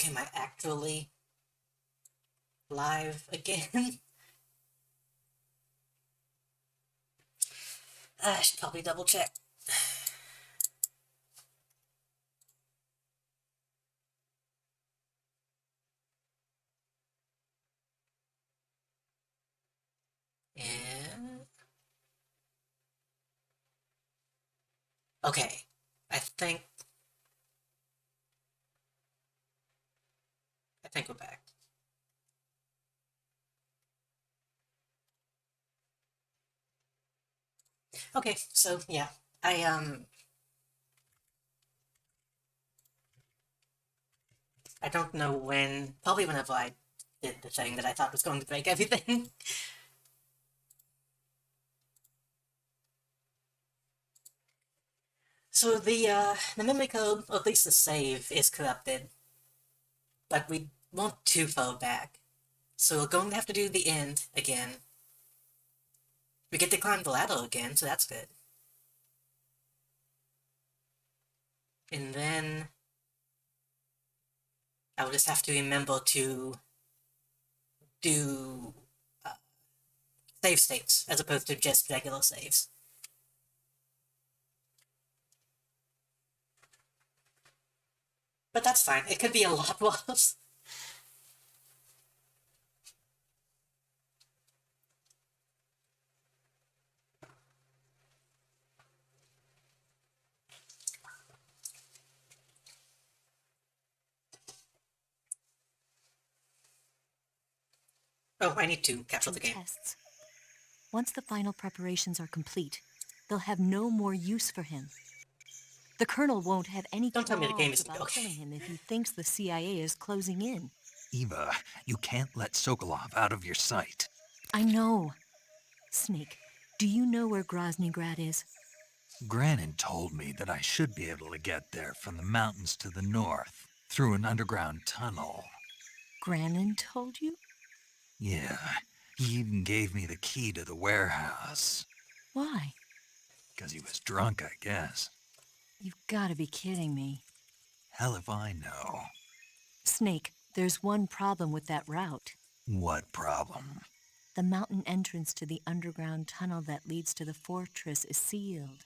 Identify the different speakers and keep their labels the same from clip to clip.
Speaker 1: am I actually live again? I should probably double check. And... okay, I think we're back. Okay, so yeah, I don't know when, probably whenever I did the thing that I thought was going to break everything. So the memory code, or at least the save, is corrupted, but we won't too far back. So we're going to have to do the end again. We get to climb the ladder again, so that's good. And then I will just have to remember to do save states, as opposed to just regular saves. But that's fine, it could be a lot worse. Oh, I need to capture the game.
Speaker 2: Tests. Once the final preparations are complete, they'll have no more use for him. The Colonel won't have any
Speaker 1: Don't tell me the game
Speaker 2: qualms
Speaker 1: isn't
Speaker 2: about
Speaker 1: okay.
Speaker 2: killing him if he thinks the CIA is closing in.
Speaker 3: Eva, you can't let Sokolov out of your sight.
Speaker 2: I know. Snake, do you know where Groznygrad is?
Speaker 3: Grannon told me that I should be able to get there from the mountains to the north, through an underground tunnel.
Speaker 2: Grannon told you?
Speaker 3: Yeah, he even gave me the key to the warehouse.
Speaker 2: Why?
Speaker 3: 'Cause he was drunk, I guess.
Speaker 2: You've got to be kidding me.
Speaker 3: Hell if I know.
Speaker 2: Snake, there's one problem with that route.
Speaker 3: What problem?
Speaker 2: The mountain entrance to the underground tunnel that leads to the fortress is sealed.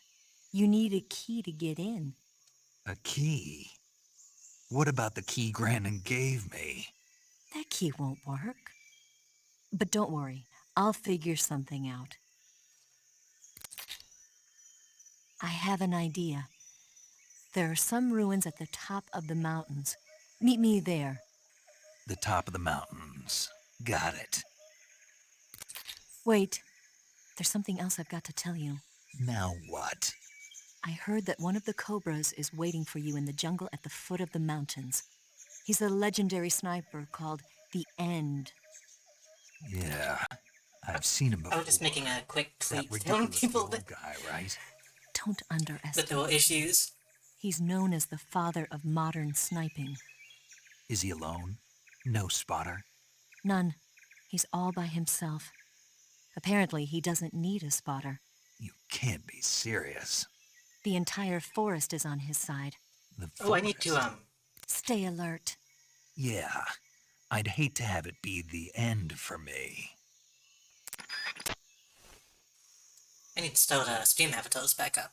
Speaker 2: You need a key to get in.
Speaker 3: A key? What about the key Grannon gave me?
Speaker 2: That key won't work. But don't worry, I'll figure something out. I have an idea. There are some ruins at the top of the mountains. Meet me there.
Speaker 3: The top of the mountains. Got it.
Speaker 2: Wait, there's something else I've got to tell you.
Speaker 3: Now what?
Speaker 2: I heard that one of the Cobras is waiting for you in the jungle at the foot of the mountains. He's a legendary sniper called the End.
Speaker 3: Yeah, I've seen him before.
Speaker 1: I was just making a quick tweet
Speaker 3: That
Speaker 1: telling
Speaker 3: ridiculous
Speaker 1: people
Speaker 3: little
Speaker 1: that,
Speaker 3: guy, right?
Speaker 2: Don't underestimate.
Speaker 1: there were issues.
Speaker 2: He's known as the father of modern sniping.
Speaker 3: Is he alone? No spotter?
Speaker 2: None. He's all by himself. Apparently, he doesn't need a spotter.
Speaker 3: You can't be serious.
Speaker 2: The entire forest is on his side.
Speaker 3: The
Speaker 1: Oh, I need to,
Speaker 3: forest.
Speaker 2: Stay alert.
Speaker 3: Yeah, I'd hate to have it be the end for me.
Speaker 1: I need to start stream avatars back up.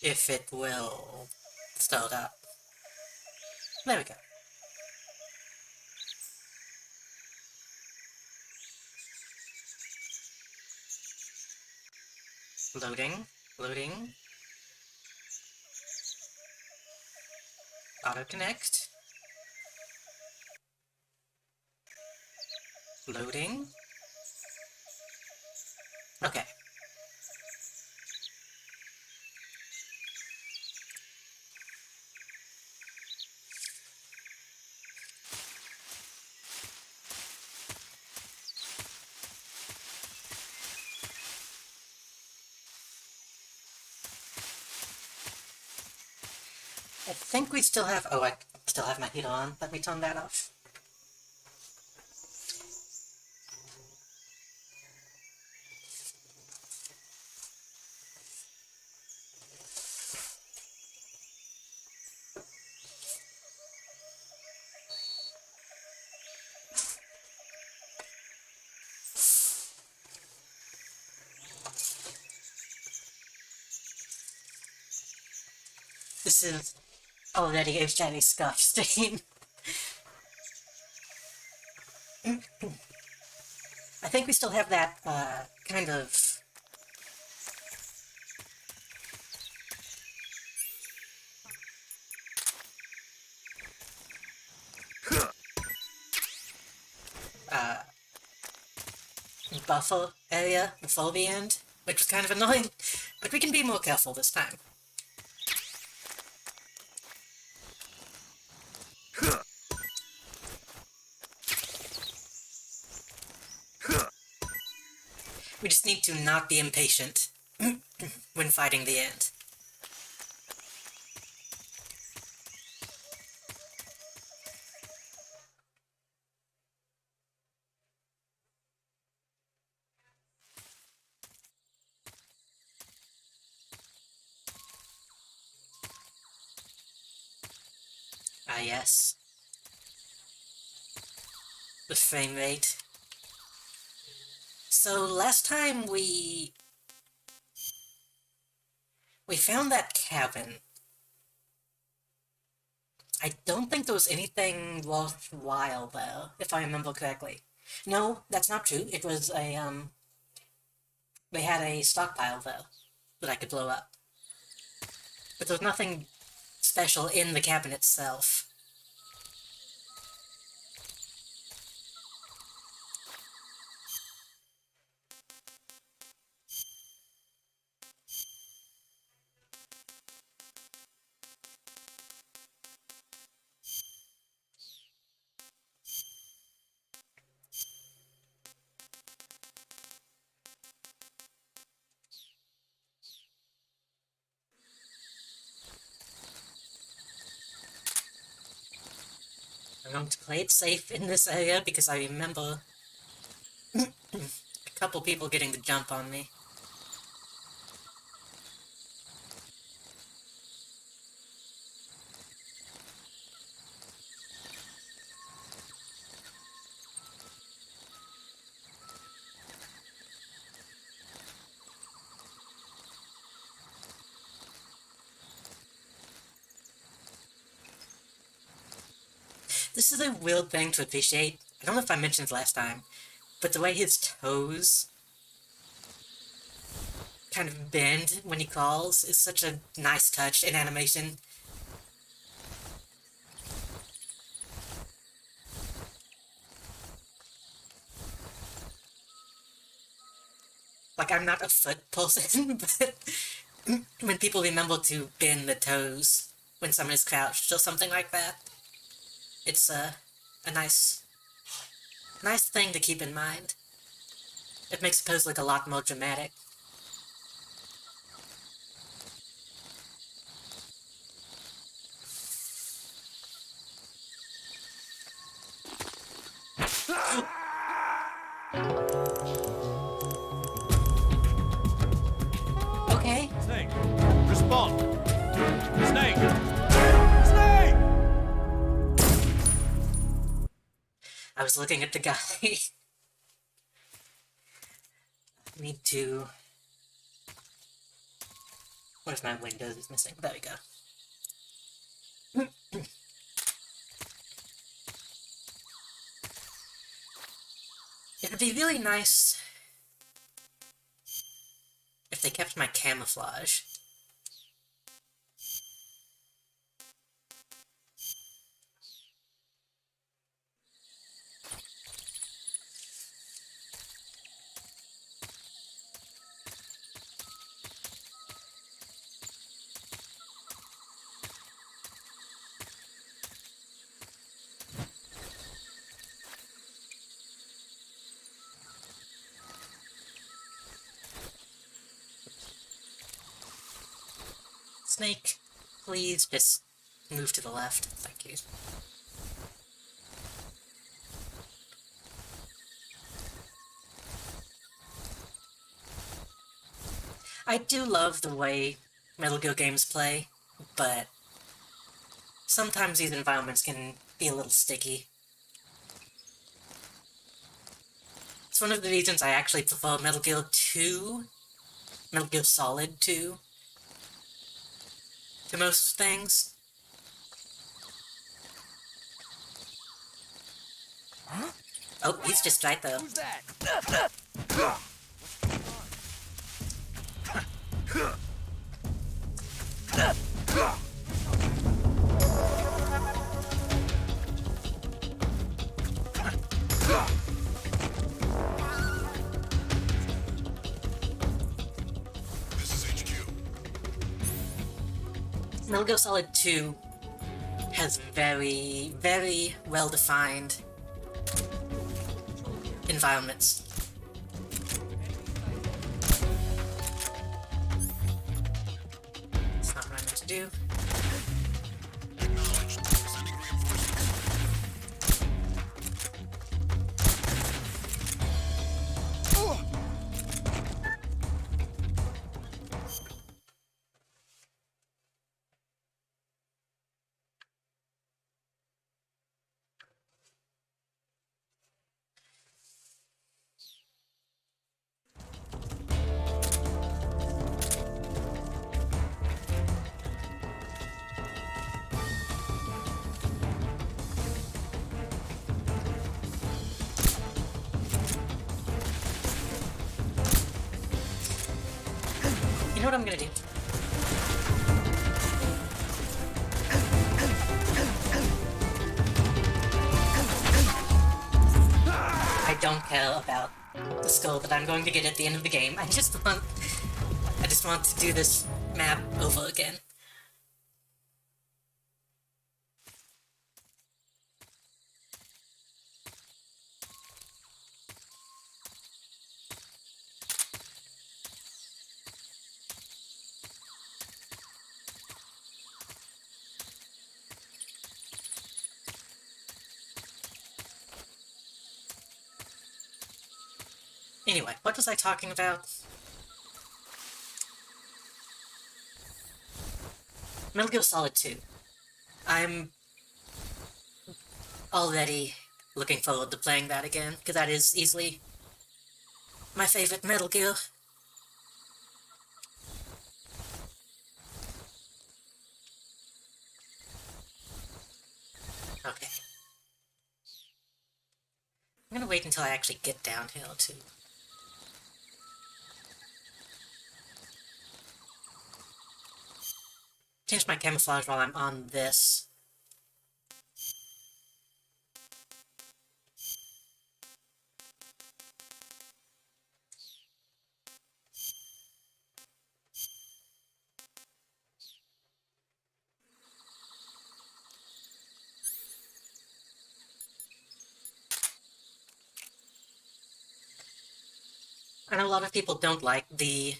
Speaker 1: If it will start up. There we go. Loading, loading. Auto connect. Loading. Okay. I think we still have... oh, I still have my heater on. Let me turn that off. This is already a very scuffed stain. I think we still have that, kind of... buffer area before the end, which was kind of annoying, but we can be more careful this time. We just need to not be impatient when fighting the end. Ah yes. The frame rate. So last time we found that cabin. I don't think there was anything worthwhile though, if I remember correctly. No, that's not true. It was a, they had a stockpile though, that I could blow up. But there was nothing special in the cabin itself. I'm going to play it safe in this area because I remember a couple people getting the jump on me. This is a weird thing to appreciate. I don't know if I mentioned it last time, but the way his toes kind of bend when he crawls is such a nice touch in animation. Like, I'm not a foot person, but when people remember to bend the toes when someone is crouched or something like that, it's a nice thing to keep in mind. It makes the pose look a lot more dramatic. Okay.
Speaker 4: Snake, respond. Snake! Snake!
Speaker 1: I was looking at the guy. Need to... What if my Windows is missing? There we go. It would be really nice if they kept my camouflage. Snake, please just move to the left. Thank you. I do love the way Metal Gear games play, but sometimes these environments can be a little sticky. It's one of the reasons I actually prefer Metal Gear 2, Metal Gear Solid 2, to most things.
Speaker 4: Huh?
Speaker 1: Oh, he's just right though.
Speaker 4: Who's that?
Speaker 5: This is HQ.
Speaker 1: Metal Gear Solid 2 has very, very well-defined environments. That's not what I meant to do.
Speaker 5: Acknowledged. Sending reinforcements.
Speaker 1: You know what I'm gonna do? I don't care about the skull that I'm going to get at the end of the game. I just want to do this map over again. Anyway, what was I talking about? Metal Gear Solid 2. I'm already looking forward to playing that again, because that is easily my favorite Metal Gear. Okay. I'm gonna wait until I actually get downhill, too. Change my camouflage while I'm on this. I know a lot of people don't like the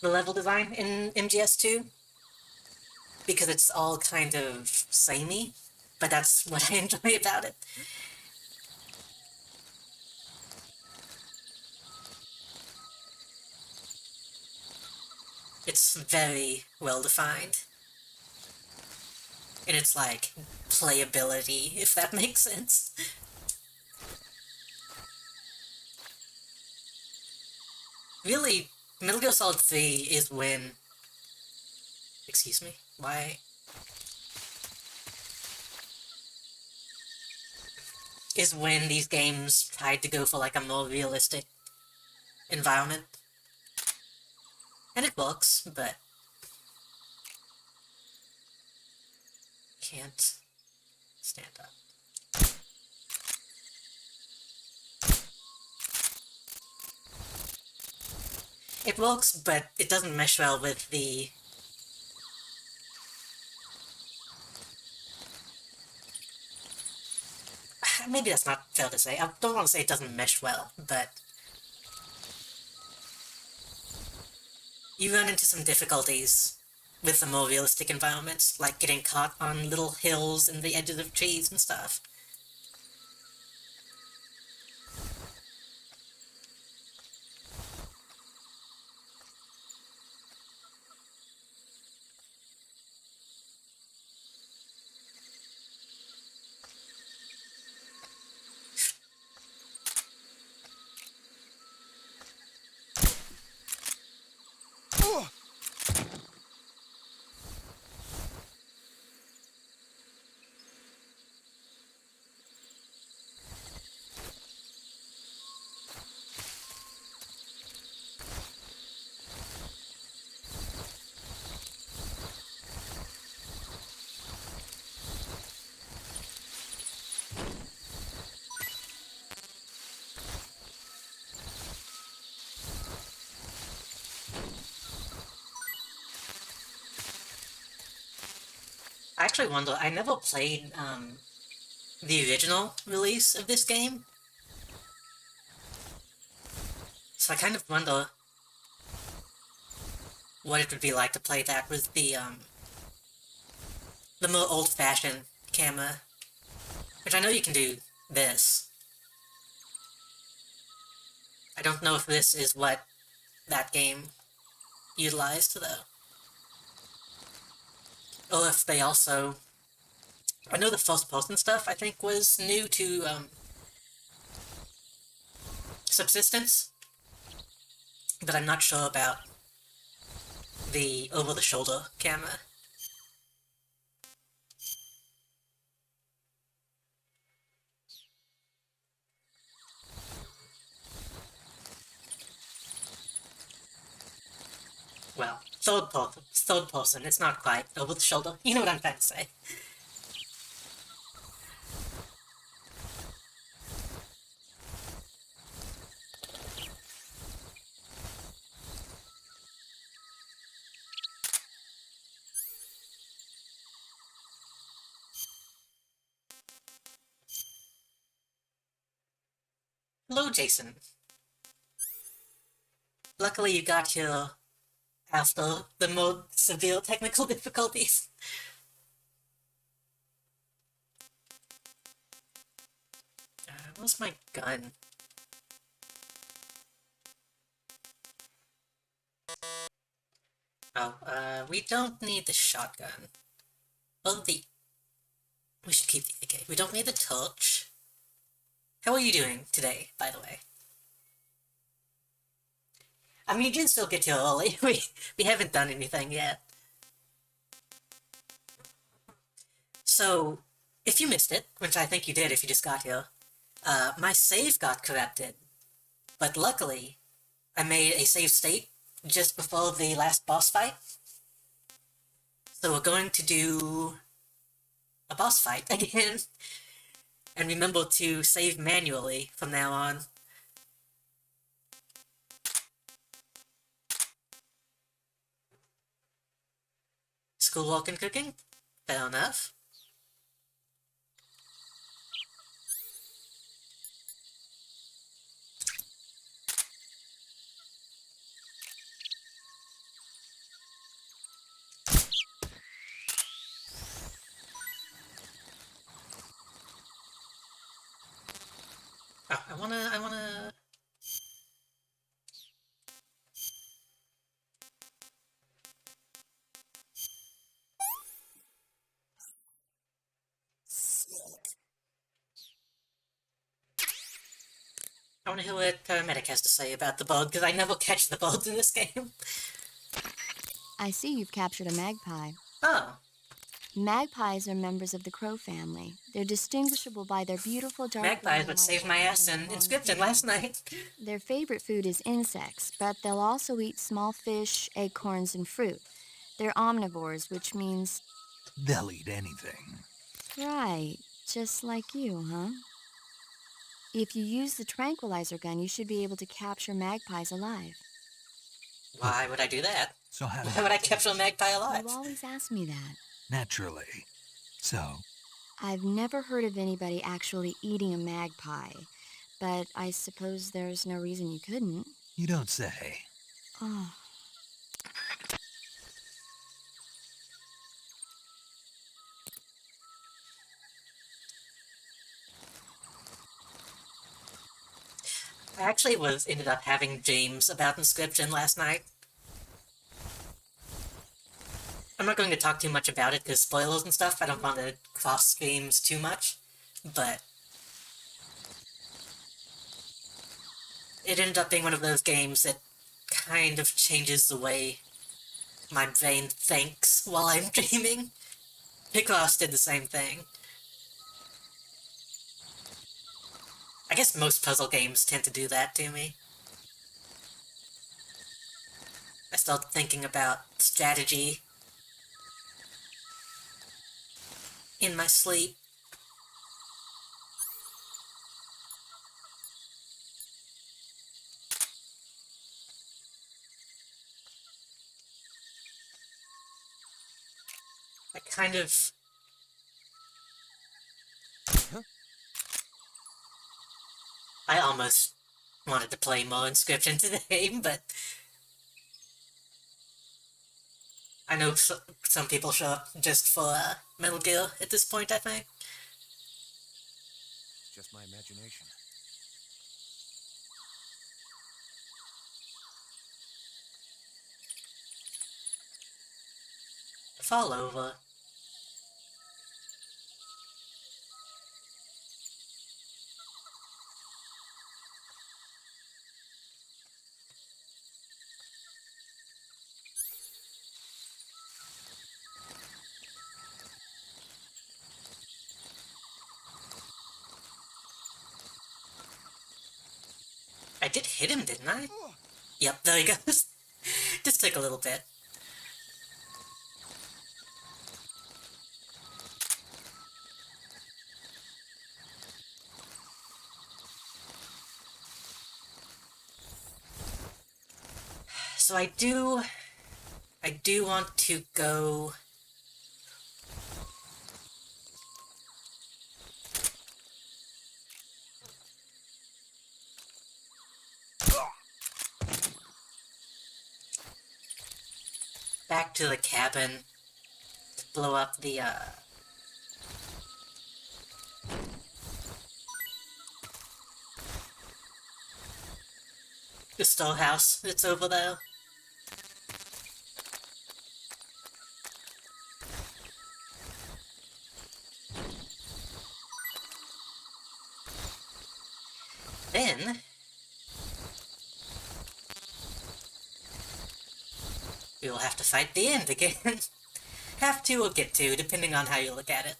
Speaker 1: level design in MGS2 because it's all kind of samey, but that's what I enjoy about it. It's very well defined. And it's like playability, if that makes sense. Really, Metal Gear Solid 3 is when... Excuse me? Why? Is when these games tried to go for like a more realistic environment. And it works, but... Can't stand up. It works, but it doesn't mesh well with the... Maybe that's not fair to say. I don't want to say it doesn't mesh well, but... You run into some difficulties with the more realistic environments, like getting caught on little hills and the edges of trees and stuff. I actually wonder, I never played, the original release of this game, so I kind of wonder what it would be like to play that with the more old-fashioned camera, which I know you can do this. I don't know if this is what that game utilized, though. Or if they also... I know the first-person stuff, I think, was new to, Subsistence, but I'm not sure about the over-the-shoulder camera. Well, third person, it's not quite over-the-shoulder. You know what I'm trying to say. Hello, Jason. Luckily you got here after the more severe technical difficulties. Where's my gun? Oh, we don't need the shotgun. Well, we should keep the AK. We don't need the torch. How are you doing today, by the way? I mean, you did still get here early. We haven't done anything yet. So, if you missed it, which I think you did if you just got here, my save got corrupted. But luckily, I made a save state just before the last boss fight. So we're going to do a boss fight again. And remember to save manually from now on. Schoolwork and cooking? Fair enough. Oh, I wanna... I wanna hear what Paramedic has to say about the bug, because I never catch the bugs in this game.
Speaker 6: I see you've captured a magpie.
Speaker 1: Oh,
Speaker 6: Magpies are members of the crow family. They're distinguishable by their beautiful dark
Speaker 1: Magpie
Speaker 6: brown
Speaker 1: is what
Speaker 6: and white
Speaker 1: saved my
Speaker 6: bodies
Speaker 1: ass
Speaker 6: and
Speaker 1: in
Speaker 6: their long
Speaker 1: Inscription
Speaker 6: tails.
Speaker 1: last night.
Speaker 6: Their favorite food is insects, but they'll also eat small fish, acorns, and fruit. They're omnivores, which means...
Speaker 3: They'll eat anything.
Speaker 6: Right, just like you, huh? If you use the tranquilizer gun, you should be able to capture magpies alive.
Speaker 1: Why would I do that?
Speaker 3: So how
Speaker 1: Why would I capture a magpie alive?
Speaker 6: You always ask me that.
Speaker 3: Naturally. So,
Speaker 6: I've never heard of anybody actually eating a magpie, but I suppose there's no reason you couldn't.
Speaker 3: you don't say.
Speaker 6: Oh.
Speaker 1: I actually ended up having dreams about Inscription last night. I'm not going to talk too much about it because spoilers and stuff, I don't want to cross streams too much, but it ended up being one of those games that kind of changes the way my brain thinks while I'm dreaming. Picross did the same thing. I guess most puzzle games tend to do that to me. I start thinking about strategy in my sleep. I kind of I almost wanted to play more Inscription today, but I know some people show up just for Metal Gear at this point, I think.
Speaker 5: Just my imagination.
Speaker 1: Fall over. I did hit him, didn't I? Yep, there he goes. Just took a little bit. So I do want to go... back to the cabin to blow up the storehouse that's over there. Then we will have to fight the end again. Have to or get to, depending on how you look at it.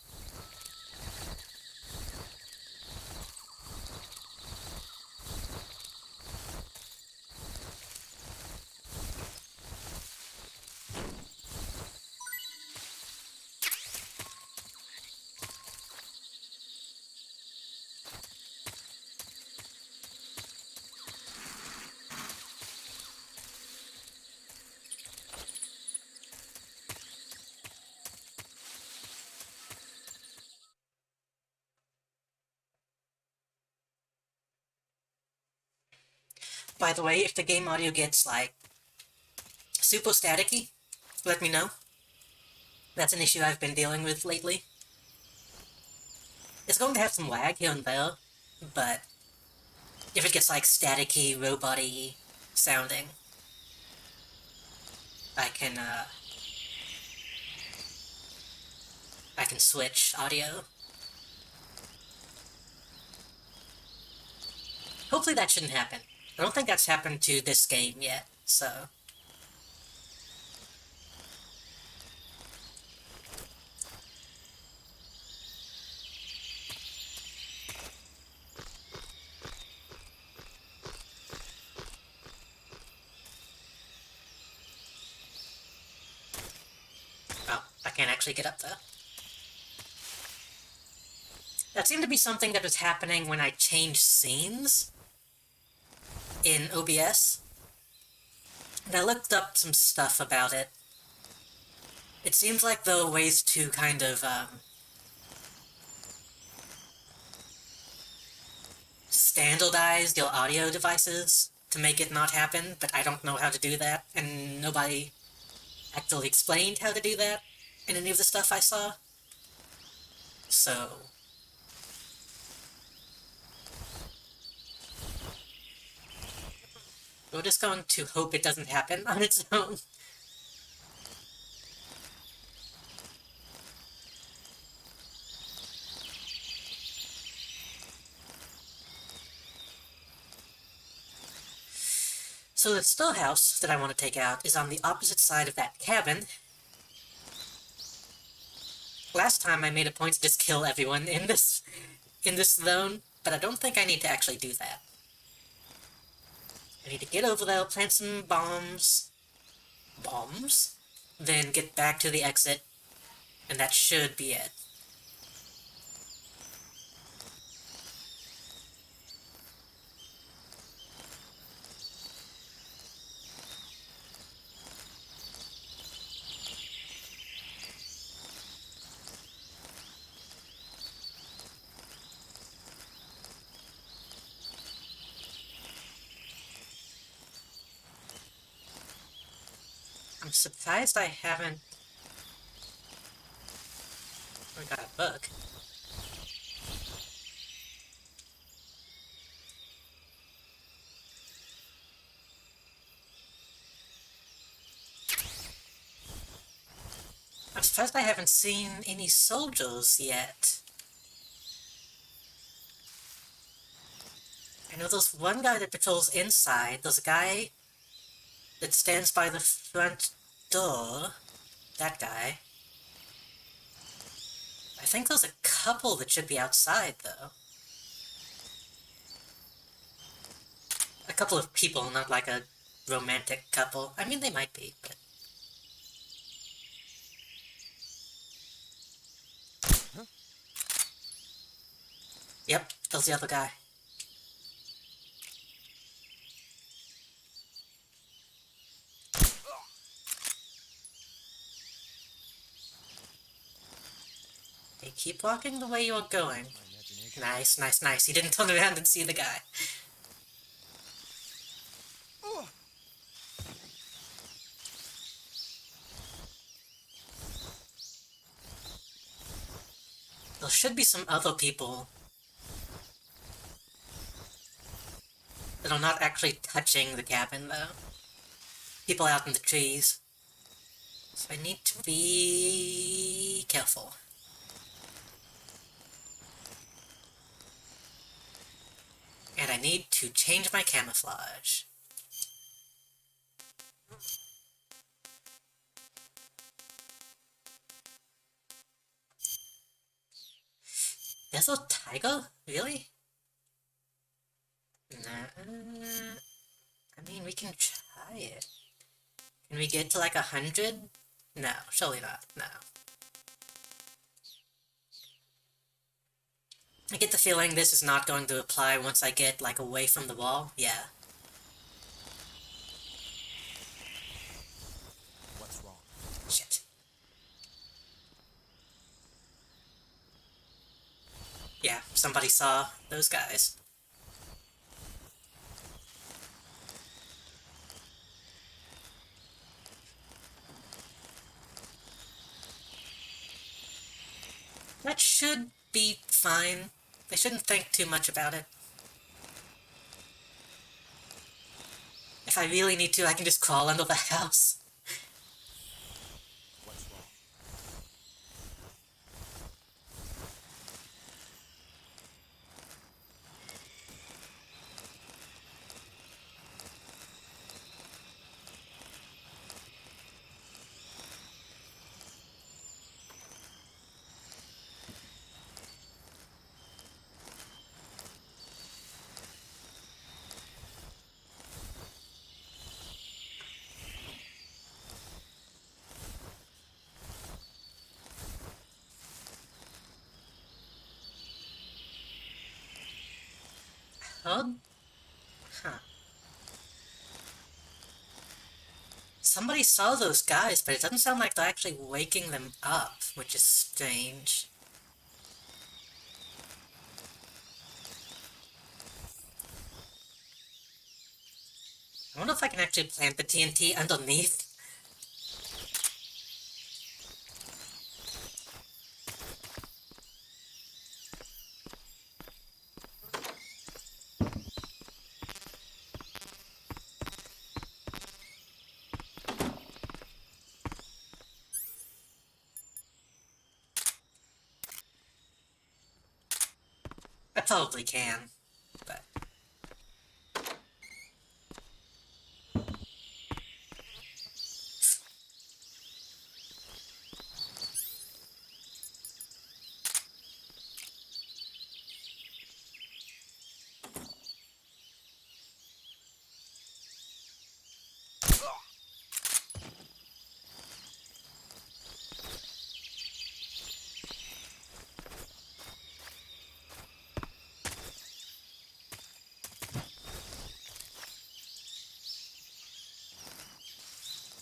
Speaker 1: By the way, if the game audio gets, like, super staticky, let me know. That's an issue I've been dealing with lately. It's going to have some lag here and there, but if it gets, like, staticky, robot-y sounding, I can switch audio. Hopefully that shouldn't happen. I don't think that's happened to this game yet, so... Oh, I can't actually get up there. That seemed to be something that was happening when I changed scenes in OBS. And I looked up some stuff about it. It seems like there are ways to kind of, standardize your audio devices to make it not happen, but I don't know how to do that, and nobody actually explained how to do that in any of the stuff I saw. So... we're just going to hope it doesn't happen on its own. So the storehouse that I want to take out is on the opposite side of that cabin. Last time I made a point to just kill everyone in this zone, but I don't think I need to actually do that. I need to get over there, plant some bombs, then get back to the exit, and that should be it. surprised I haven't... We got a book. I'm surprised I haven't seen any soldiers yet. I know there's one guy that patrols inside. There's a guy that stands by the front door. That guy. I think there's a couple that should be outside, though. A couple of people, not like a romantic couple. I mean, they might be, but... Yep, there's the other guy. Hey, keep walking the way you're going. Nice, nice, nice. He didn't turn around and see the guy. There should be some other people that are not actually touching the cabin, though. People out in the trees. So I need to be careful. And I need to change my camouflage. There's a tiger? Really? Nah. I mean, we can try it. Can we get to like 100? No, surely not. No. I get the feeling this is not going to apply once I get like away from the wall. Yeah.
Speaker 4: What's wrong?
Speaker 1: Shit. Yeah, somebody saw those guys. That should be fine. They shouldn't think too much about it. If I really need to, I can just crawl under the house.
Speaker 4: What's wrong?
Speaker 1: Huh? Huh. Somebody saw those guys, but it doesn't sound like they're actually waking them up, which is strange. I wonder if I can actually plant the TNT underneath. I probably can, but...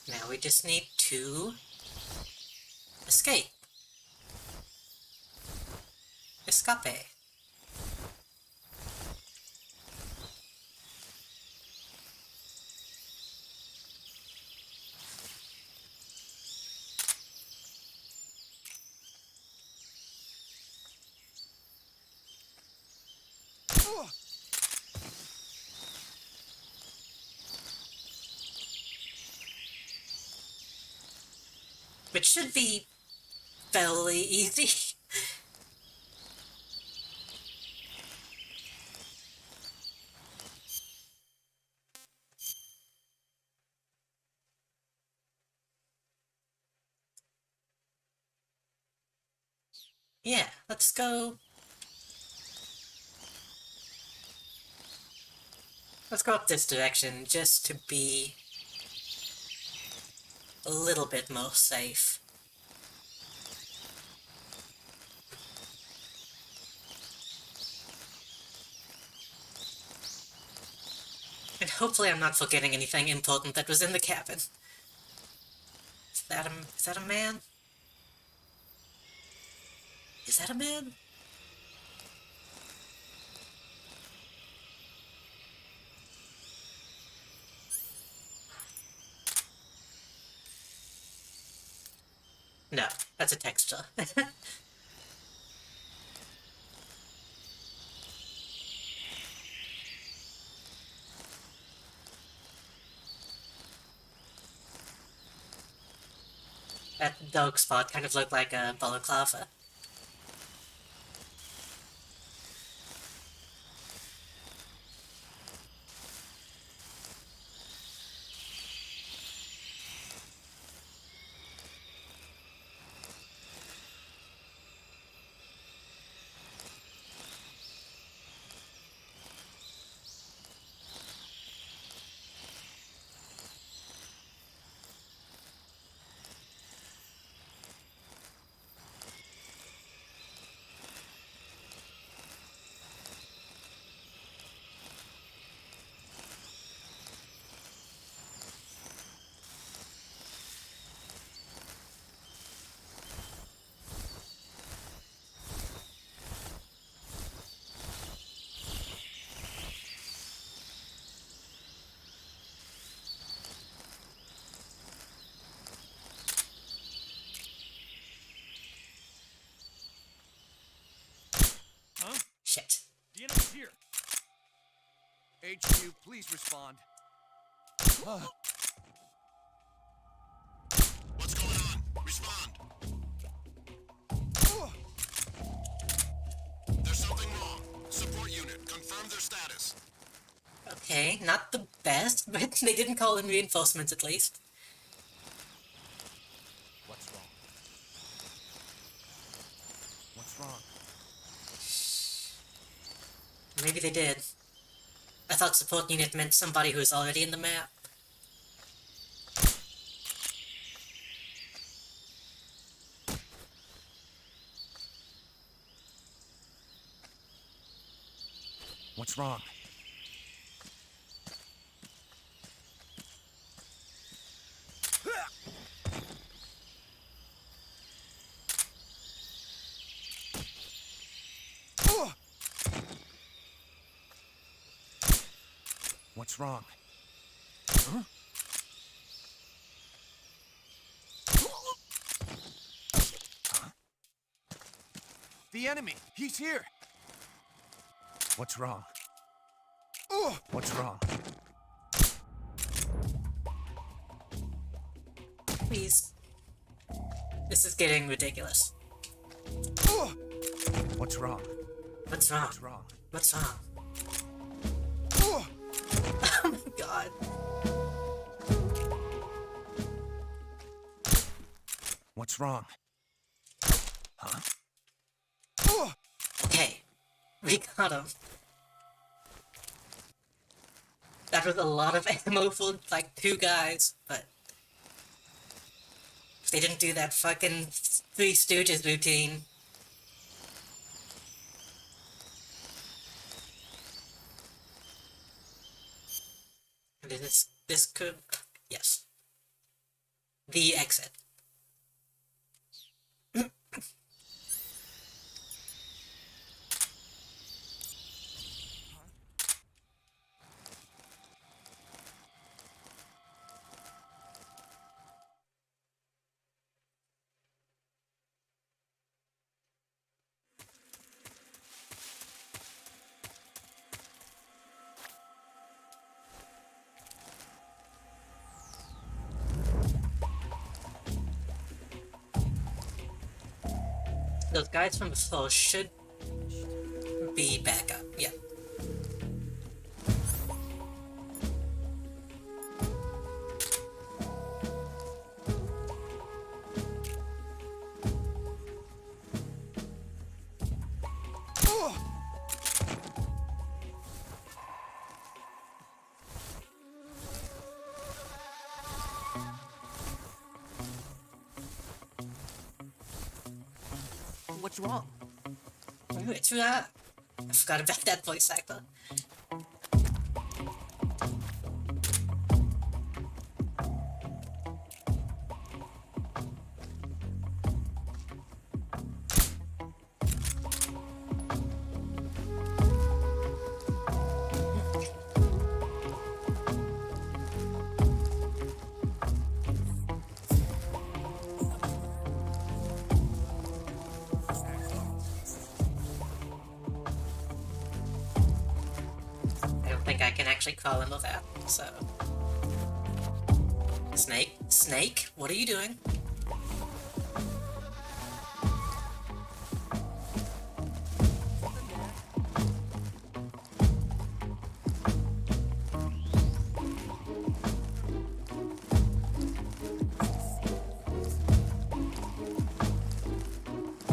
Speaker 1: Now we just need to... escape. Escape. Which should be fairly easy. Yeah, let's go. Let's go up this direction just to be a little bit more safe. And hopefully I'm not forgetting anything important that was in the cabin. Is that a man? Is that a man? No, that's a texture. That dog spot kind of looked like a balaclava.
Speaker 4: Huh?
Speaker 1: Shit.
Speaker 4: The enemy's here.
Speaker 5: HQ, please respond. What's going on? Respond. There's something wrong. Support unit, confirm their status.
Speaker 1: Okay, not the best, but they didn't call in reinforcements at least.
Speaker 4: What's wrong? What's wrong?
Speaker 1: Maybe they did. I thought support unit meant somebody who's already in the map.
Speaker 4: What's wrong? What's wrong? Huh? The enemy! He's here! What's wrong? What's wrong?
Speaker 1: Please. This is getting ridiculous.
Speaker 4: What's wrong?
Speaker 1: What's wrong?
Speaker 4: What's wrong?
Speaker 1: What's wrong? Oh my god.
Speaker 4: What's wrong? Huh?
Speaker 1: Okay. We got him. That was a lot of ammo for like 2 guys, but if they didn't do that fucking Three Stooges routine. This could, yes. The exit. Those guys from before should be back up. Yeah.
Speaker 4: What's wrong?
Speaker 1: Ooh, it's that. I forgot about that voice actor. I don't think I can actually call him of that, so. Snake? Snake? What are you doing?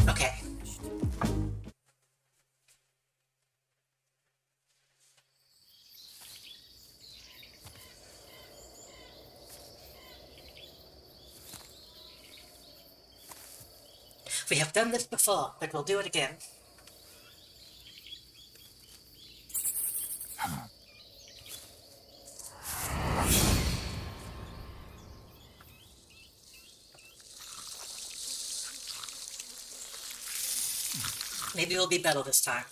Speaker 1: Okay. We have done this before, but we'll do it again. Maybe we'll be better this time.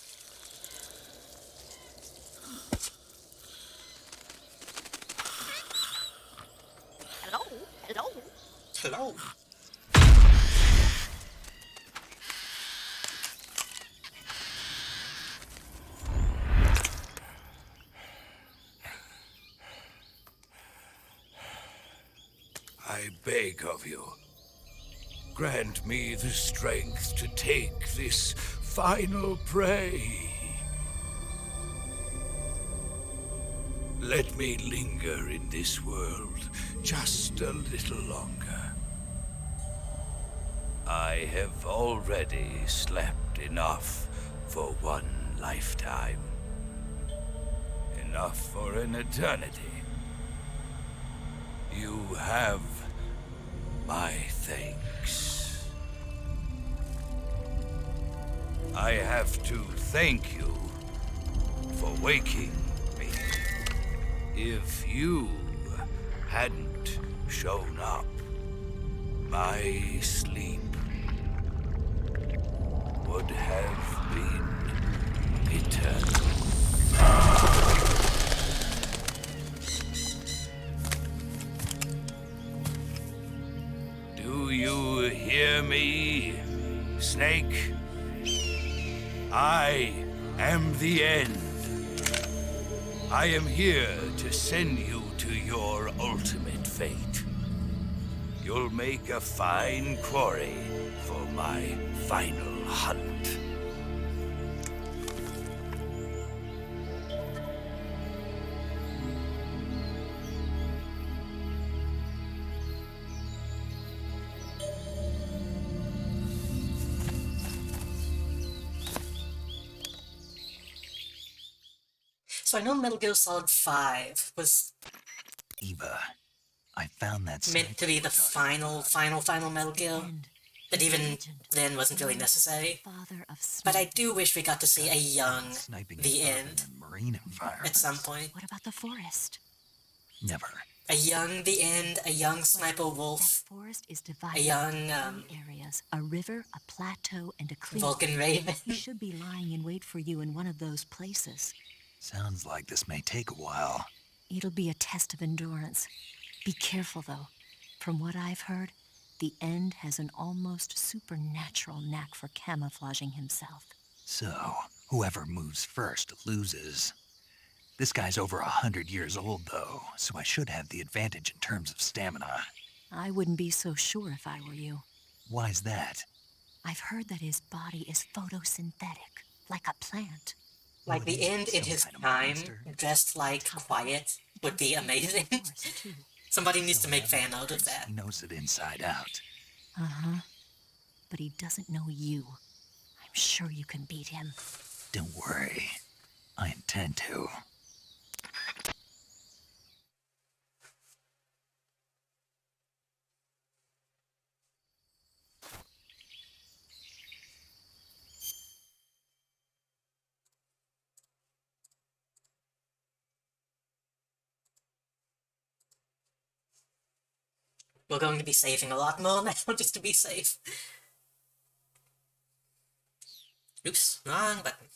Speaker 6: Hello? Hello?
Speaker 1: Hello?
Speaker 7: I beg of you, grant me the strength to take this final prey. Let me linger in this world just a little longer. I have already slept enough for one lifetime. Enough for an eternity. You have my thanks. I have to thank you for waking me. If you hadn't shown up, my sleep would have been eternal. Do you hear me, Snake? I am the end. I am here to send you to your ultimate fate. You'll make a fine quarry for my final hunt.
Speaker 1: So I know Metal Gear Solid 5 was
Speaker 3: Eva, I found that
Speaker 1: meant to be the final Metal Gear,
Speaker 2: And
Speaker 1: but even
Speaker 2: legend,
Speaker 1: then wasn't really necessary.
Speaker 2: father of
Speaker 1: But I
Speaker 2: snipers.
Speaker 1: do wish we got to see a young
Speaker 3: sniping
Speaker 1: The
Speaker 3: above
Speaker 1: End
Speaker 3: in a marine environment.
Speaker 1: at some point.
Speaker 2: What about the forest?
Speaker 3: Never.
Speaker 1: A young The End, a young Sniper
Speaker 2: That
Speaker 1: Wolf,
Speaker 2: forest is
Speaker 1: a
Speaker 2: divided
Speaker 1: young
Speaker 2: into three areas: a river, a plateau, and a clearing.
Speaker 1: Vulcan Raven.
Speaker 2: He should be lying in wait for you in one of those places.
Speaker 3: Sounds like this may take a while.
Speaker 2: It'll be a test of endurance. Be careful, though. From what I've heard, the End has an almost supernatural knack for camouflaging himself.
Speaker 3: So, whoever moves first loses. This guy's over 100 years old, though, so I should have the advantage in terms of stamina.
Speaker 2: I wouldn't be so sure if I were you.
Speaker 3: Why's that?
Speaker 2: I've heard that his body is photosynthetic, like a plant.
Speaker 1: Like the
Speaker 3: What is it,
Speaker 1: end in
Speaker 3: some
Speaker 1: his
Speaker 3: kind of
Speaker 1: prime,
Speaker 3: monster?
Speaker 1: dressed like
Speaker 2: Top of
Speaker 1: Quiet,
Speaker 2: it,
Speaker 1: would be
Speaker 2: he can speak
Speaker 1: amazing.
Speaker 2: with force, too.
Speaker 1: Somebody needs to
Speaker 3: So
Speaker 1: make
Speaker 3: in other
Speaker 1: fan out of
Speaker 3: words,
Speaker 1: that.
Speaker 3: he knows it inside out.
Speaker 2: Uh-huh. But he doesn't know you. I'm sure you can beat him.
Speaker 3: Don't worry. I intend to.
Speaker 1: We're going to be saving a lot more now, just to be safe. Oops, wrong button.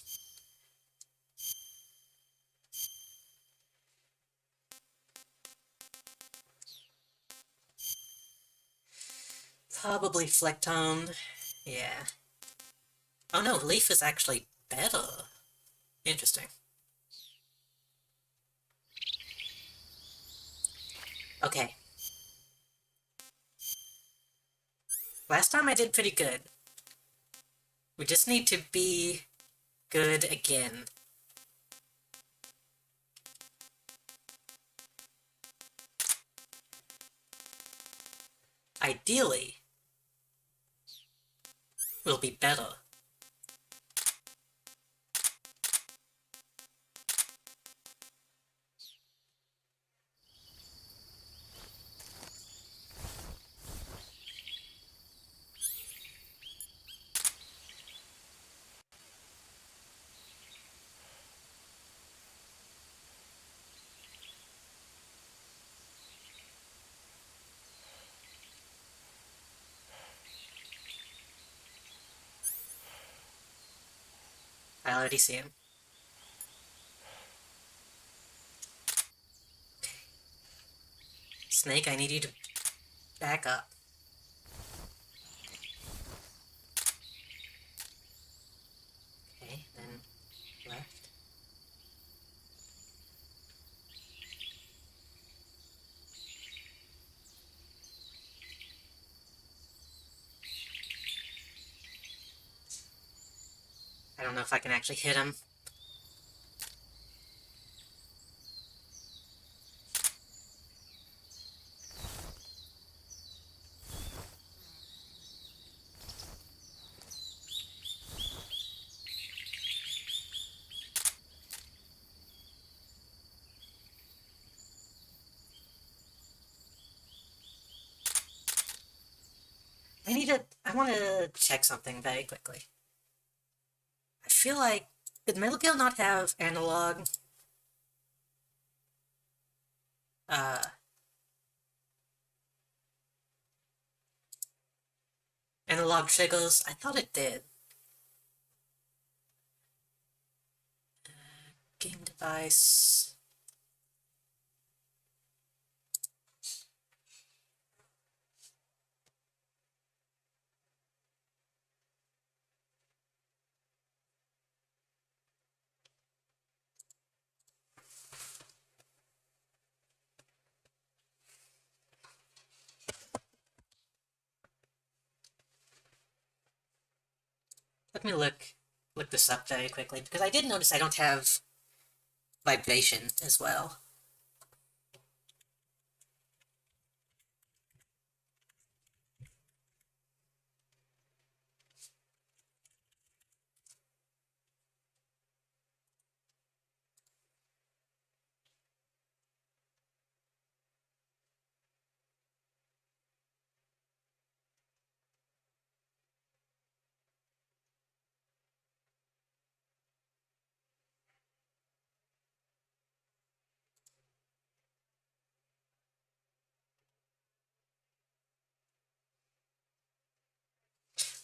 Speaker 1: Probably Flecktone. Yeah. Oh no, Leaf is actually better. Interesting. Okay. Last time I did pretty good. We just need to be good again. Ideally, we'll be better. I already see him. Snake, I need you to back up. Okay, then left. I don't know if I can actually hit him. I want to check something very quickly. I feel like, did Metal Gear not have analog? Uh, analog triggers? I thought it did. Game device. Let me look this up very quickly, because I did notice I don't have vibration as well.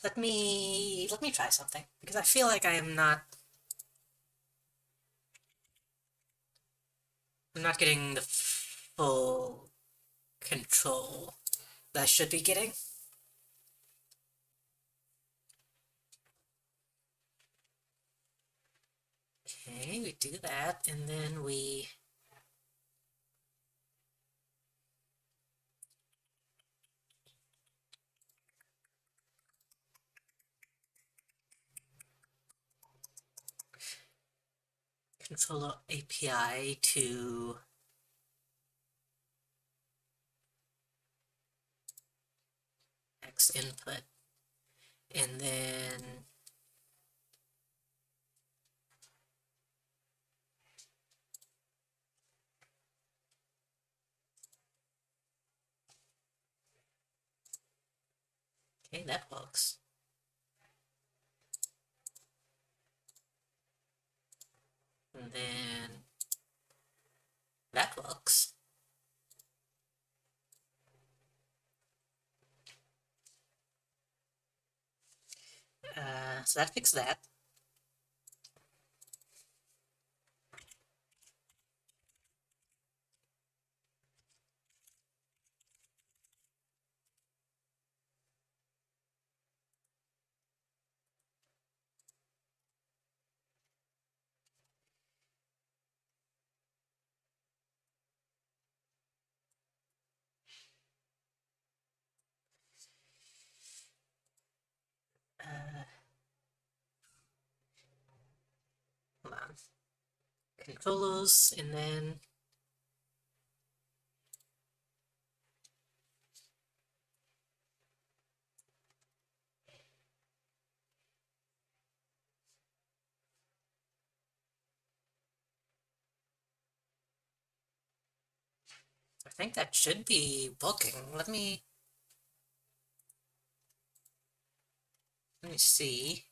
Speaker 1: Let me try something, because I feel like I'm not getting the full control that I should be getting. Okay, we do that, and then we... controller API to X input, and then okay, that works. And then that works. So that fixed that. Hold on. Controllers, and then I think that should be working. Let me see.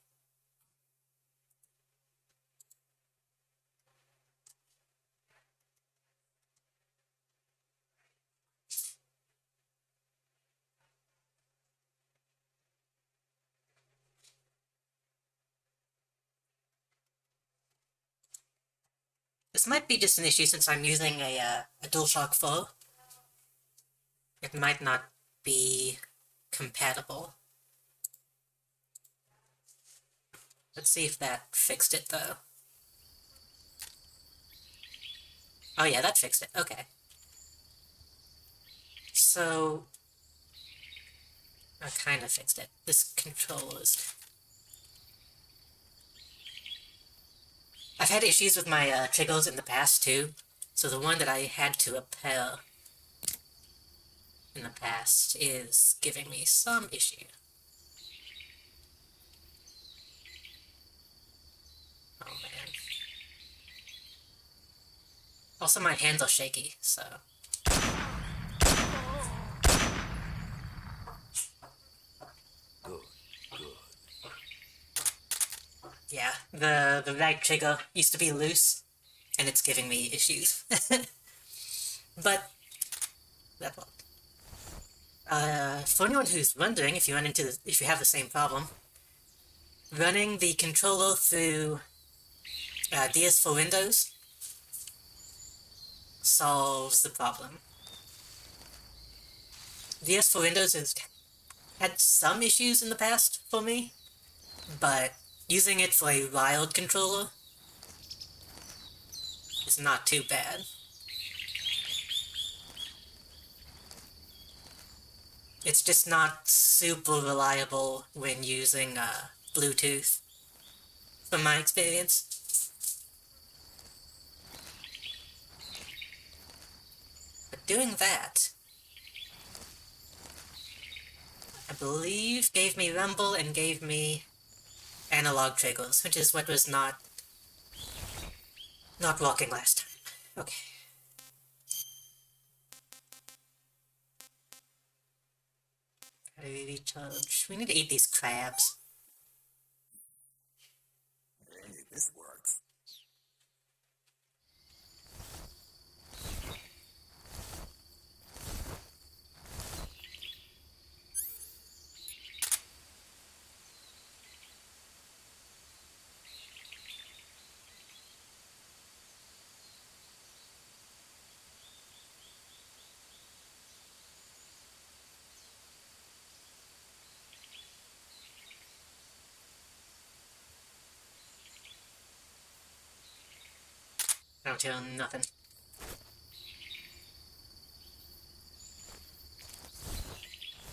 Speaker 1: This might be just an issue since I'm using a DualShock 4. It might not be compatible. Let's see if that fixed it though. Oh yeah, that fixed it. Okay. So I kind of fixed it. This controls. I've had issues with my triggers in the past too. So the one that I had to repair in the past is giving me some issue. Oh man. Also my hands are shaky, so. Yeah, the right trigger used to be loose, and it's giving me issues. But that worked. For anyone who's wondering if you have the same problem, running the controller through DS for Windows solves the problem. DS for Windows has had some issues in the past for me, but using it for a wild controller is not too bad. It's just not super reliable when using Bluetooth, from my experience. But doing that, I believe, gave me rumble and gave me analog triggers, which is what was not working last time. Okay. Recharge. We need to eat these crabs.
Speaker 4: Hey, this works.
Speaker 1: I don't hear nothing.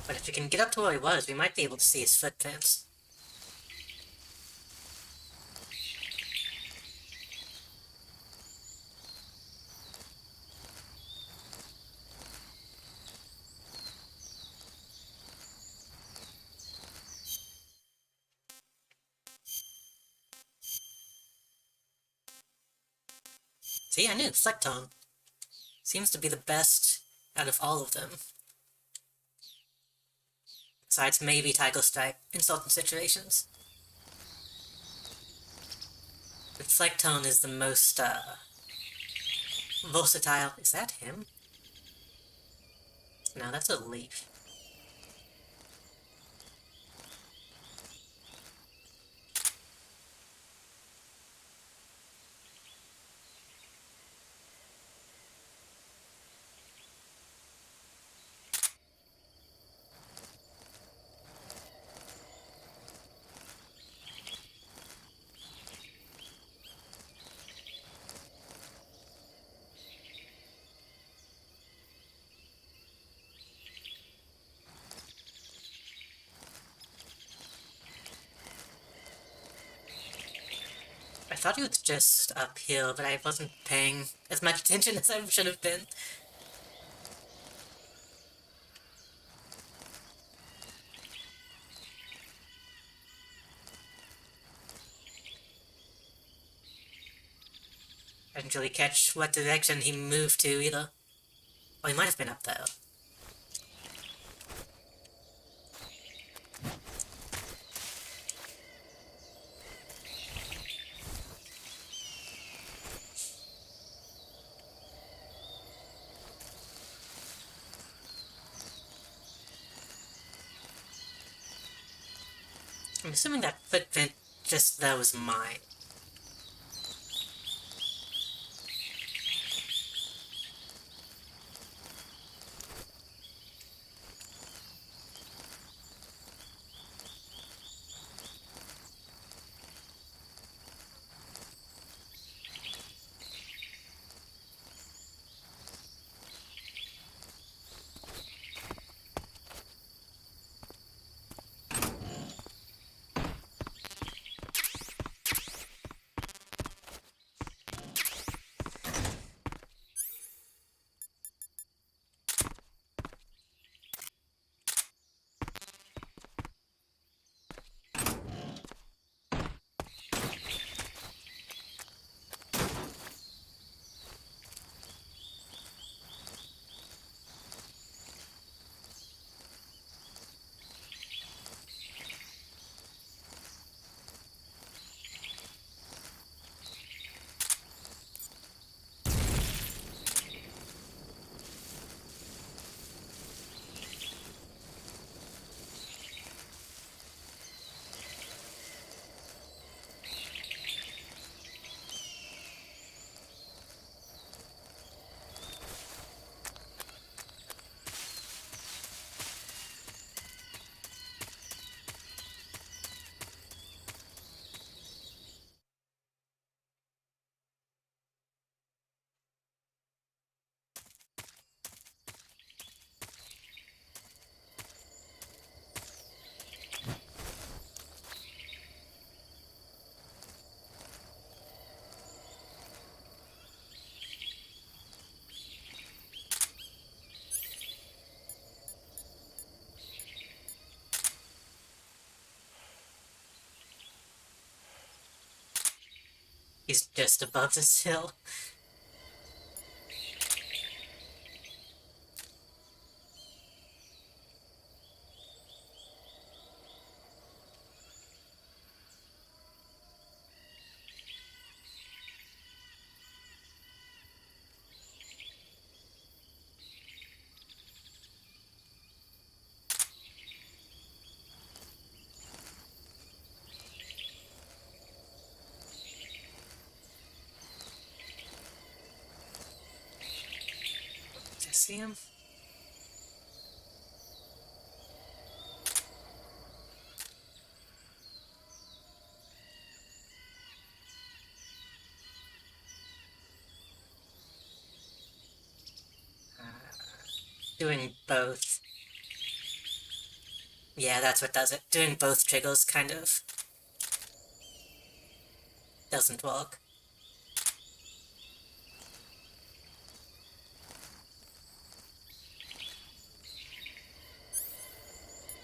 Speaker 1: But if we can get up to where he was, we might be able to see his footprints. See, I knew. Flectone. Seems to be the best out of all of them. Besides maybe Tycho Stripe in certain situations. But Flectone is the most, versatile. Is that him? No, that's a leaf. I thought he was just uphill, but I wasn't paying as much attention as I should have been. I didn't really catch what direction he moved to either. Oh, he might have been up there. I'm assuming that footprint just there was mine. He's just above this hill. Did I see him? Doing both. Yeah, that's what does it. Doing both triggers kind of doesn't work.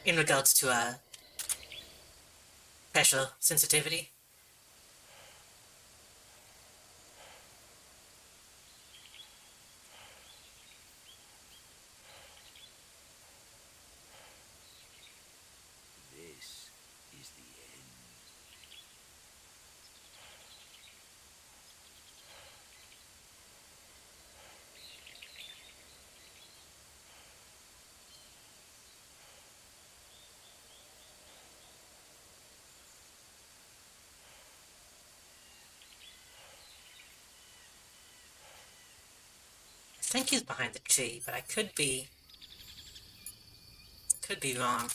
Speaker 1: In regards to pressure sensitivity. think he's behind the tree, but I could be wrong.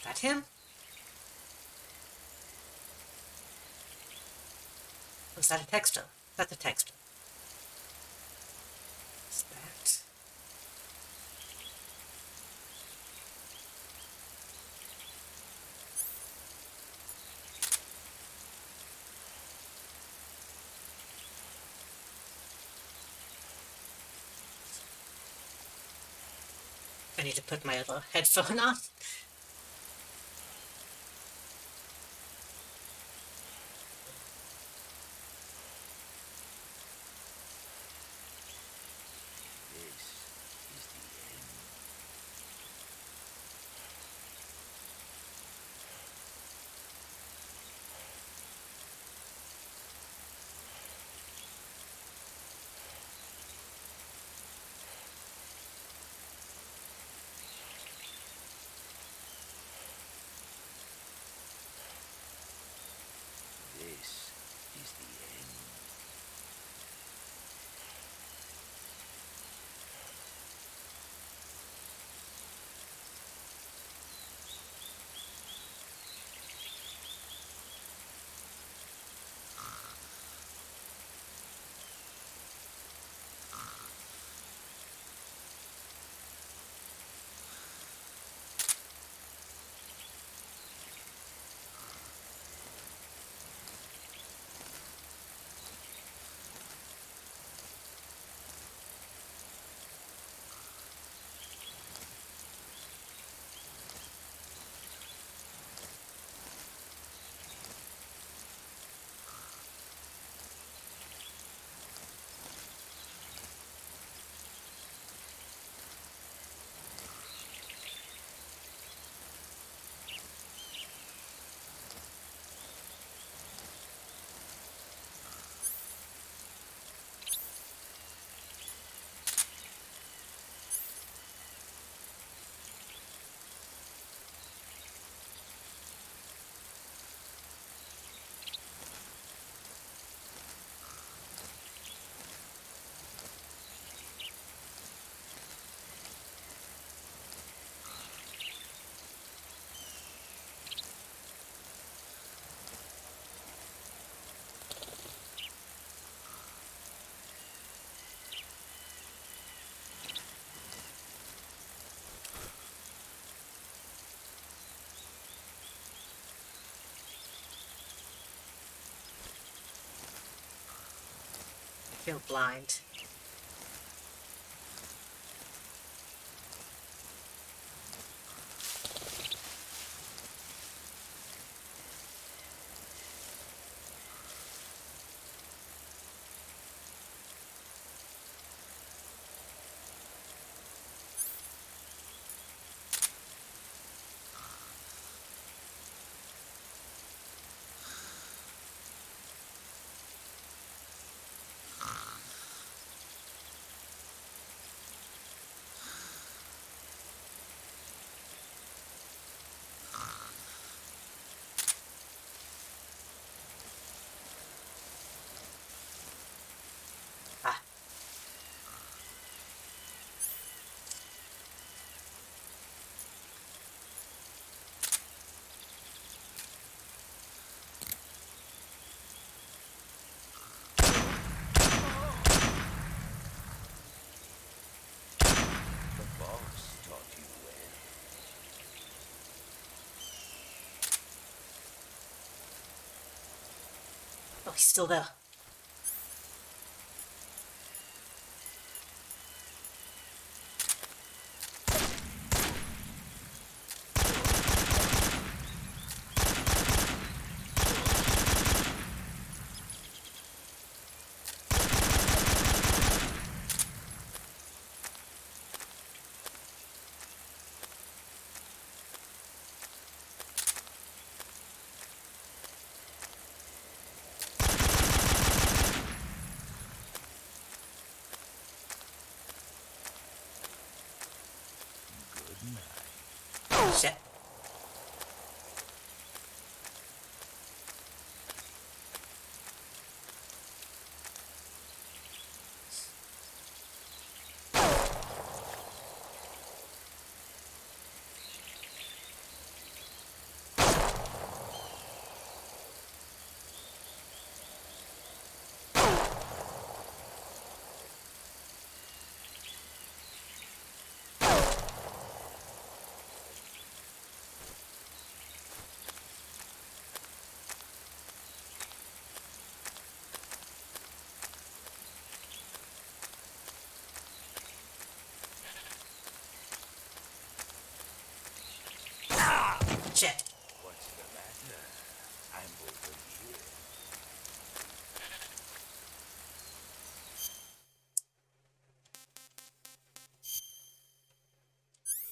Speaker 1: That him? Was that a texto? That's a texto. What's that? I need to put my little headphone on.
Speaker 7: This is the end. I feel blind. Ah. The boss taught you well.
Speaker 1: Oh, he's still there. Shit. Shit.
Speaker 7: What's the matter? I'm over here.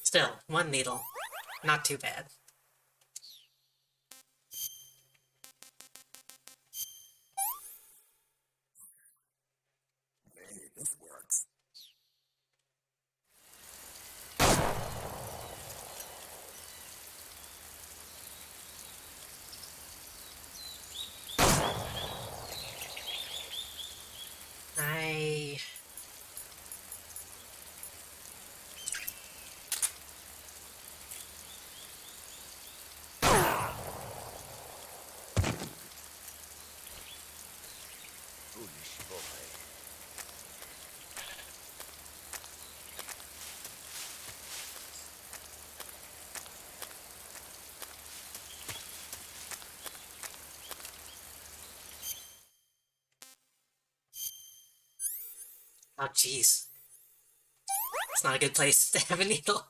Speaker 1: Still, one needle. Not too bad.
Speaker 4: Hey, this works.
Speaker 1: I...
Speaker 7: Foolish boy.
Speaker 1: Oh, jeez. It's not a good place to have a needle.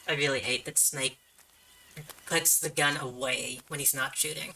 Speaker 1: I really hate that Snake puts the gun away when he's not shooting.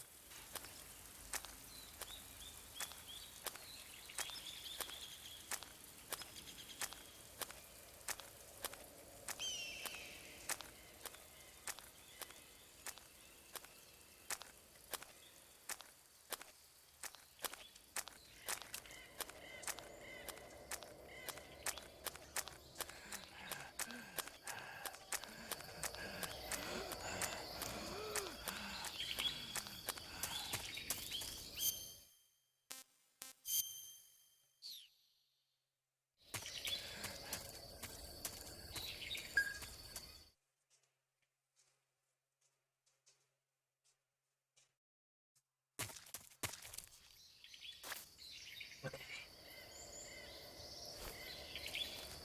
Speaker 1: Okay.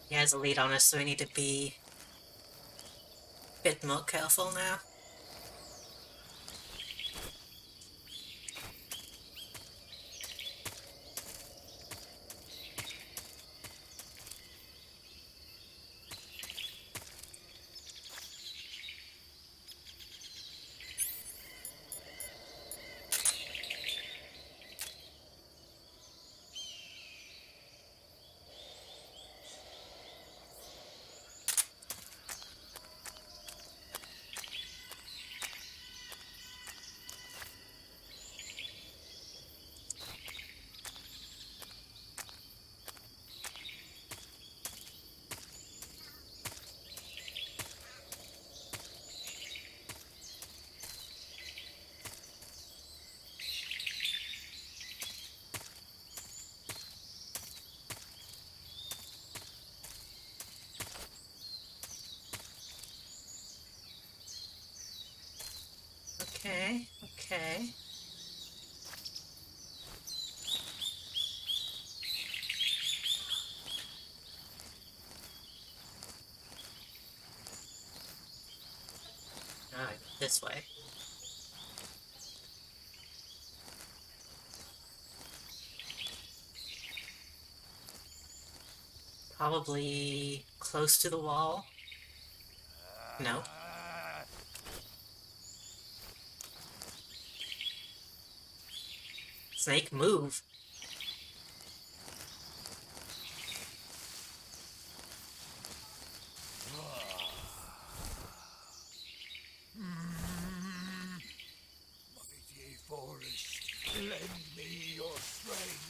Speaker 1: He has a lead on us, so we need to be a bit more careful now. Okay, okay. this way. Probably close to the wall. No. Snake, move.
Speaker 7: Mighty forest, lend me your strength.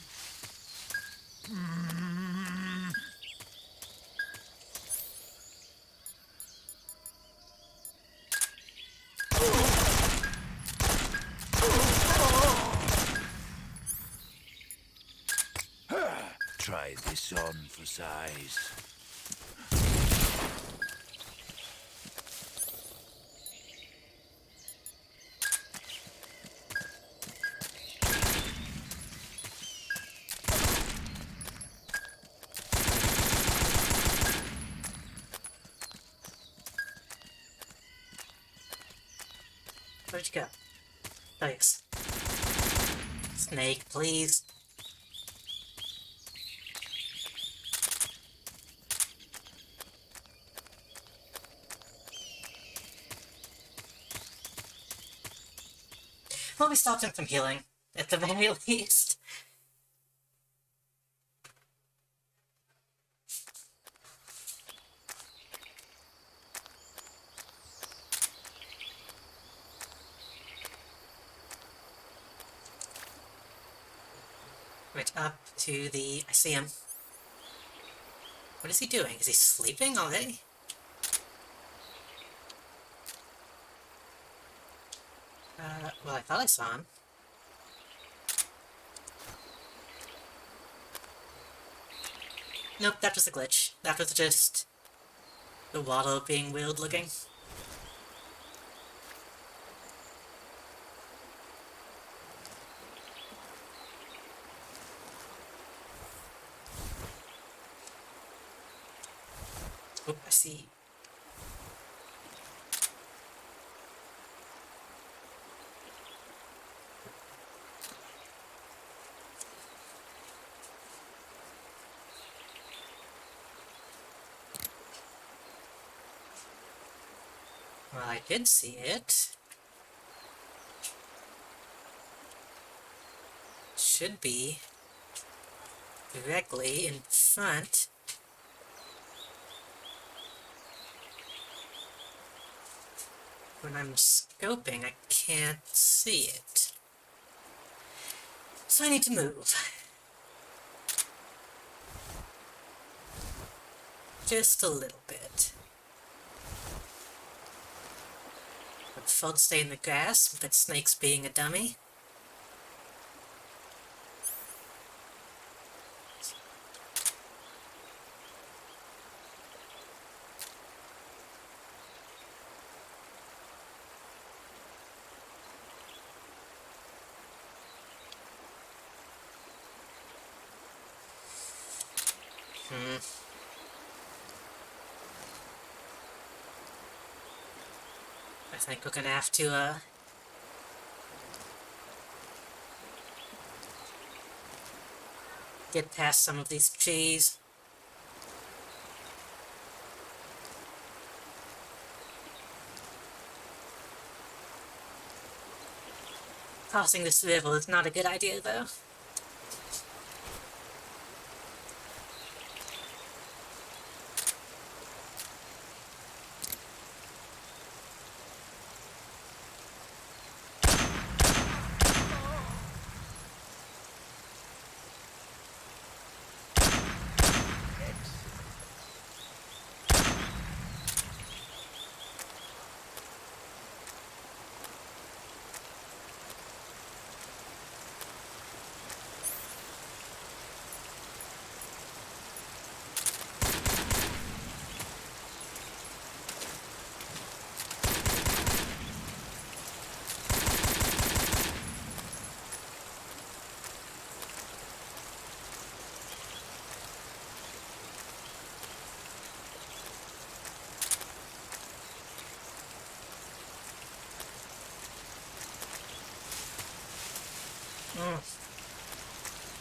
Speaker 7: Try this on for size.
Speaker 1: Where'd you go? Thanks. Snake, please. Well, we stopped him from healing, at the very least. Right up to the... I see him. What is he doing? Is he sleeping already? Well, I thought I saw him. Nope, that was a glitch. That was just the waddle being weird looking. Oh, I see. Well, I did see it. Should be directly in front. When I'm scoping, I can't see it. So I need to move. Just a little bit. Would Fud stay in the grass, but Snake's being a dummy? I think we're gonna have to, get past some of these trees. Crossing this river is not a good idea, though.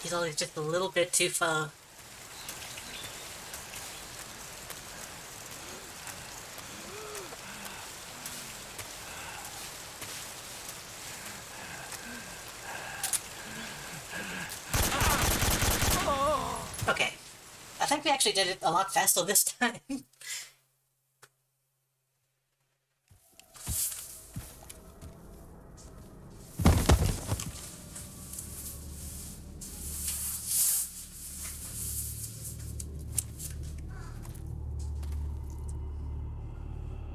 Speaker 1: He's always just a little bit too far. Okay. I think we actually did it a lot faster this time.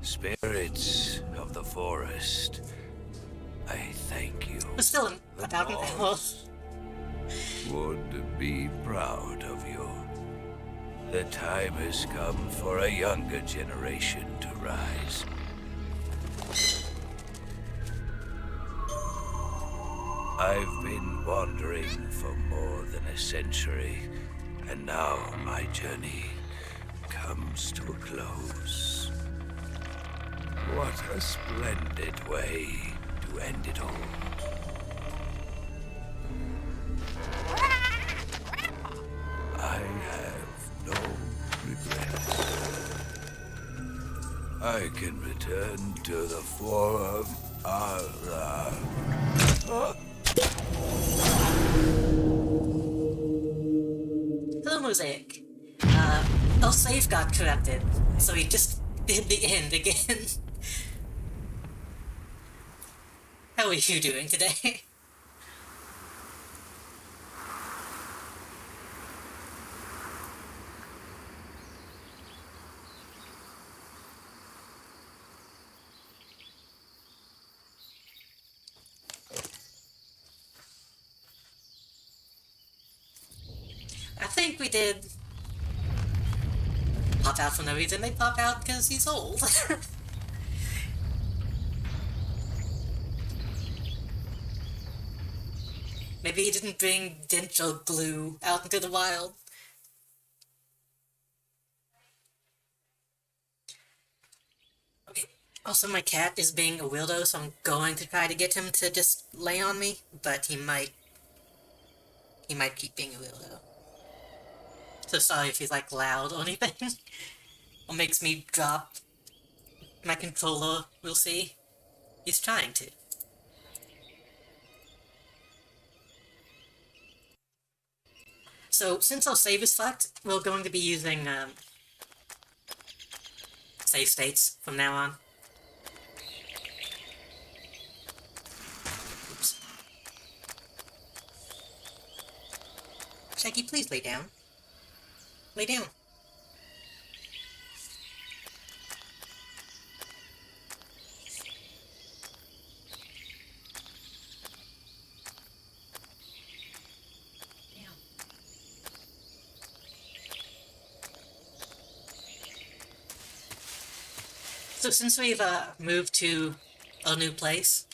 Speaker 7: Spirits of the forest, I thank you.
Speaker 1: But still, about an hour.
Speaker 7: Norse would be proud of you. The time has come for a younger generation to rise. I've been wandering for more than a century, and now my journey comes to a close. What a splendid way to end it all. I have no regrets. I can return to the form Allah.
Speaker 1: Hello, Mosaic. Our save got corrupted, so we just did the end again. How are you doing today? I think we did pop out for no reason. They pop out because he's old. Maybe he didn't bring dental glue out into the wild. Okay. Also, my cat is being a weirdo, so I'm going to try to get him to just lay on me, but he might keep being a weirdo. So sorry if he's like loud or anything. Or makes me drop my controller, we'll see. He's trying to. So, since our save is fucked, we're going to be using, save states from now on. Oops. Shaggy, please lay down. Lay down. So since we've moved to a new place,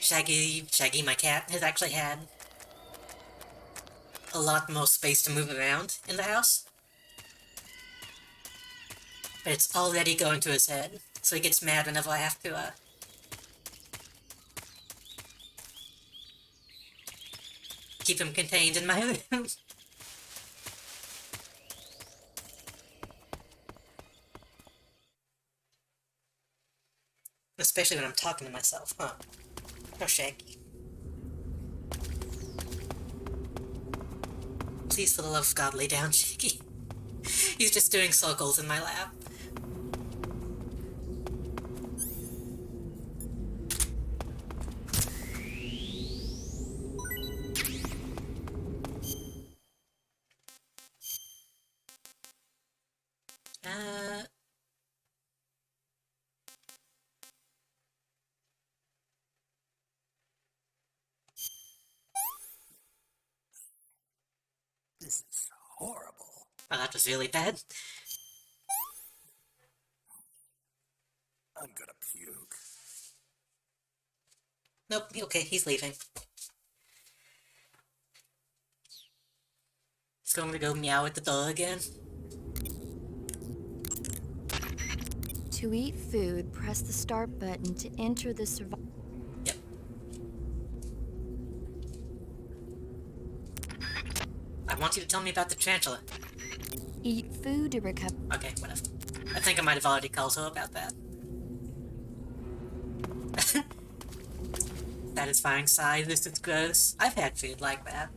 Speaker 1: Shaggy, my cat, has actually had a lot more space to move around in the house. But it's already going to his head, so he gets mad whenever I have to keep him contained in my room. Especially when I'm talking to myself, huh? Oh, Shaggy. Please, for the love of God, lay down, Shaggy. He's just doing circles in my lap.
Speaker 4: This is horrible.
Speaker 1: Oh, that was really bad.
Speaker 4: I'm gonna puke.
Speaker 1: Nope, okay, he's leaving. He's going to go meow at the door again.
Speaker 6: To eat food, press the start button to enter the survival.
Speaker 1: Yep. I want you to tell me about the tarantula.
Speaker 6: Eat food to recover.
Speaker 1: Okay, whatever. I think I might have already called her about that. Satisfying sigh, this is gross. I've had food like that.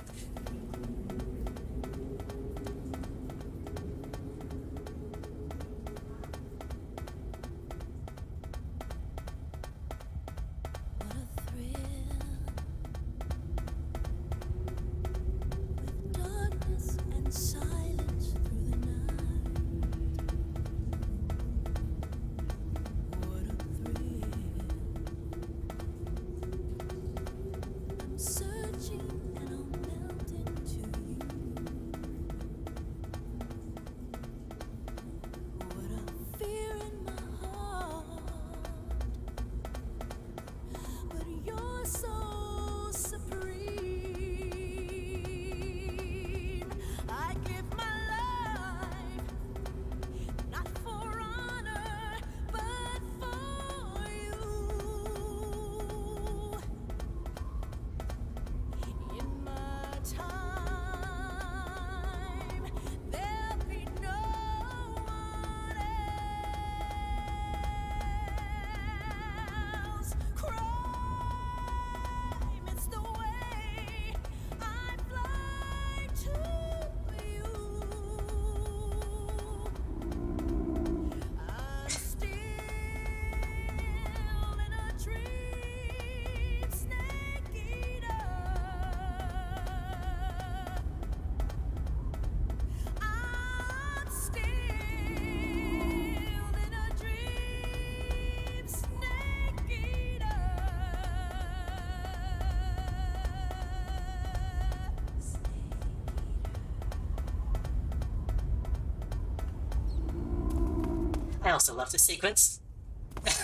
Speaker 1: I also love this sequence.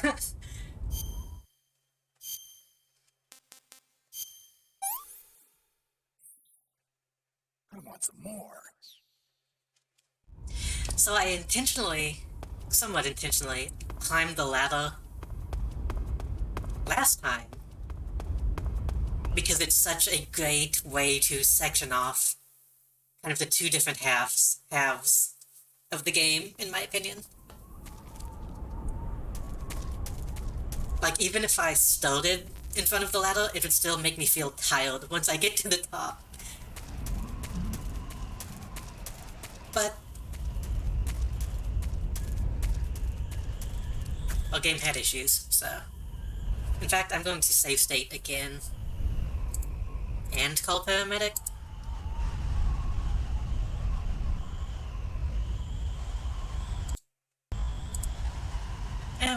Speaker 4: I want some more.
Speaker 1: So I intentionally, somewhat intentionally, climbed the ladder last time because it's such a great way to section off kind of the two different halves of the game, in my opinion. Like, even if I started in front of the ladder, it would still make me feel tired once I get to the top. But our game had issues, so... In fact, I'm going to save state again. And call paramedic.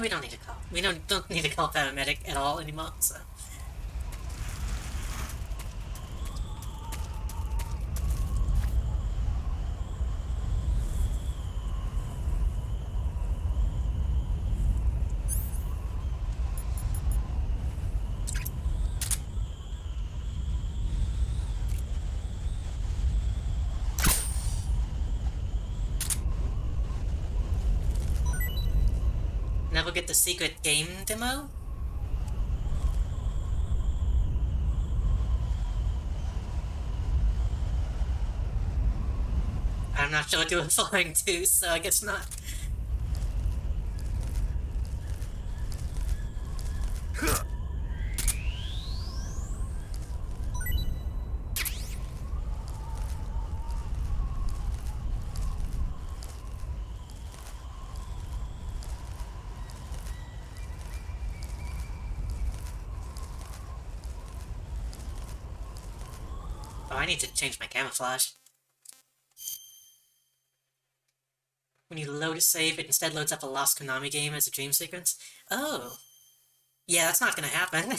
Speaker 1: We don't need to call. We don't need to call paramedic at all anymore, so... Never get the secret game demo? I'm not sure what you're referring to, so I guess not. Oh, I need to change my camouflage. When you load a save, it instead loads up a Lost Konami game as a dream sequence. Oh. Yeah, that's not gonna happen.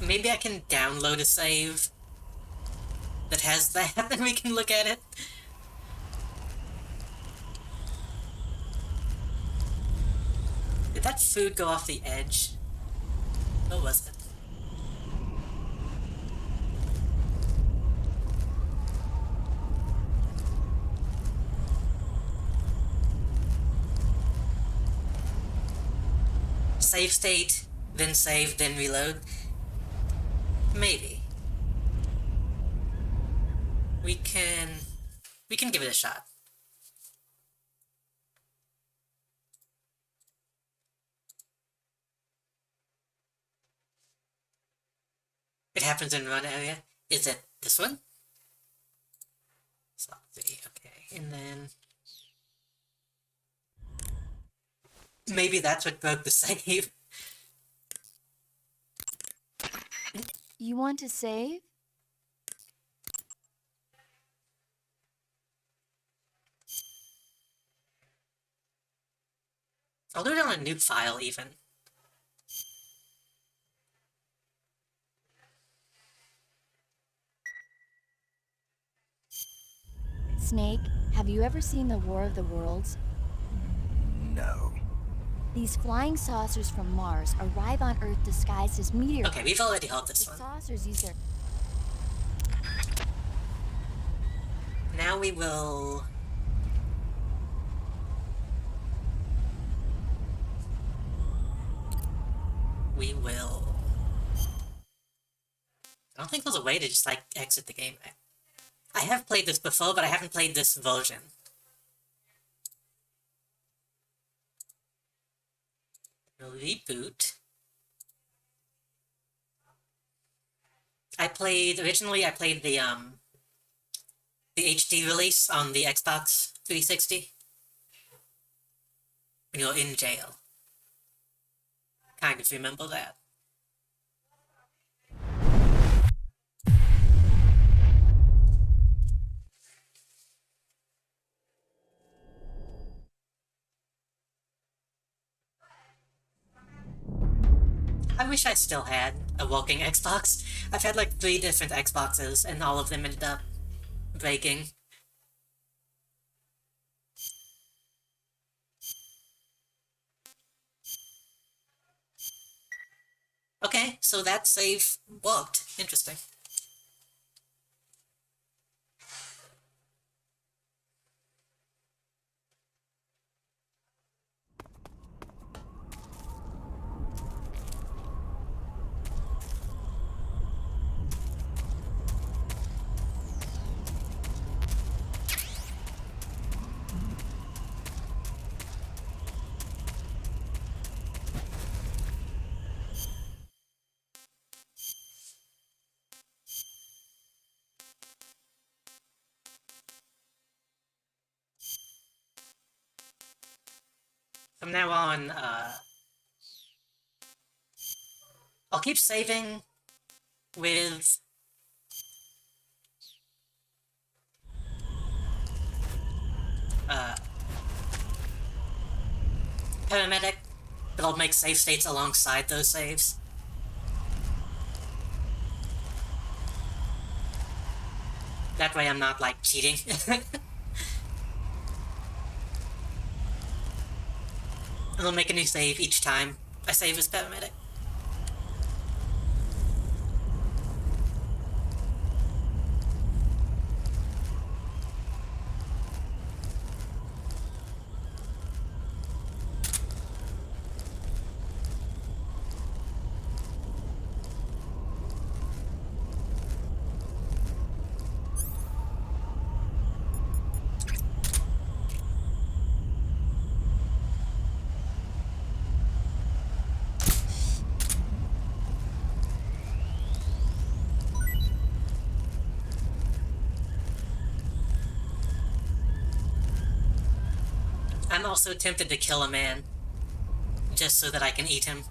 Speaker 1: Maybe I can download a save that has that, and we can look at it. Did that food go off the edge? What was it? save state, then save, then reload? Maybe. We can give it a shot. It happens in one area. Is it this one? Slot 3, okay. And then maybe that's what broke the save.
Speaker 6: You want to save?
Speaker 1: I'll do it on a new file even.
Speaker 6: Snake, have you ever seen the War of the Worlds?
Speaker 4: No.
Speaker 6: These flying saucers from Mars arrive on Earth disguised as meteor.
Speaker 1: Okay, we've already held this
Speaker 6: The
Speaker 1: one.
Speaker 6: saucers use their...
Speaker 1: Now we will... I don't think there's a way to just, like, exit the game. I have played this before, but I haven't played this version. We'll reboot. Originally I played the HD release on the Xbox 360. When you're in jail. Kind of remember that. I wish I still had a working Xbox. I've had like 3 different Xboxes, and all of them ended up breaking. Okay, so that save worked. Interesting. From now on, I'll keep saving with Paramedic, but I'll make save states alongside those saves. That way I'm not, like, cheating. And I'll make a new save each time I save as Paramedic. I'm also tempted to kill a man, just so that I can eat him.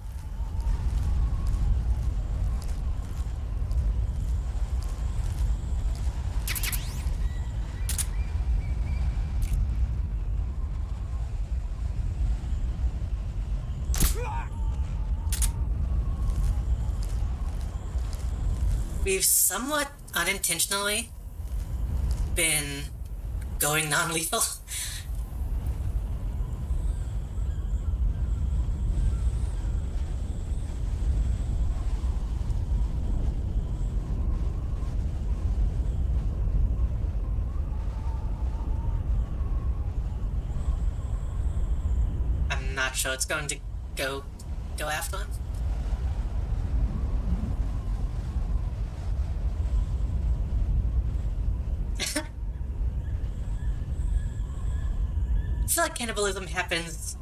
Speaker 1: We've somewhat unintentionally been going non-lethal. I'm not sure it's going to go go after him. I feel like cannibalism happens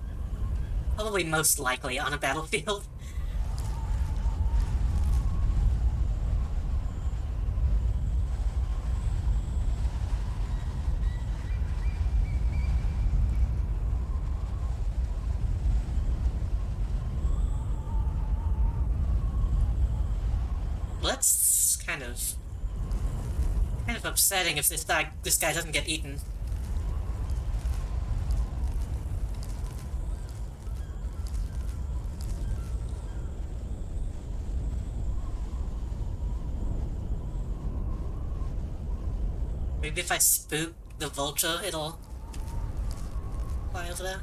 Speaker 1: probably most likely on a battlefield. That's kind of upsetting if this guy doesn't get eaten. Maybe if I spook the vulture, it'll fly over there.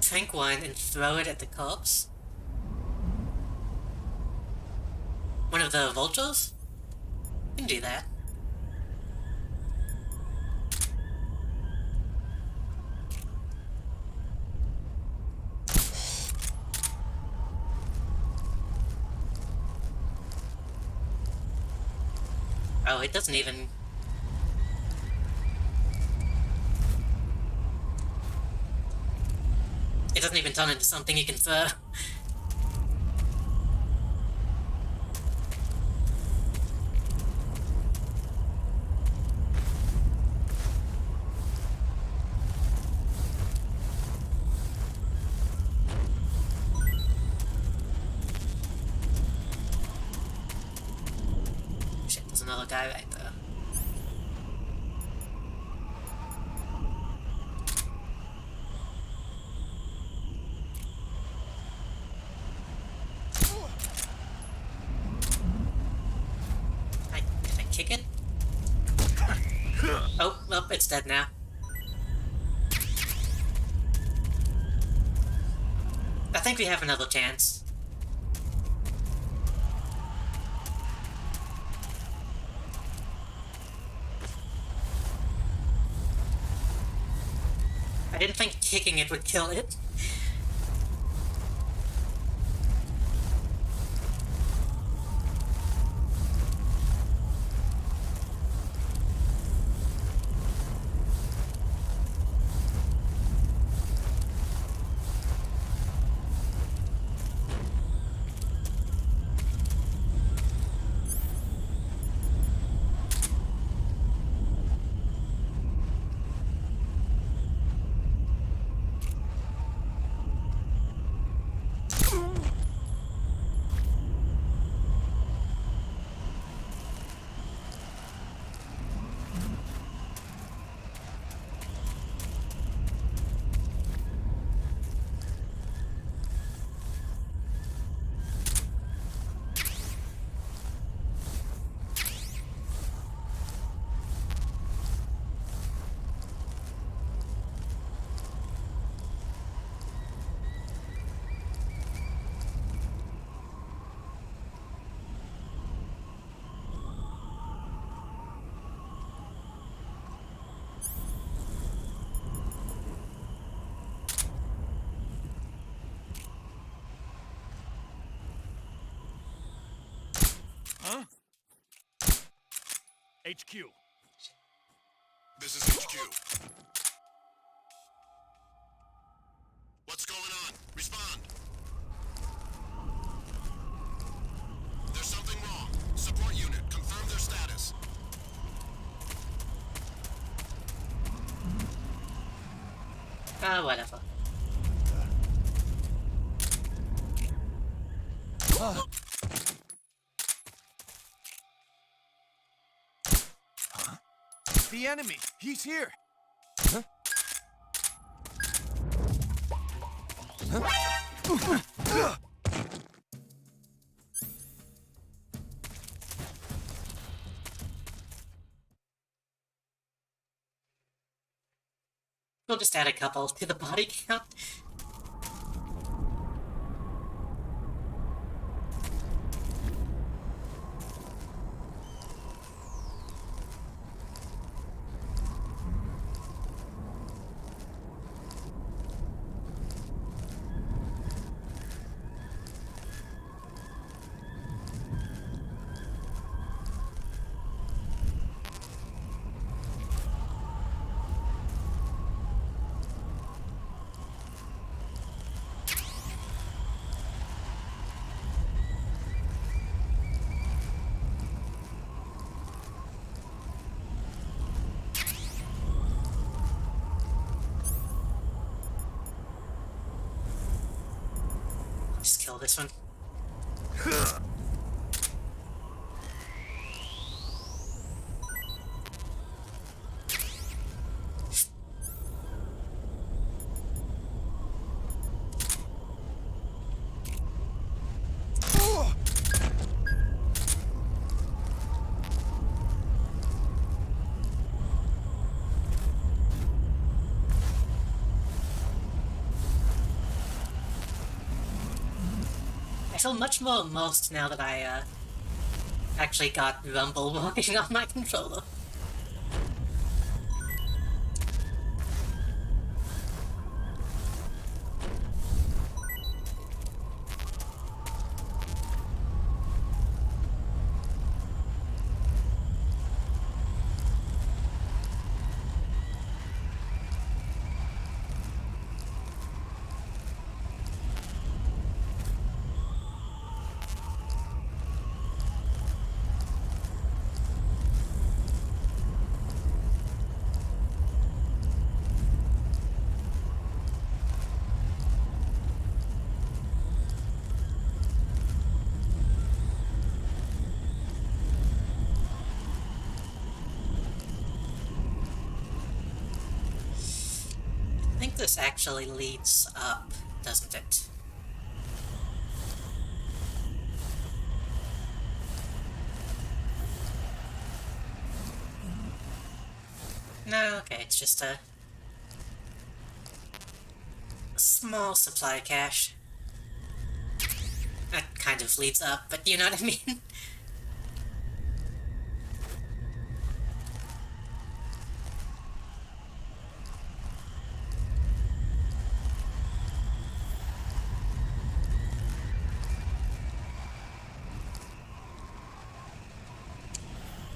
Speaker 1: Drink one and throw it at the corpse. One of the vultures? You can do that. Oh, it doesn't even... It doesn't even turn into something you can throw. Shit, there's another guy right there. Can I kick it? Oh, well, it's dead now. I think we have another chance. I didn't think kicking it would kill it.
Speaker 7: Huh? HQ.
Speaker 5: This is HQ. What's going on? Respond. There's something wrong. Support unit, confirm their status.
Speaker 1: Whatever.
Speaker 4: The enemy! He's here!
Speaker 1: We'll just add a couple to the body count. Just kill this one. I feel much more immersed now that I actually got Rumble working on my controller. I think this actually leads up, doesn't it? No, okay, it's just a small supply cache. That kind of leads up, but you know what I mean?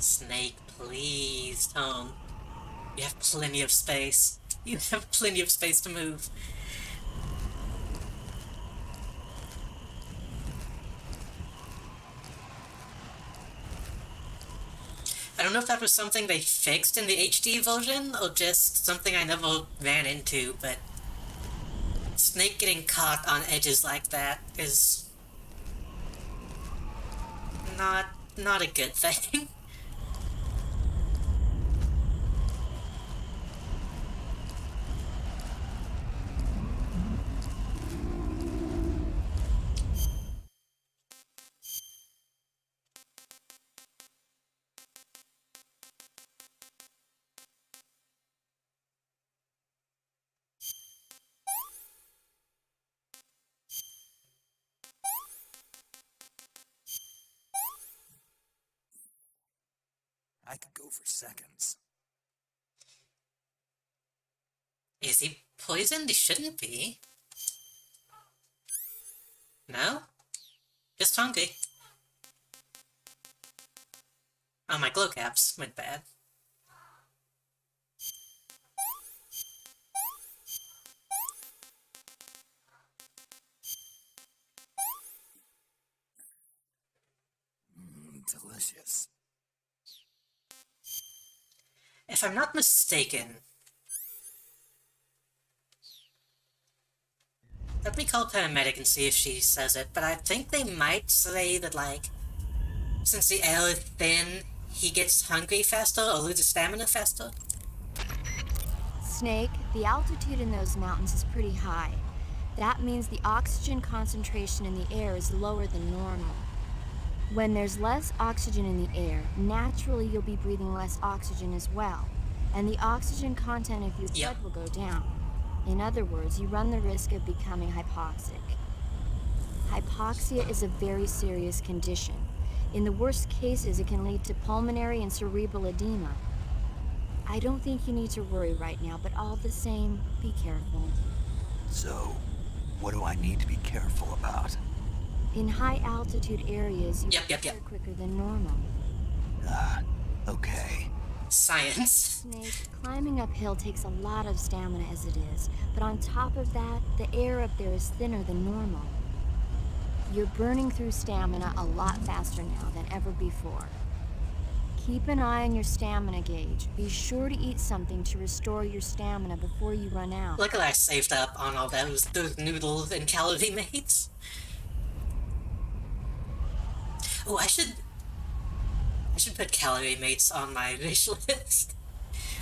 Speaker 1: Snake, please, Tom. You have plenty of space. You have plenty of space to move. I don't know if that was something they fixed in the HD version, or just something I never ran into, but Snake getting caught on edges like that is not a good thing.
Speaker 3: I could go for seconds.
Speaker 1: Is he poisoned? He shouldn't be. No? Just hungry. Oh, my glow caps went bad.
Speaker 3: Delicious.
Speaker 1: If I'm not mistaken, let me call paramedic and see if she says it, but I think they might say that, like, since the air is thin, he gets hungry faster or loses stamina faster.
Speaker 6: Snake, the altitude in those mountains is pretty high. That means the oxygen concentration in the air is lower than normal. When there's less oxygen in the air, naturally you'll be breathing less oxygen as well, and the oxygen content of your blood will go down. In other words, you run the risk of becoming hypoxic. Hypoxia is a very serious condition. In the worst cases, it can lead to pulmonary and cerebral edema. I don't think you need to worry right now, but all the same, be careful.
Speaker 3: So, what do I need to be careful about?
Speaker 6: In high altitude areas, you
Speaker 1: Yep.
Speaker 6: recover quicker than normal.
Speaker 3: Okay.
Speaker 1: Science.
Speaker 6: Snake, climbing uphill takes a lot of stamina as it is, but on top of that, the air up there is thinner than normal. You're burning through stamina a lot faster now than ever before. Keep an eye on your stamina gauge. Be sure to eat something to restore your stamina before you run out.
Speaker 1: Look at I saved up on all those noodles and calorie mates. Oh, I should put calorie mates on my wish list.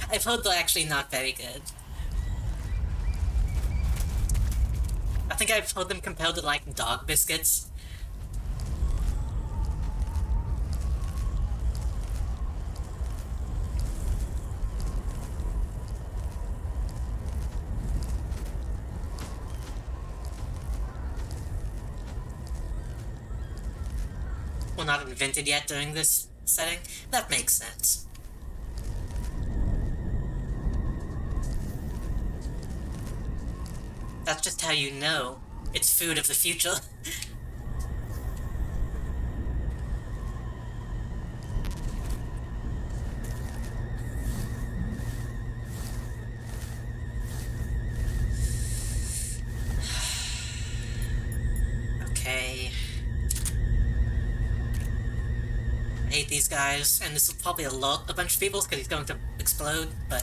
Speaker 1: I've heard they're actually not very good. I think I've heard them compared to like dog biscuits. Well, not invented yet during this setting. That makes sense. That's just how you know it's food of the future. Okay. I hate these guys, and this will probably alert a bunch of people because he's going to explode, but...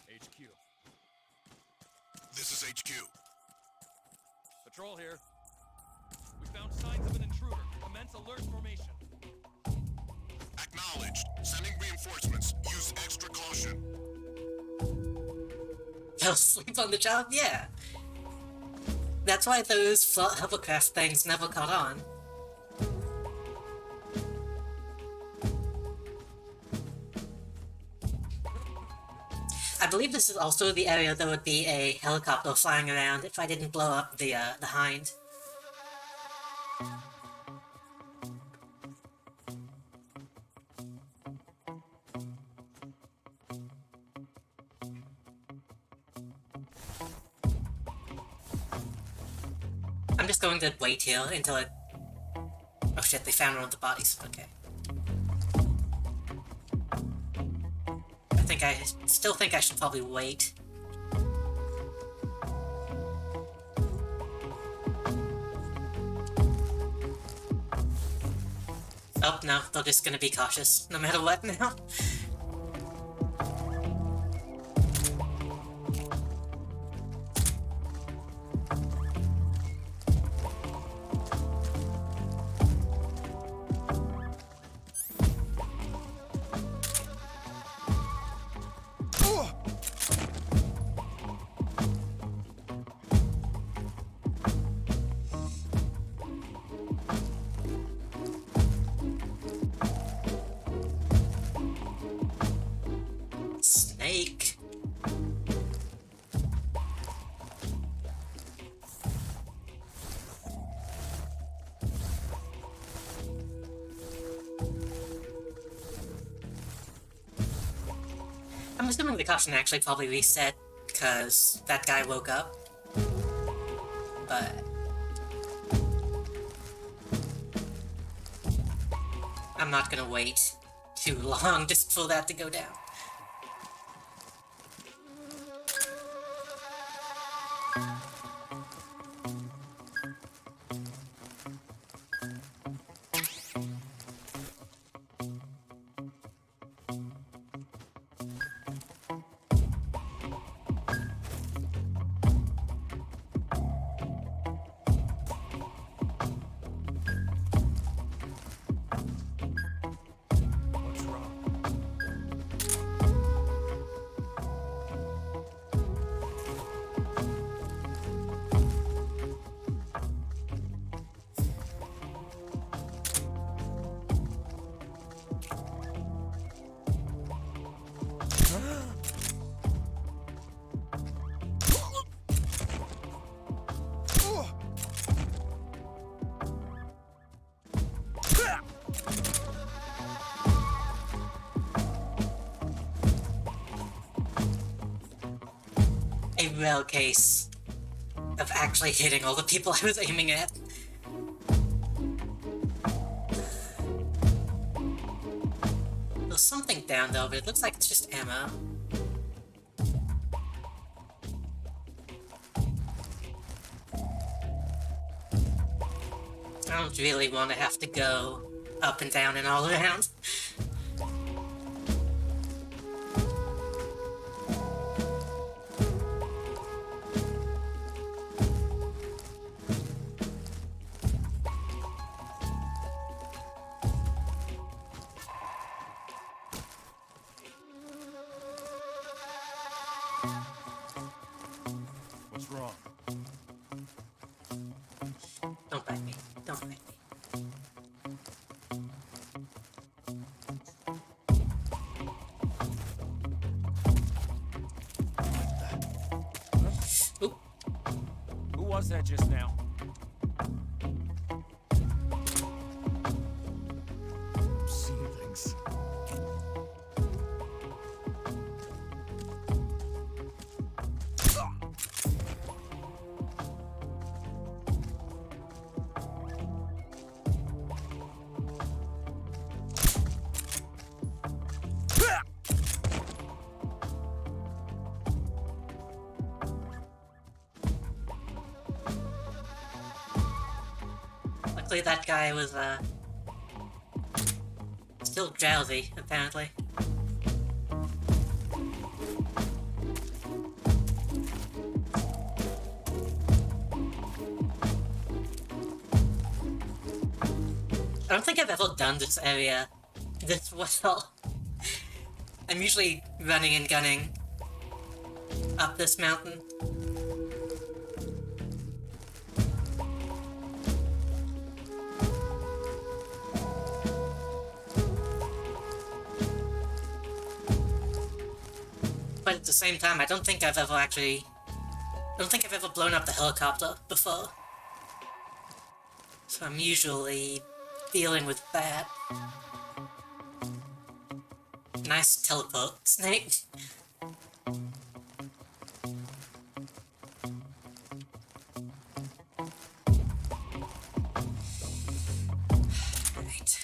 Speaker 4: HQ.
Speaker 5: This is HQ.
Speaker 4: Patrol here. We found signs of an intruder. Commence alert formation.
Speaker 5: Acknowledged. Sending reinforcements. Use extra caution.
Speaker 1: Fell asleep on the job? Yeah. That's why those hovercraft things never caught on. I believe this is also the area there would be a helicopter flying around if I didn't blow up the hind. I'm just going to wait here until it... Oh shit, they found one of the bodies. Okay. I still think I should probably wait. Oh, no, they're just gonna be cautious, no matter what now. Snake. I'm assuming the caution actually probably reset because that guy woke up. But I'm not gonna wait too long just for that to go down.
Speaker 4: What's wrong?
Speaker 1: A rare case of actually hitting all the people I was aiming at. There's something down there, but it looks like it's just ammo. I don't really want to have to go up and down and all around.
Speaker 4: was that just now?
Speaker 8: I'm seeing things.
Speaker 1: Luckily that guy was, still drowsy, apparently. I don't think I've ever done this area this well. I'm usually running and gunning up this mountain. But at the same time, I don't think I've ever blown up the helicopter before. So I'm usually dealing with that. Nice teleport, Snake. Right.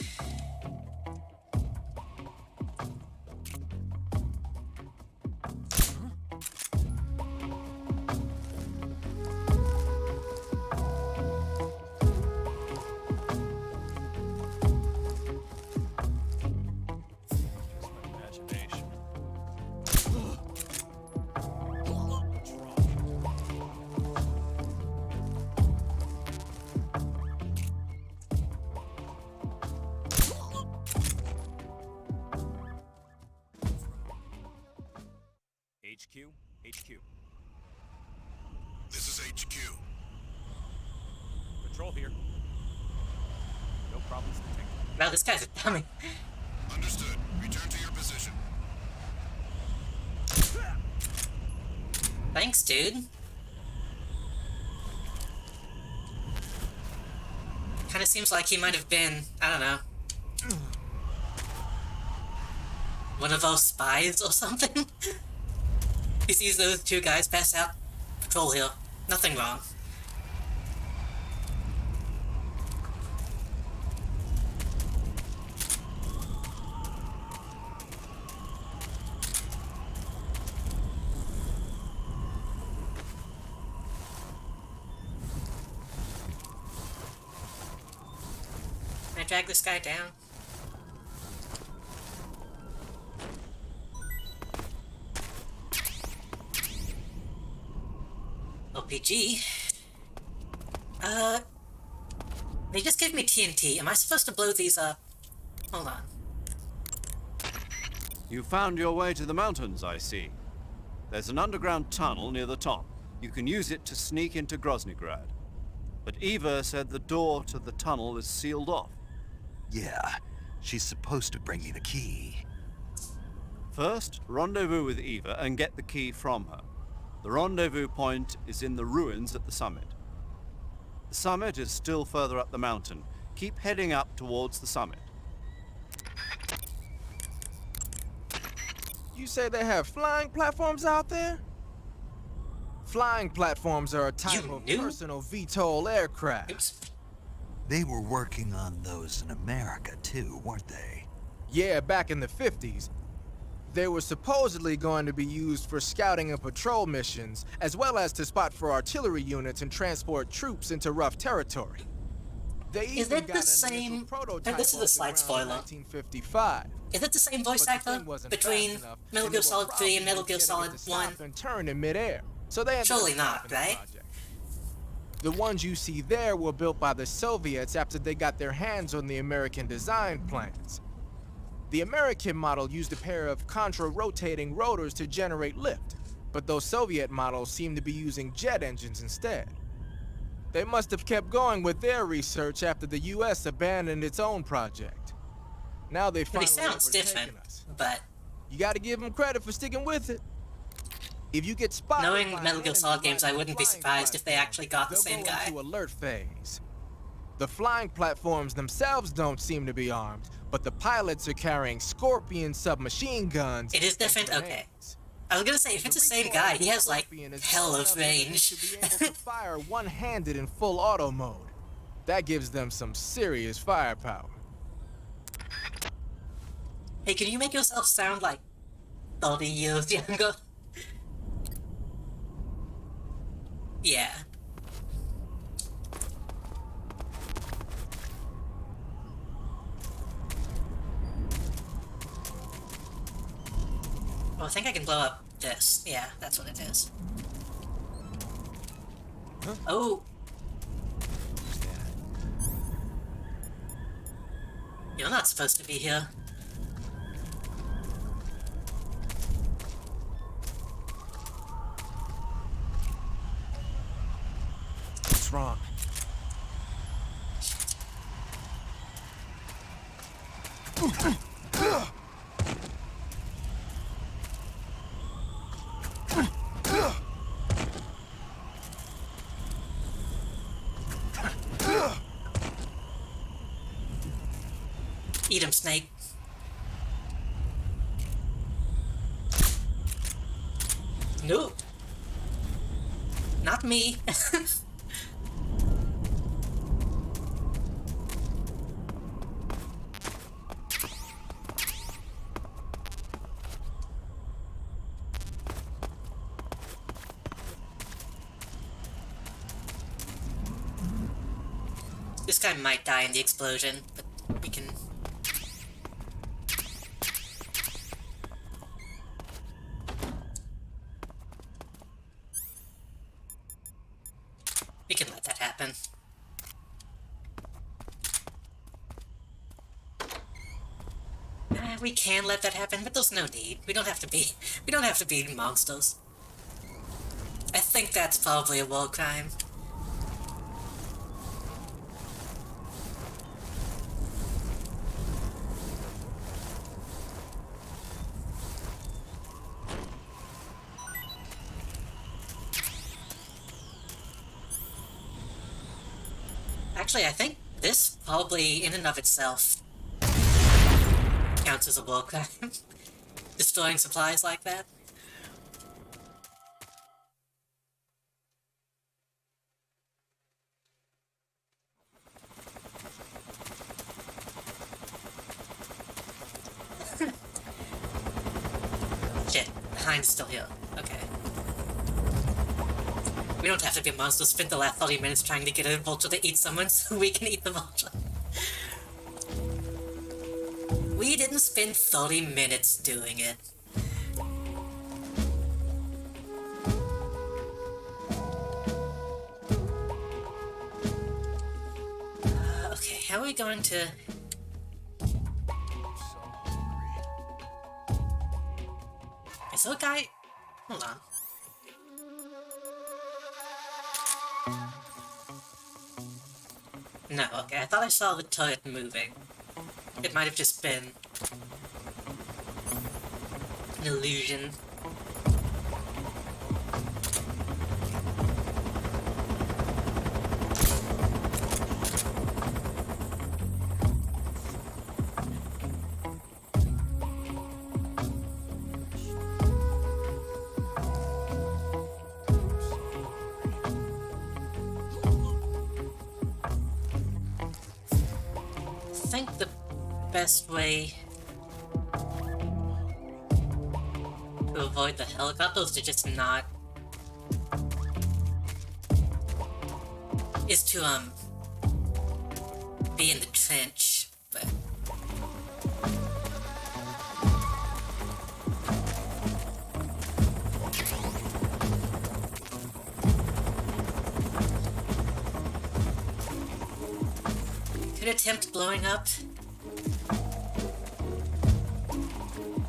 Speaker 4: Imagination. HQ? HQ.
Speaker 5: This is HQ.
Speaker 4: Patrol here. No problems detected.
Speaker 1: Wow, this guy's a dummy.
Speaker 5: Understood. Return to your position.
Speaker 1: Thanks, dude. Kinda seems like he might have been, I don't know, one of those spies or something. He sees those two guys pass out. Patrol here. Nothing wrong. Can I drag this guy down? LPG? They just gave me TNT. Am I supposed to blow these up? Hold on.
Speaker 9: You found your way to the mountains, I see. There's an underground tunnel near the top. You can use it to sneak into Groznygrad. But Eva said the door to the tunnel is sealed off.
Speaker 3: Yeah, she's supposed to bring me the key.
Speaker 9: First, rendezvous with Eva and get the key from her. The rendezvous point is in the ruins at the summit. The summit is still further up the mountain. Keep heading up towards the summit.
Speaker 8: You say they have flying platforms out there? Flying platforms are a type
Speaker 1: You
Speaker 8: of
Speaker 1: knew?
Speaker 8: personal VTOL aircraft.
Speaker 1: Oops.
Speaker 3: They were working on those in America too, weren't they?
Speaker 8: Yeah, back in the 50s. They were supposedly going to be used for scouting and patrol missions, as well as to spot for artillery units and transport troops into rough territory. They
Speaker 1: Is
Speaker 8: even
Speaker 1: it the
Speaker 8: got an
Speaker 1: same-
Speaker 8: initial prototype
Speaker 1: this is a
Speaker 8: off the
Speaker 1: slight
Speaker 8: ground in
Speaker 1: spoiler.
Speaker 8: 1955.
Speaker 1: Is it the same voice
Speaker 8: But the
Speaker 1: actor
Speaker 8: thing wasn't
Speaker 1: between
Speaker 8: fast enough,
Speaker 1: Metal
Speaker 8: and
Speaker 1: Gear
Speaker 8: they were
Speaker 1: Solid 3 and Metal
Speaker 8: probably
Speaker 1: Gear
Speaker 8: getting
Speaker 1: Solid
Speaker 8: it to
Speaker 1: 1?
Speaker 8: stop and turn in midair. So they ended
Speaker 1: Surely
Speaker 8: up
Speaker 1: not,
Speaker 8: stopping the
Speaker 1: right?
Speaker 8: project. The ones you see there were built by the Soviets after they got their hands on the American design plans. The American model used a pair of contra-rotating rotors to generate lift, but those Soviet models seem to be using jet engines instead. They must have kept going with their research after the US abandoned its own project. Now they
Speaker 1: But he
Speaker 8: finally
Speaker 1: sounds
Speaker 8: overtaken
Speaker 1: different,
Speaker 8: us.
Speaker 1: but
Speaker 8: You gotta give them credit for sticking with it. If you get spotted
Speaker 1: Knowing
Speaker 8: by
Speaker 1: Metal
Speaker 8: an
Speaker 1: Gear
Speaker 8: enemy
Speaker 1: Solid games, I
Speaker 8: riding a
Speaker 1: wouldn't be
Speaker 8: flying
Speaker 1: surprised if they
Speaker 8: platform,
Speaker 1: actually got the
Speaker 8: they'll
Speaker 1: same
Speaker 8: go
Speaker 1: guy.
Speaker 8: into alert phase. The flying platforms themselves don't seem to be armed, but the pilots are carrying Scorpion submachine guns.
Speaker 1: It is different?
Speaker 8: in their
Speaker 1: Okay.
Speaker 8: hands.
Speaker 1: I was gonna say, if it's the same
Speaker 8: recoil
Speaker 1: guy,
Speaker 8: of
Speaker 1: he
Speaker 8: the
Speaker 1: has, like,
Speaker 8: Scorpion is
Speaker 1: hell
Speaker 8: low
Speaker 1: of
Speaker 8: enough that they
Speaker 1: range.
Speaker 8: should be able to fire one-handed in full auto mode. That gives them some serious firepower.
Speaker 1: Hey, can you make yourself sound like 30 years younger? Yeah. Well, I think I can blow up this. Yeah, that's what it is.
Speaker 8: Huh?
Speaker 1: Oh! You're not supposed to be here.
Speaker 8: What's wrong?
Speaker 1: Eat him, Snake. No. Not me. This guy might die in the explosion, but we can... We can let that happen. We can let that happen, but there's no need. We don't have to be monsters. I think that's probably a war crime. Actually, I think this probably, in and of itself, counts as a war crime. Destroying supplies like that. Shit, Heinz is still here. Okay. We don't have to be monsters. Spend the last 30 minutes trying to get a vulture to eat someone so we can eat the vulture. We didn't spend 30 minutes doing it. Okay, how are we going to... Is there a guy... Hold on. No, okay, I thought I saw the turret moving. It might have just been an illusion. I think the best way to avoid the helicopters to just not is to be in the trench, but could attempt blowing up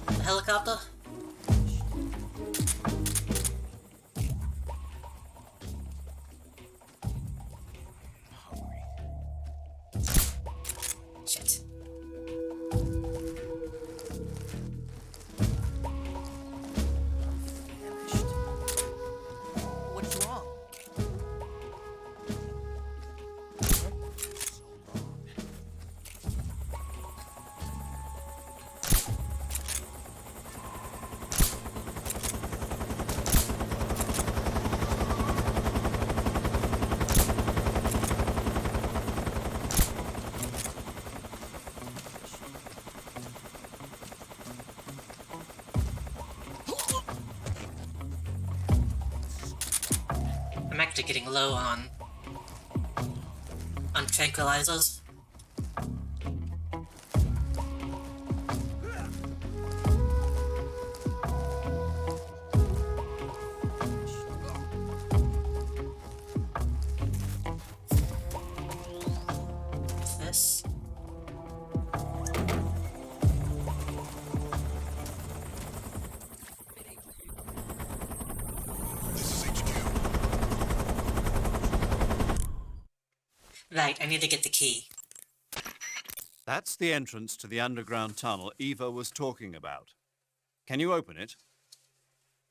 Speaker 1: the helicopter. Shit. actually getting low on tranquilizers. What's this?
Speaker 5: This is HQ.
Speaker 1: Right, I need to get the key.
Speaker 9: That's the entrance to the underground tunnel Eva was talking about. Can you open it?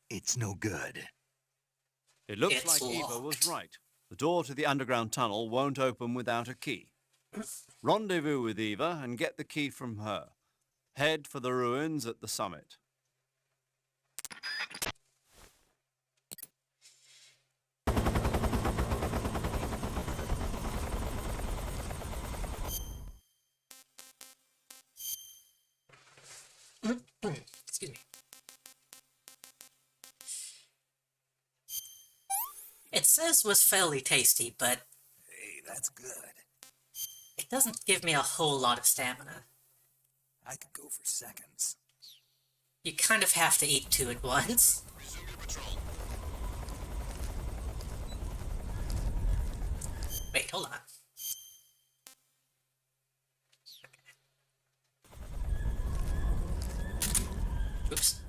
Speaker 3: It's no good.
Speaker 9: It looks
Speaker 1: It's
Speaker 9: like Eva was
Speaker 1: locked.
Speaker 9: right. The door to the underground tunnel won't open without a key. Rendezvous with Eva and get the key from her. Head for the ruins at the summit.
Speaker 1: Excuse me. It says was fairly tasty, but
Speaker 3: Hey, that's good.
Speaker 1: it doesn't give me a whole lot of stamina.
Speaker 3: I could go for seconds.
Speaker 1: You kind of have to eat two at once.
Speaker 5: Resume your patrol.
Speaker 1: Wait, hold on. Oops.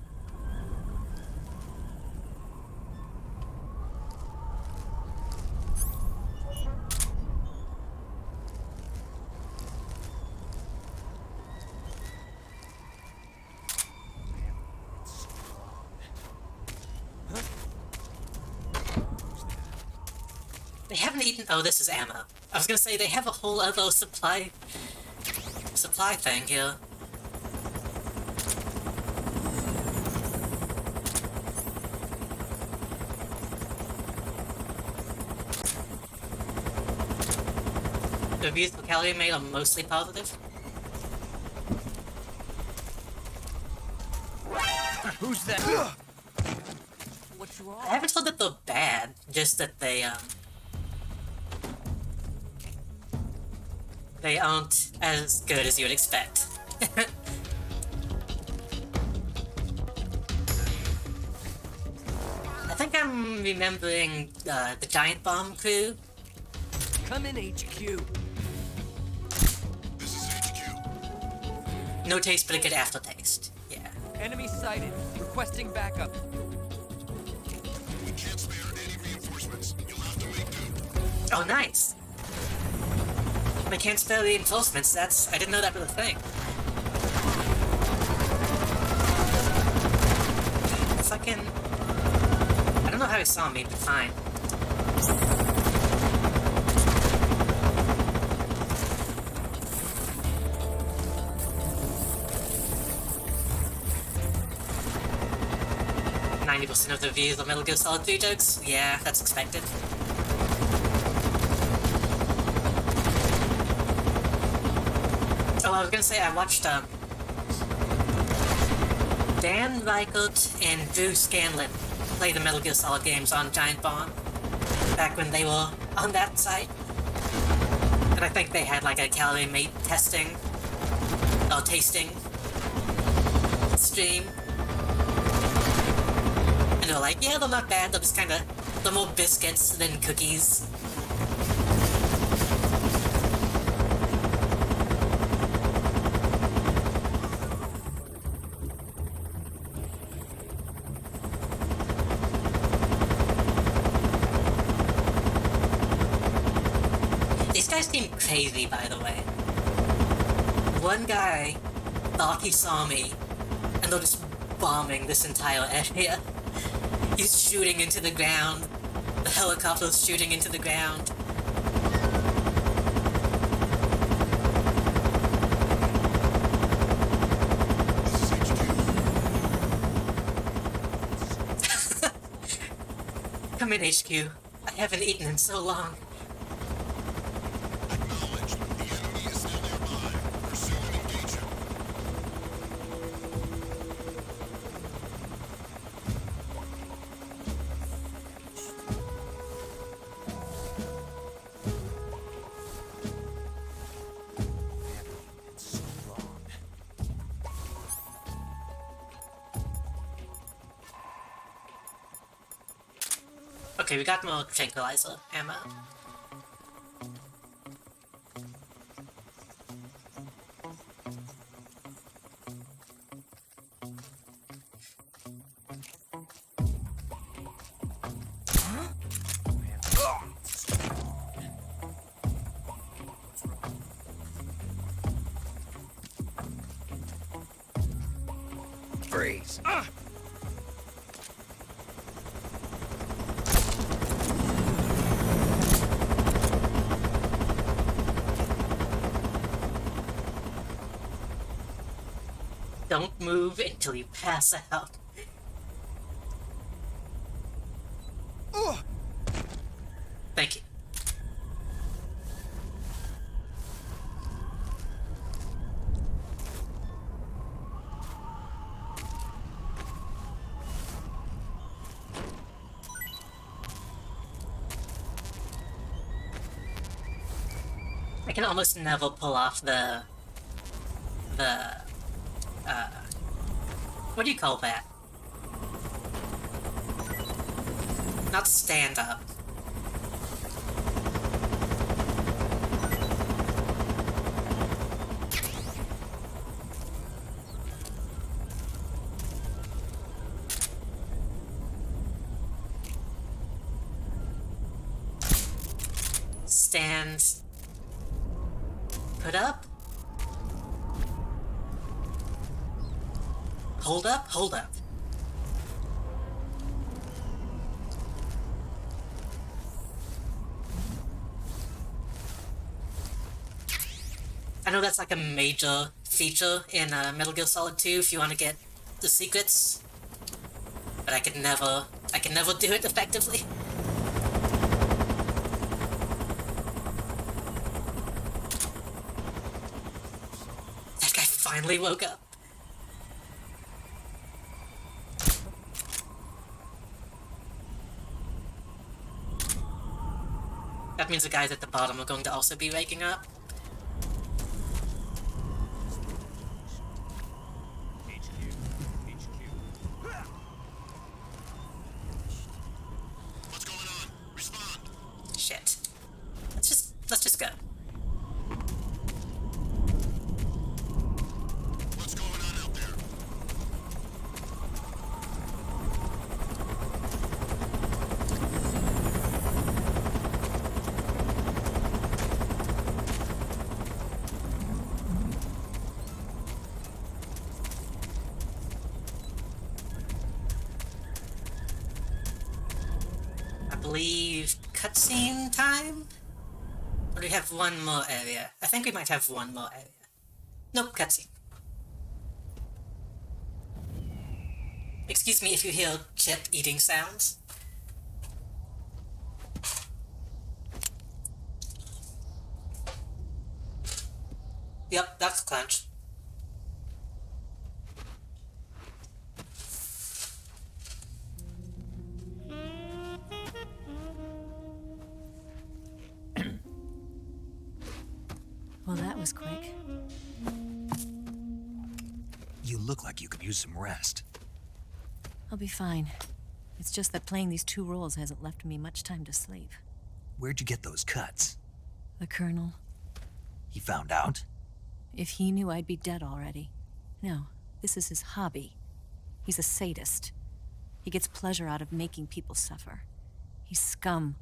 Speaker 1: They haven't eaten. Oh, this is ammo. I was gonna say they have a whole other supply thing here. The reviews for Calorie Made are mostly positive.
Speaker 7: Who's that? What's
Speaker 1: I
Speaker 7: wrong?
Speaker 1: haven't told that they're bad, just that they aren't as good as you would expect. I think I'm remembering the Giant Bomb crew.
Speaker 7: Come in, HQ.
Speaker 5: This is HQ.
Speaker 1: No taste but a good aftertaste. Yeah.
Speaker 7: Enemy sighted. Requesting backup.
Speaker 5: We can't spare any reinforcements. You'll have to make do.
Speaker 1: Oh, nice. I can't spell reinforcements. I didn't know that was a thing. Fucking. I don't know how he saw me, but fine. % of the views on Metal Gear Solid 3 jokes? Yeah, that's expected. Oh, I was gonna say, I watched, Dan Reichert and Drew Scanlon play the Metal Gear Solid games on Giant Bomb back when they were on that site. And I think they had like a calorie mate testing or tasting stream. And they're like, yeah, they're not bad, they're just kinda, they're more biscuits than cookies. These guys seem crazy, by the way. One guy thought he saw me, and they're just bombing this entire area. He's shooting into the ground. The helicopter's shooting into the ground.
Speaker 5: This is HQ.
Speaker 1: Come in, HQ. I haven't eaten in so long.
Speaker 5: Acknowledged. The enemy is still nearby. Pursue and engage him.
Speaker 1: Okay, we got more tranquilizer ammo.
Speaker 3: Freeze.
Speaker 1: Don't move until you pass out. Thank you. I can almost never pull off the what do you call that? Not stand up. Stand. Put up. Hold up, hold up. I know that's like a major feature in Metal Gear Solid 2 if you want to get the secrets, but I can never do it effectively. That guy finally woke up. That means the guys at the bottom are going to also be waking up.
Speaker 5: What's going on? Respond.
Speaker 1: Shit. Let's just go.
Speaker 5: What's going on out there?
Speaker 1: I believe cutscene time? Or do we have one more area? I think we might have one more area. Nope, cutscene. Excuse me if you hear chip eating sounds. Yep, that's Clench.
Speaker 2: Well, that was quick.
Speaker 3: You look like you could use some rest.
Speaker 2: I'll be fine. It's just that playing these two roles hasn't left me much time to sleep.
Speaker 3: Where'd you get those cuts?
Speaker 2: The Colonel,
Speaker 3: He found out?
Speaker 2: if he knew I'd be dead already. No, this is his hobby. He's a sadist. He gets pleasure out of making people suffer. He's scum.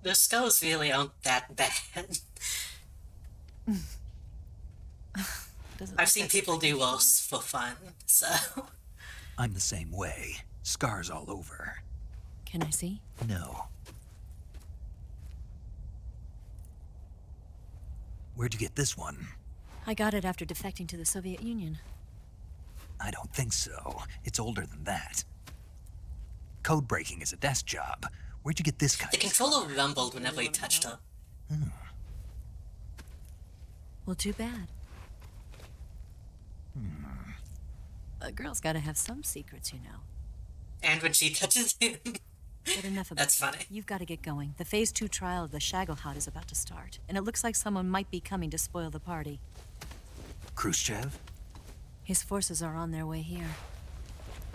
Speaker 1: The skulls really aren't that bad. I've seen people do worse for fun, so...
Speaker 3: I'm the same way. Scars all over.
Speaker 2: Can I see?
Speaker 3: No. Where'd you get this one?
Speaker 2: I got it after defecting to the Soviet Union.
Speaker 3: I don't think so. It's older than that. Code breaking is a desk job. Where'd you get this kind
Speaker 1: The controller rumbled whenever he touched her.
Speaker 2: Well, too bad. A girl's gotta have some secrets, you know.
Speaker 1: And when she touches him...
Speaker 2: But enough about
Speaker 1: That's
Speaker 2: that.
Speaker 1: funny.
Speaker 2: You've got to get going. The Phase 2 trial of the Shagelhot is about to start, and it looks like someone might be coming to spoil the party.
Speaker 3: Khrushchev?
Speaker 2: His forces are on their way here.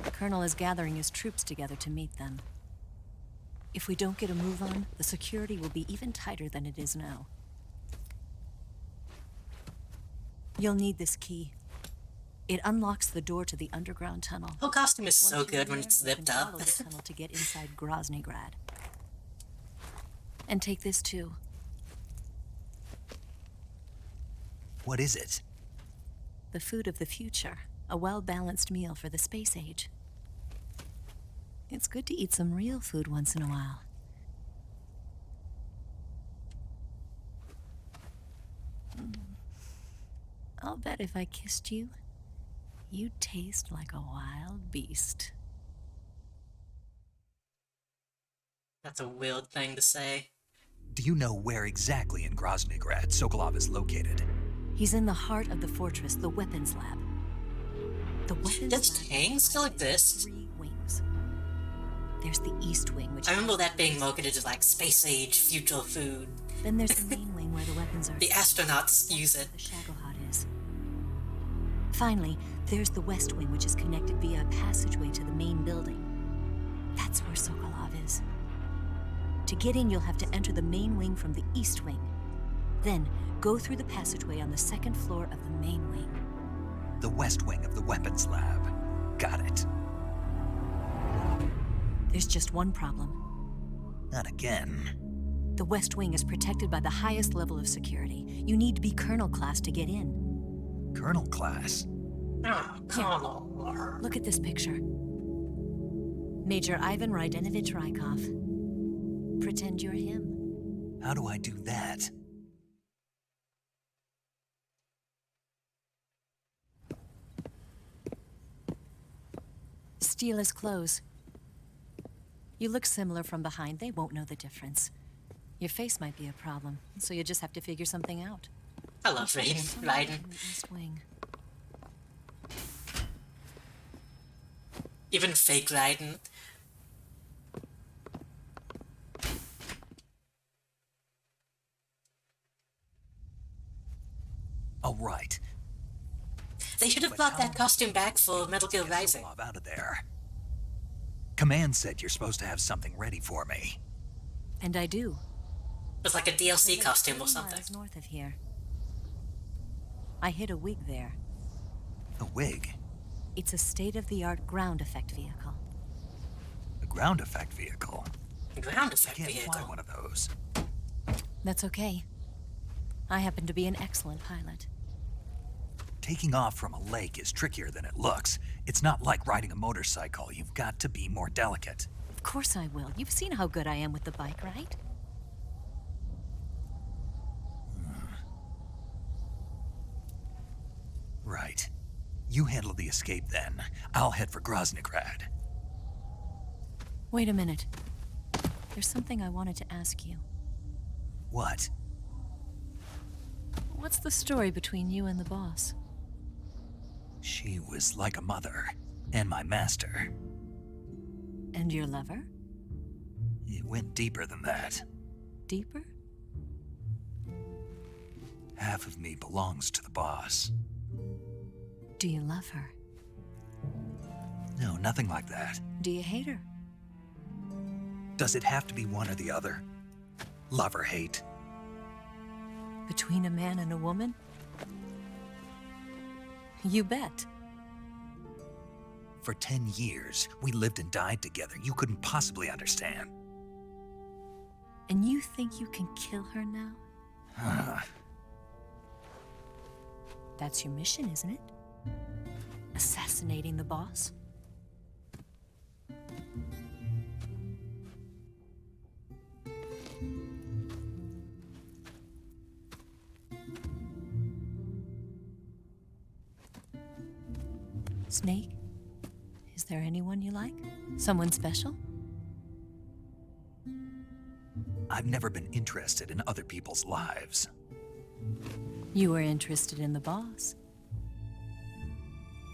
Speaker 2: The Colonel is gathering his troops together to meet them. If we don't get a move on, the security will be even tighter than it is now. You'll need this key. It unlocks the door to the underground tunnel.
Speaker 1: Her costume is so
Speaker 2: Once you're
Speaker 1: good when
Speaker 2: there,
Speaker 1: it's
Speaker 2: you
Speaker 1: zipped
Speaker 2: can
Speaker 1: up.
Speaker 2: follow the tunnel to get inside Groznygrad. And take this too.
Speaker 3: What is it?
Speaker 2: The food of the future. A well-balanced meal for the space age. It's good to eat some real food once in a while. I'll bet if I kissed you, you'd taste like a wild beast.
Speaker 1: That's a weird thing to say.
Speaker 3: Do you know where exactly in Groznygrad Sokolov is located?
Speaker 2: He's in the heart of the fortress, the weapons lab. The weapons
Speaker 1: Does
Speaker 2: lab
Speaker 1: Tang
Speaker 2: is
Speaker 1: still
Speaker 2: divided into
Speaker 1: exist?
Speaker 2: 3 wings. There's the east wing, which
Speaker 1: I remember that being marketed as like space age future food.
Speaker 2: Then there's the main wing where the weapons are.
Speaker 1: The astronauts use it.
Speaker 2: The Shagohod is. Finally, there's the west wing, which is connected via a passageway to the main building. That's where Sokolov is. To get in, you'll have to enter the main wing from the east wing. Then, go through the passageway on the second floor of the main wing.
Speaker 3: The west wing of the weapons lab. Got it.
Speaker 2: There's just one problem.
Speaker 3: Not again.
Speaker 2: The west wing is protected by the highest level of security. You need to be Colonel class to get in.
Speaker 3: Colonel class?
Speaker 1: Oh, Colonel.
Speaker 2: Look at this picture. Major Ivan Rydenovich Rykov. Pretend you're him.
Speaker 3: How do I do that?
Speaker 2: Steal his clothes. You look similar from behind. They won't know the difference. Your face might be a problem, so you just have to figure something out.
Speaker 1: I love Raiden.
Speaker 2: In the east wing.
Speaker 1: Even fake Raiden.
Speaker 3: Oh, right.
Speaker 1: They should have
Speaker 3: But
Speaker 1: brought
Speaker 3: how
Speaker 1: that costume back for Metal Gear
Speaker 3: Get
Speaker 1: Rising.
Speaker 3: Sokolov out of there. Command said you're supposed to have something ready for me.
Speaker 2: And I do.
Speaker 1: It's like a DLC
Speaker 2: It's
Speaker 1: costume
Speaker 2: 30
Speaker 1: or something.
Speaker 2: miles north of here. I hid a wig there.
Speaker 3: A wig?
Speaker 2: It's a state-of-the-art ground effect vehicle.
Speaker 3: A ground effect vehicle?
Speaker 1: Ground
Speaker 3: I
Speaker 1: effect
Speaker 3: can't fly
Speaker 1: vehicle.
Speaker 3: one of those.
Speaker 2: That's okay. I happen to be an excellent pilot.
Speaker 3: Taking off from a lake is trickier than it looks. It's not like riding a motorcycle. You've got to be more delicate.
Speaker 2: Of course I will. You've seen how good I am with the bike, right?
Speaker 3: Right. You handle the escape then. I'll head for Groznygrad.
Speaker 2: Wait a minute. There's something I wanted to ask you.
Speaker 3: What?
Speaker 2: What's the story between you and the boss?
Speaker 3: She was like a mother, and my master.
Speaker 2: And your lover?
Speaker 3: It went deeper than that.
Speaker 2: Deeper?
Speaker 3: Half of me belongs to the boss.
Speaker 2: Do you love her?
Speaker 3: No, nothing like that.
Speaker 2: Do you hate her?
Speaker 3: Does it have to be one or the other? Love or hate?
Speaker 2: Between a man and a woman? You bet.
Speaker 3: For 10 years, we lived and died together. You couldn't possibly understand.
Speaker 2: And you think you can kill her now? That's your mission, isn't it? Assassinating the boss? Snake? Is there anyone you like? Someone special?
Speaker 3: I've never been interested in other people's lives.
Speaker 2: You were interested in the boss.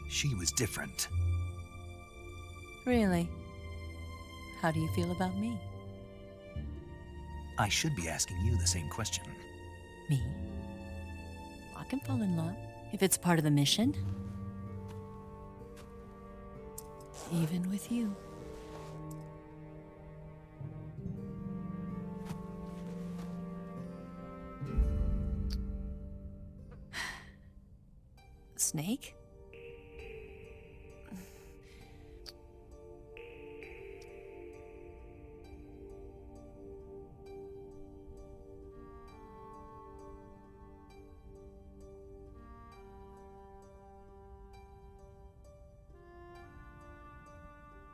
Speaker 3: She was different.
Speaker 2: Really? How do you feel about me?
Speaker 3: I should be asking you the same question.
Speaker 2: Me? I can fall in love if it's part of the mission. Even with you. Snake?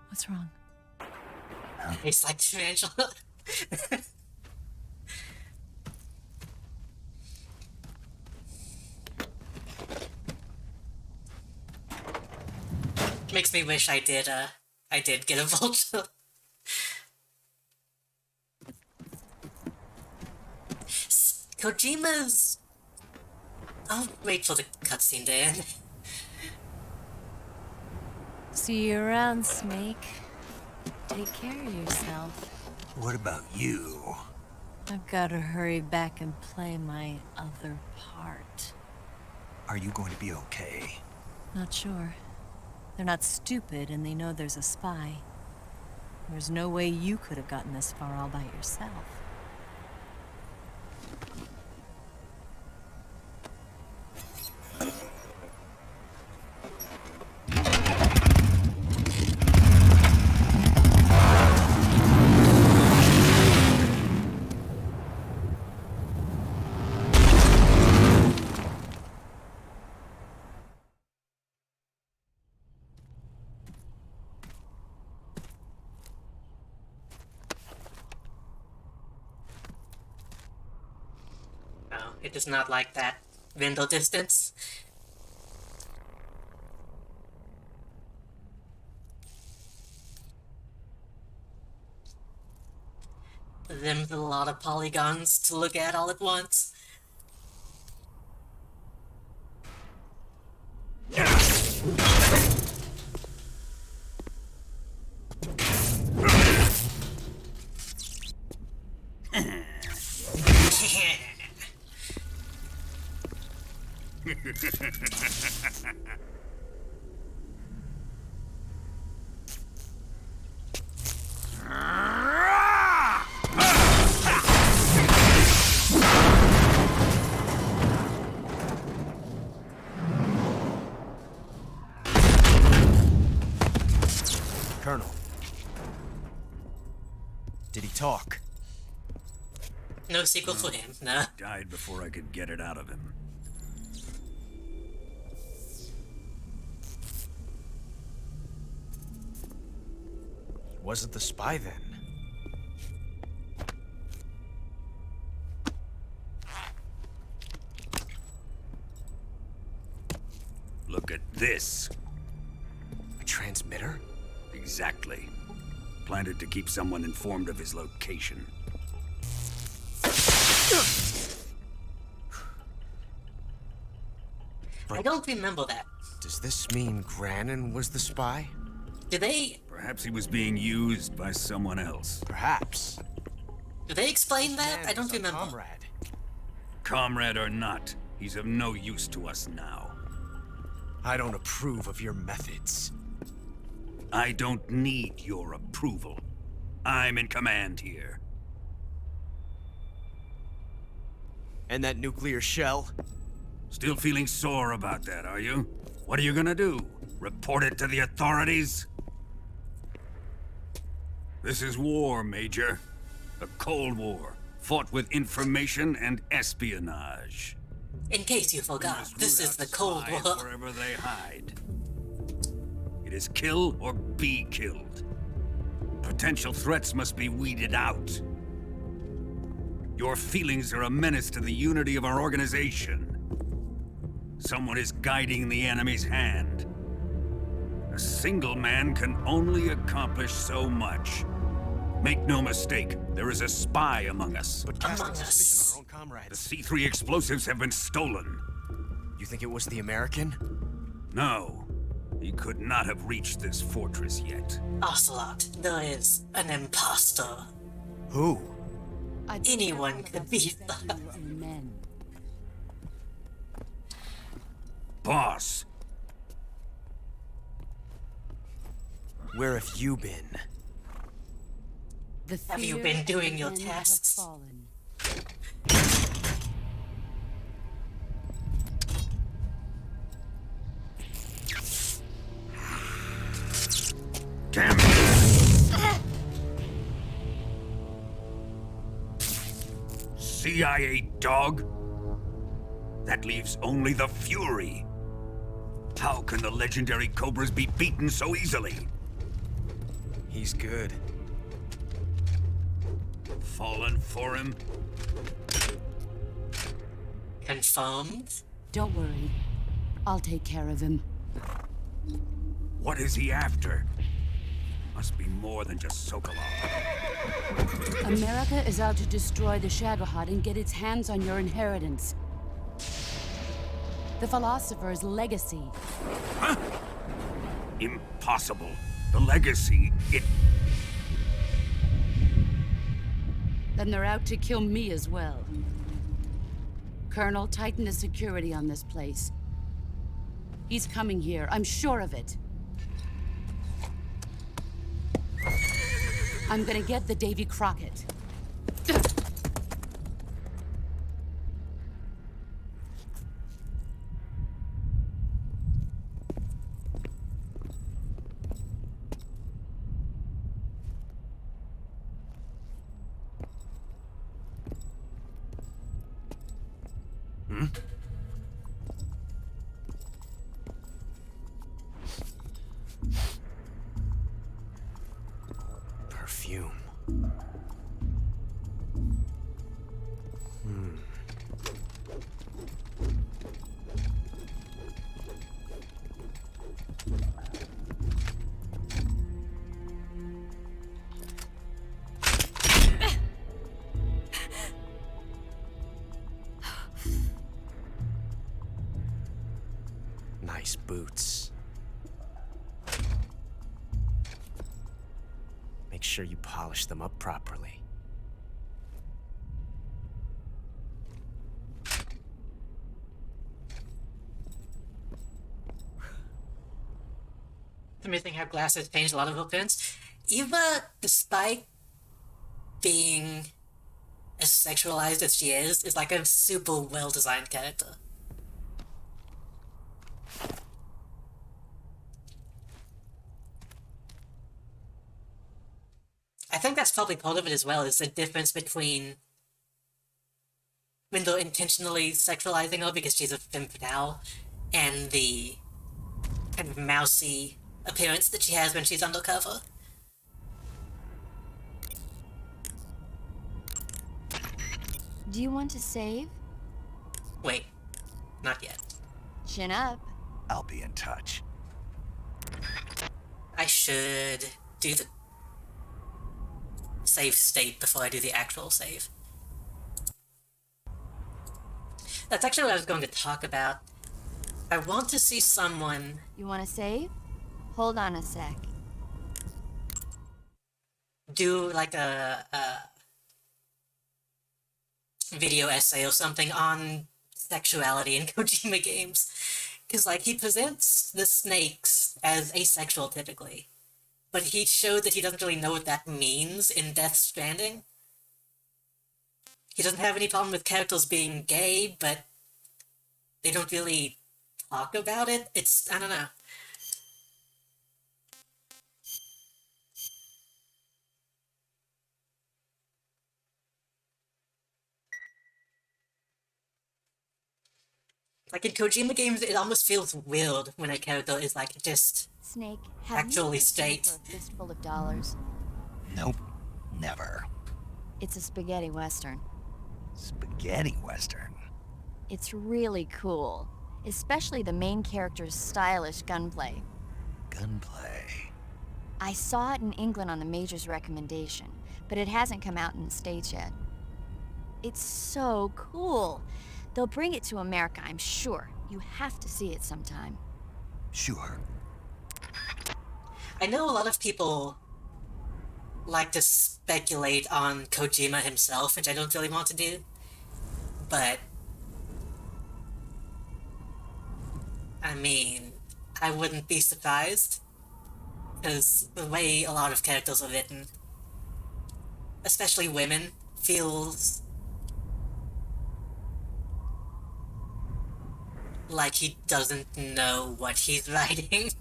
Speaker 2: What's wrong?
Speaker 1: Tastes like tarantula. Makes me wish I did get a vulture. Kojima's... I'll wait for the cutscene to end.
Speaker 2: See you around, Snake. Take care of yourself.
Speaker 3: What about you?
Speaker 2: I've got to hurry back and play my other part.
Speaker 3: Are you going to be okay?
Speaker 2: Not sure. They're not stupid, and they know there's a spy. There's no way you could have gotten this far all by yourself.
Speaker 1: No, it is not like that. Window distance. Them with a lot of polygons to look at all at once.
Speaker 8: Colonel. Did he talk?
Speaker 1: No sequel for him, no.
Speaker 7: Died before I could get it out of him.
Speaker 8: Wasn't the spy then?
Speaker 7: Look at this.
Speaker 8: A transmitter?
Speaker 7: Exactly. Planted to keep someone informed of his location.
Speaker 1: I don't remember that.
Speaker 8: Does this mean Grannon was the spy?
Speaker 1: Do they
Speaker 7: Perhaps he was being used by someone else.
Speaker 8: Perhaps.
Speaker 1: explain that?
Speaker 8: Man
Speaker 1: I don't
Speaker 8: was our
Speaker 1: remember.
Speaker 8: Comrade.
Speaker 7: Comrade or not, he's of no use to us now.
Speaker 8: I don't approve of your methods.
Speaker 7: I don't need your approval. I'm in command here.
Speaker 8: And that nuclear shell?
Speaker 7: Still feeling sore about that, are you? What are you gonna do? Report it to the authorities? This is war, Major. A Cold War, fought with information and espionage.
Speaker 1: In case you
Speaker 7: We
Speaker 1: forgot,
Speaker 7: must
Speaker 1: this
Speaker 7: root
Speaker 1: is
Speaker 7: out
Speaker 1: the Cold
Speaker 7: spies
Speaker 1: War.
Speaker 7: wherever they hide. It is kill or be killed. Potential threats must be weeded out. Your feelings are a menace to the unity of our organization. Someone is guiding the enemy's hand. A single man can only accomplish so much. Make no mistake, there is a spy among us.
Speaker 8: But casting
Speaker 1: Among
Speaker 8: suspicion
Speaker 1: us.
Speaker 8: on our own
Speaker 7: The
Speaker 8: comrades.
Speaker 7: C3 explosives have been stolen.
Speaker 8: You think it was the American?
Speaker 7: No, he could not have reached this fortress yet.
Speaker 1: Ocelot, there is an imposter.
Speaker 8: Who?
Speaker 1: Anyone could be that.
Speaker 10: Where have you been?
Speaker 2: The
Speaker 1: Have you
Speaker 2: fear
Speaker 1: been
Speaker 2: and
Speaker 1: doing
Speaker 2: the
Speaker 1: your
Speaker 2: end have
Speaker 1: tests?
Speaker 2: fallen.
Speaker 7: Damn it! CIA dog? That leaves only the Fury. How can the legendary Cobras be beaten so easily?
Speaker 10: He's good.
Speaker 7: Fallen for him?
Speaker 1: Confirmed?
Speaker 2: Don't worry. I'll take care of him.
Speaker 7: What is he after? Must be more than just Sokolov.
Speaker 2: America is out to destroy the Shagohod and get its hands on your inheritance. The philosopher's legacy.
Speaker 7: Huh? Impossible. The legacy,
Speaker 2: Then they're out to kill me as well. Colonel, tighten the security on this place. He's coming here, I'm sure of it. I'm gonna get the Davy Crockett.
Speaker 10: Perfume. Nice boots. Make sure you polish them up properly.
Speaker 1: It's amazing how glass has changed a lot of appearance. Eva, despite being as sexualized as she is like a super well-designed character. I think that's probably part of it as well, is the difference between when they're intentionally sexualizing her because she's a femme fatale, and the kind of mousy appearance that she has when she's undercover.
Speaker 6: Do you want to save?
Speaker 1: Wait, not yet.
Speaker 6: Chin up.
Speaker 3: I'll be in touch.
Speaker 1: I should do the save state before I do the actual save. That's actually what I was going to talk about. I want to see someone...
Speaker 6: You want to save? Hold on a sec.
Speaker 1: do like a video essay or something on sexuality in Kojima games. Because, like, he presents the snakes as asexual typically, but he showed that he doesn't really know what that means in Death Stranding. He doesn't have any problem with characters being gay, but they don't really talk about it. It's, I don't know. Like, in Kojima games, it almost feels weird when a character is, like, just
Speaker 6: Snake, have
Speaker 1: actually
Speaker 6: you ever paid
Speaker 1: straight.
Speaker 6: for a fistful of dollars?
Speaker 3: Nope, never.
Speaker 6: It's a spaghetti western.
Speaker 3: Spaghetti Western.
Speaker 6: It's really cool, especially the main character's stylish gunplay.
Speaker 3: Gunplay.
Speaker 6: I saw it in England on the Major's recommendation, but it hasn't come out in the States yet. It's so cool. They'll bring it to America, I'm sure. You have to see it sometime.
Speaker 3: Sure.
Speaker 1: I know a lot of people like to speculate on Kojima himself, which I don't really want to do, but I mean, I wouldn't be surprised. Because the way a lot of characters are written, especially women, feels like he doesn't know what he's writing.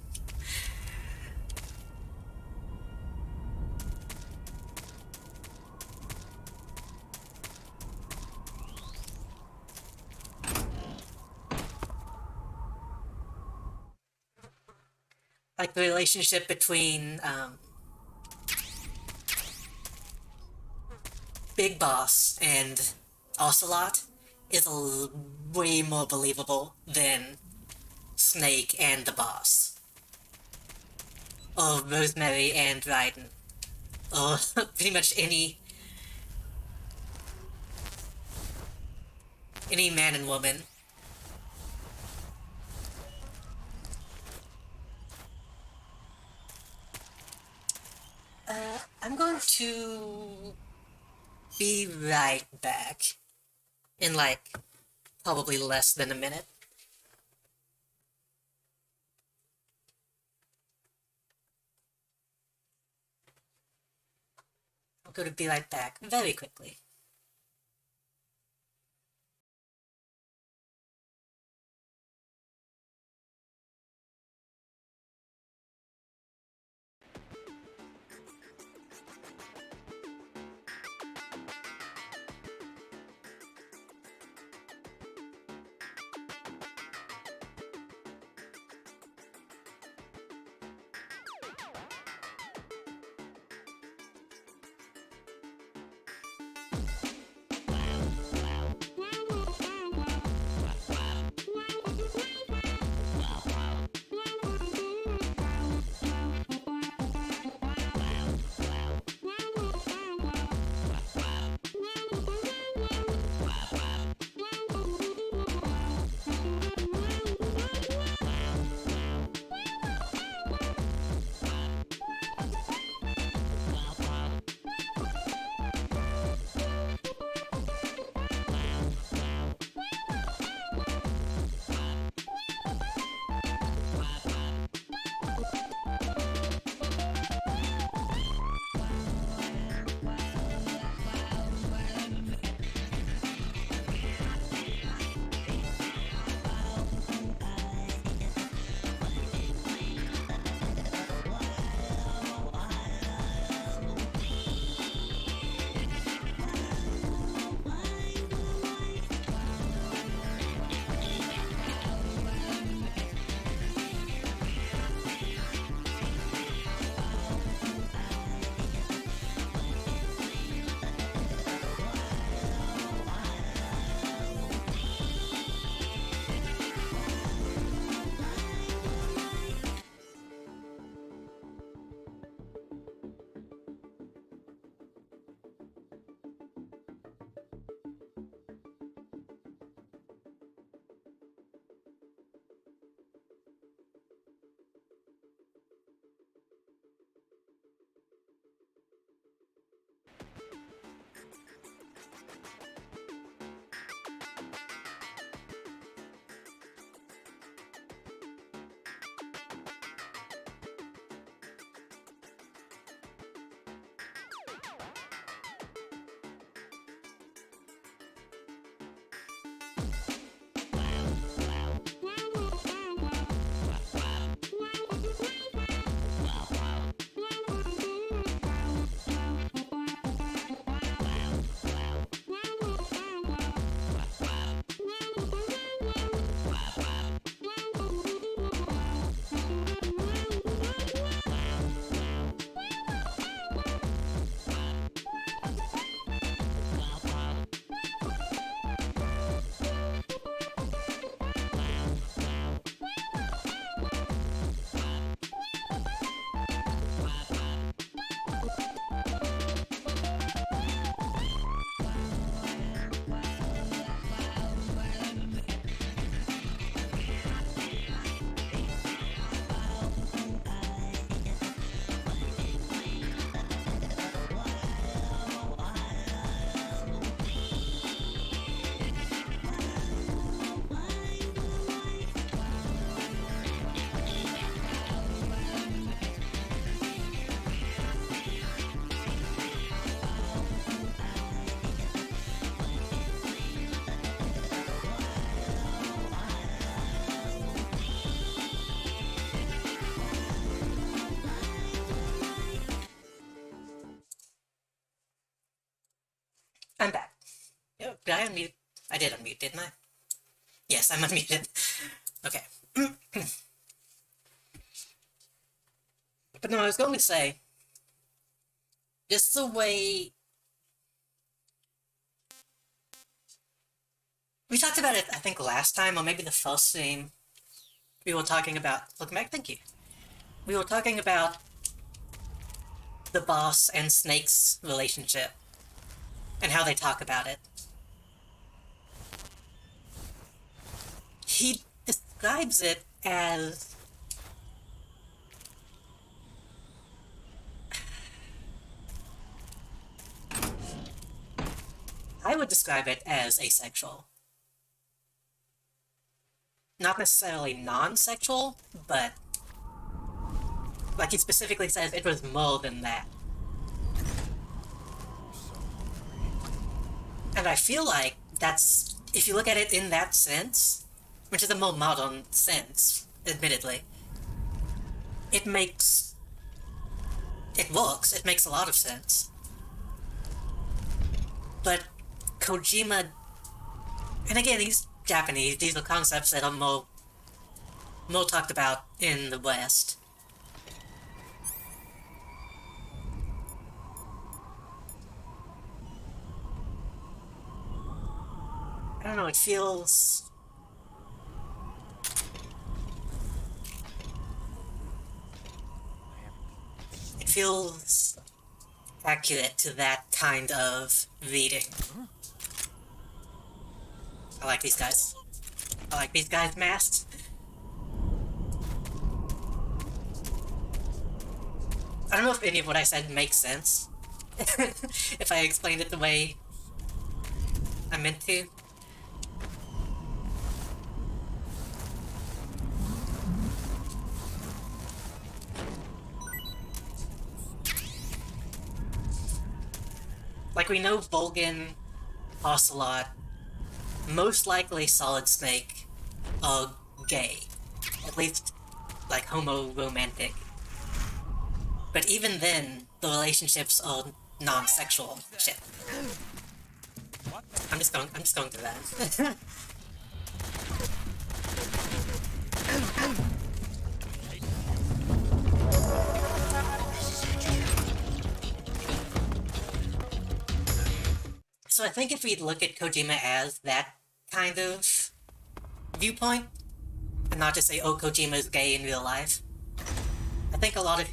Speaker 1: Like the relationship between Big Boss and Ocelot is way more believable than Snake and the Boss, or Rosemary and Raiden, or pretty much any man and woman. I'm going to be right back in like probably less than a minute. I'm going to be right back very quickly. I'm back. Yo, did I unmute? I did unmute, didn't I? Yes, I'm unmuted. Okay. But no, I was going to say, just the way... We talked about it, I think, last time, or maybe the first stream. We were talking about... Welcome back, thank you. We were talking about the boss and Snake's relationship, and how they talk about it. He describes it as... I would describe it as asexual. Not necessarily non-sexual, but... Like he specifically says, it was more than that. And I feel like that's... If you look at it in that sense, which is a more modern sense, admittedly, it makes... It works, it makes a lot of sense. But Kojima... And again, he's Japanese, these are concepts that are more talked about in the West. I don't know, it feels... It feels accurate to that kind of reading. I like these guys. I like these guys' masks. I don't know if any of what I said makes sense. If I explained it the way I meant to. Like, we know Volgin, Ocelot, most likely Solid Snake are gay. At least, like, homo-romantic. But even then, the relationships are non-sexual. Shit. I'm just going through that. So I think if we look at Kojima as that kind of viewpoint, and not just say, oh, Kojima is gay in real life, I think a lot of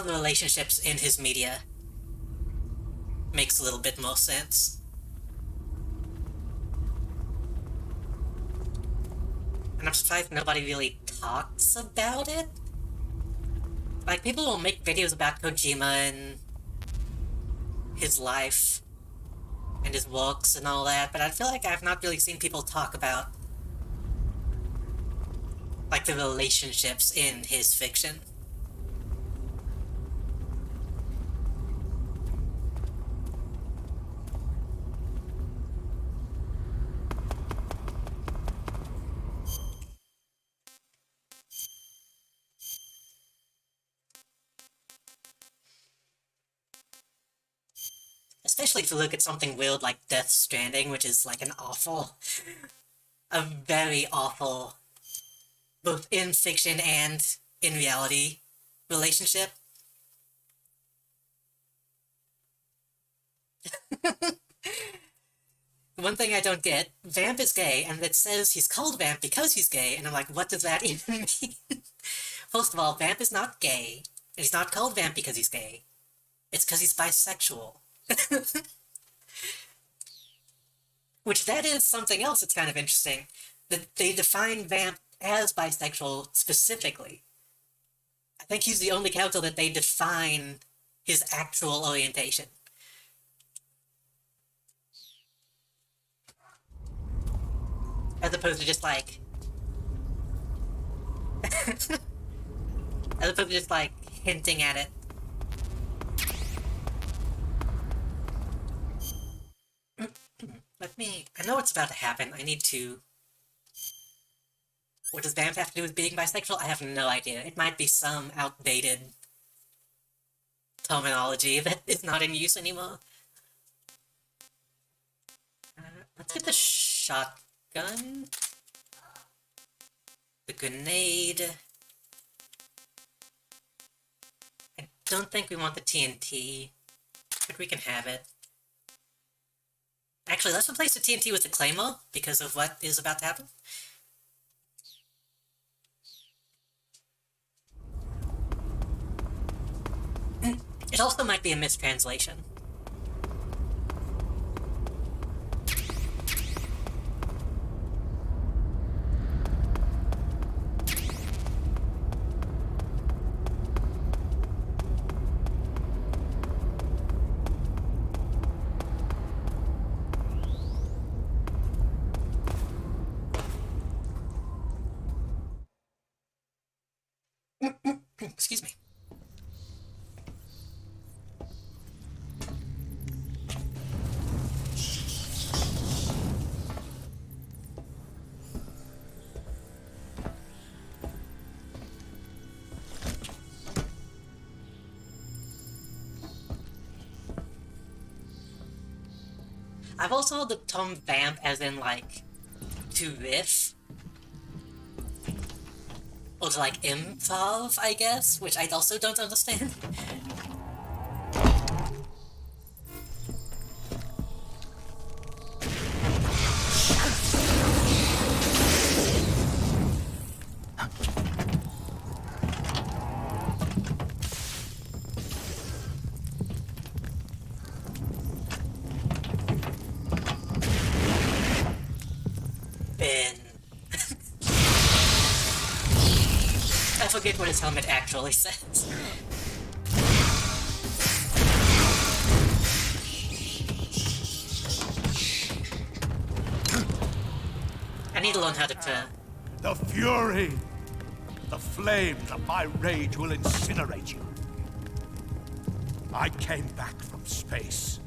Speaker 1: the relationships in his media makes a little bit more sense. And I'm surprised nobody really talks about it. Like, people will make videos about Kojima and his life and his works and all that, but I feel like I've not really seen people talk about, like, the relationships in his fiction. Especially if you look at something weird like Death Stranding, which is like a very awful, both in fiction and in reality, relationship. One thing I don't get, Vamp is gay, and it says he's called Vamp because he's gay, and I'm like, what does that even mean? First of all, Vamp is not gay, and he's not called Vamp because he's gay. It's because he's bisexual. Which that is something else that's kind of interesting. That they define Vamp as bisexual specifically. I think he's the only character that they define his actual orientation. As opposed to just like... as opposed to just like hinting at it. I know what's about to happen. I need to... What does Vamp have to do with being bisexual? I have no idea. It might be some outdated terminology that is not in use anymore. Let's get the shotgun, the grenade. I don't think we want the TNT, but we can have it. Actually, let's replace the TNT with the Claymore because of what is about to happen. It also might be a mistranslation. Excuse me. I've also heard the term vamp as in, like, to riff. Or to, like, improv, I guess, which I also don't understand. I forget what his helmet actually says. I need to learn how to turn.
Speaker 7: The fury! The flames of my rage will incinerate you. I came back from space.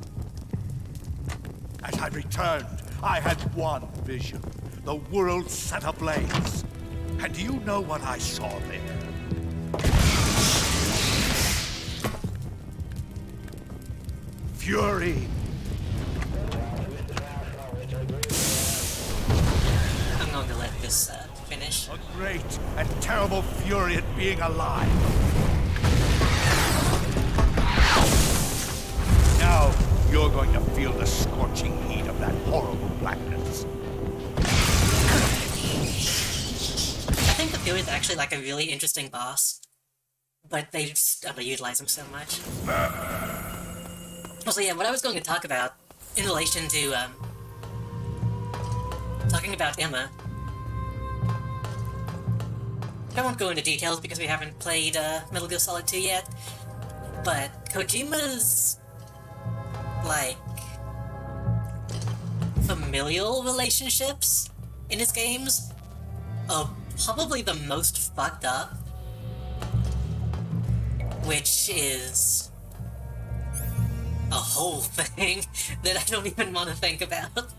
Speaker 7: As I returned, I had one vision. The world set ablaze. And do you know what I saw there? Fury.
Speaker 1: I'm going to let this finish.
Speaker 7: A great and terrible fury at being alive. Now you're going to feel the scorching heat of that horrible blackness.
Speaker 1: I think the Fury is actually like a really interesting boss, but they just underutilize him so much. Also, yeah, what I was going to talk about in relation to talking about Emma. I won't go into details because we haven't played Metal Gear Solid 2 yet, but Kojima's like familial relationships in his games are probably the most fucked up, which is a whole thing that I don't even want to think about.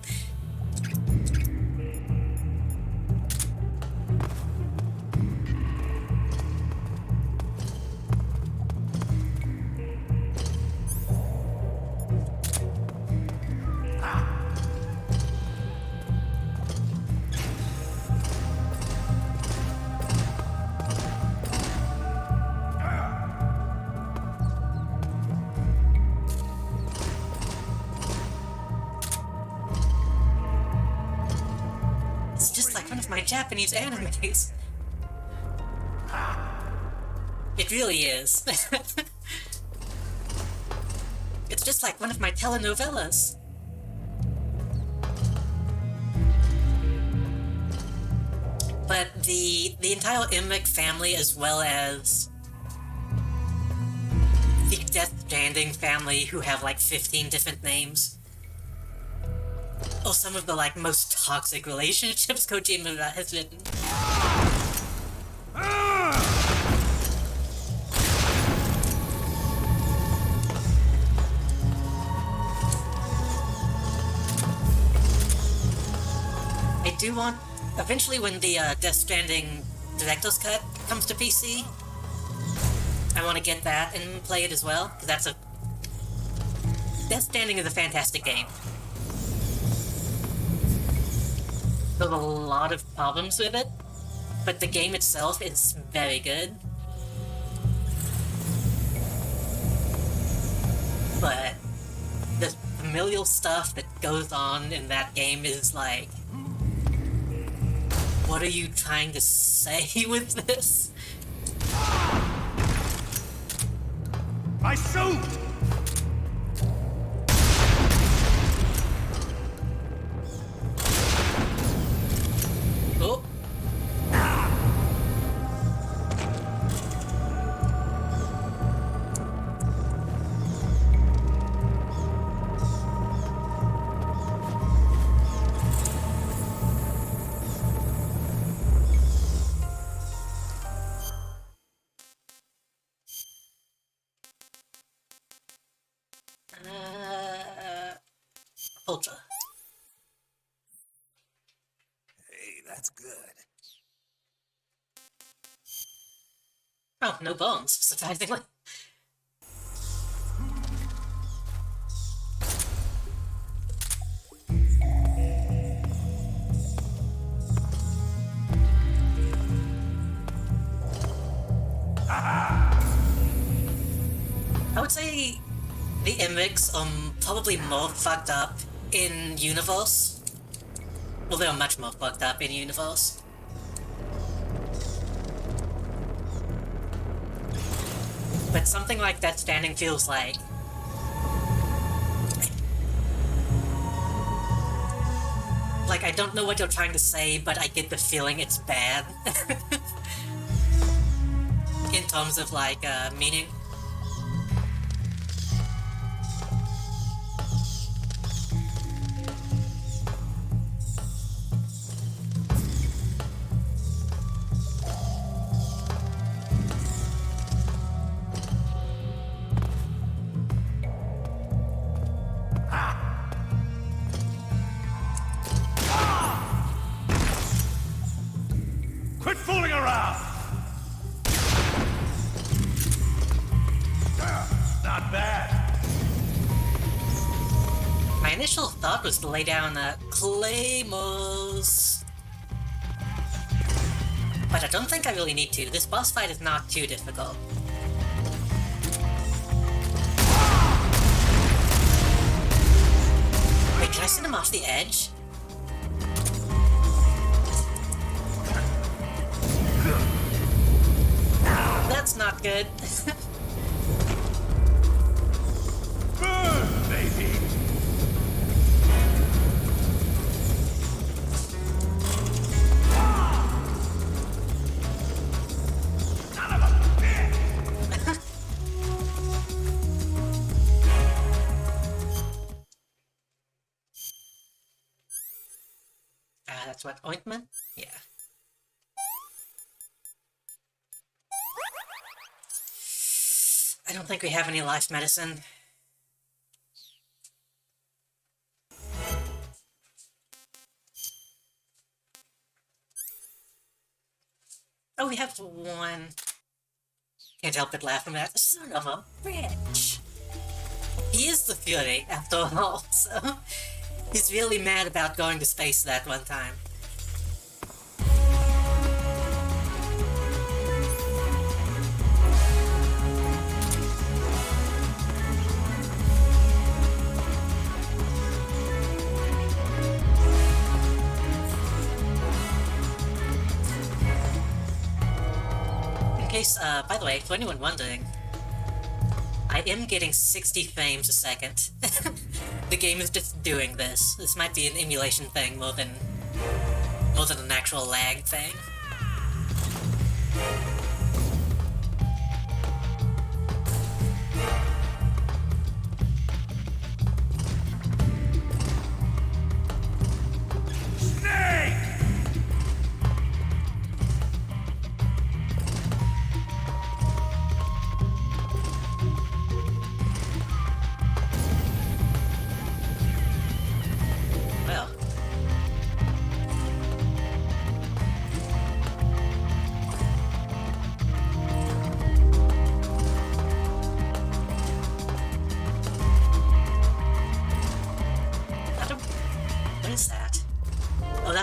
Speaker 1: My Japanese animes. It really is. It's just like one of my telenovelas. But the entire Imric family, as well as the Death Stranding family, who have like 15 different names, or some of the, like, most toxic relationships Kojima has written. I do want, eventually when the Death Stranding Director's Cut comes to PC, I I want to get that and play it as well, because Death Stranding is a fantastic game. There's a lot of problems with it, but the game itself is very good. But the familial stuff that goes on in that game is like, what are you trying to say with this?
Speaker 7: I shoot!
Speaker 1: Oh. Ultra.
Speaker 3: Hey, that's good.
Speaker 1: Oh, no bones, surprisingly. I would say the Emmys are probably more fucked up in Universe. Well, they're much more fucked up in Universe. But something like that standing feels like... Like, I don't know what you're trying to say, but I get the feeling it's bad. In terms of, like, meaning.
Speaker 7: Quit fooling around! Not bad.
Speaker 1: My initial thought was to lay down claymores. But I don't think I really need to. This boss fight is not too difficult. Wait, can I send him off the edge? That's not good.
Speaker 7: Burn, baby! Son of a bitch!
Speaker 1: That's what, ointment? Yeah. I don't think we have any life medicine. Oh, we have one. Can't help but laugh at that. Son of a bitch. He is the Fury, after all, so... He's really mad about going to space that one time. In case, by the way, for anyone wondering, I am getting 60 frames a second. The game is just doing this. This might be an emulation thing more than an actual lag thing. Well.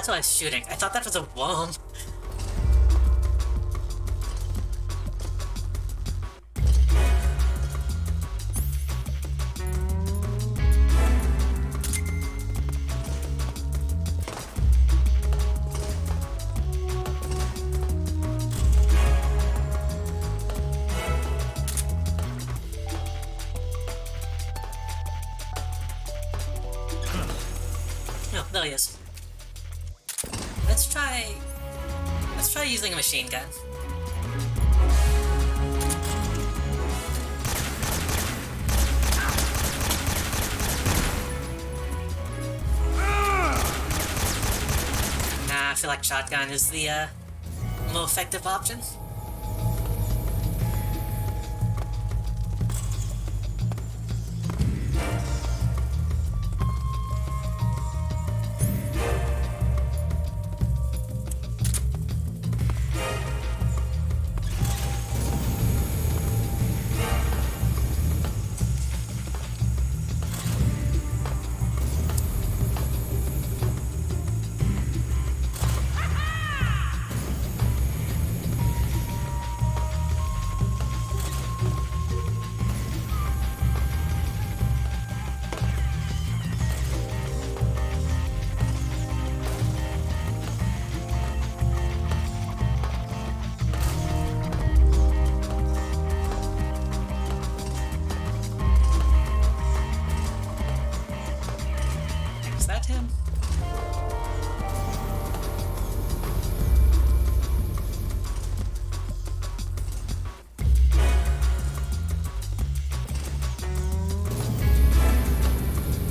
Speaker 1: who I was shooting. I thought that was a worm. No, there he is. Let's try using a machine gun. Nah, I feel like shotgun is the more effective option. Is that him?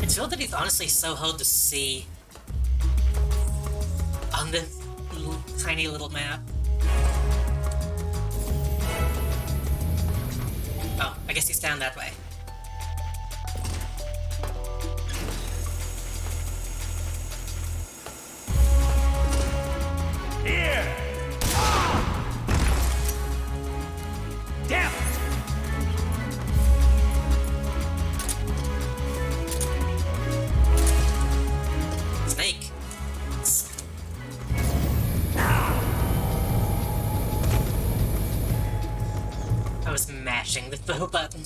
Speaker 1: It's real that he's honestly so hard to see on this tiny little map. Oh, I guess he's down that way.
Speaker 7: Here! Damn it!
Speaker 1: Snake. I was mashing the throw button.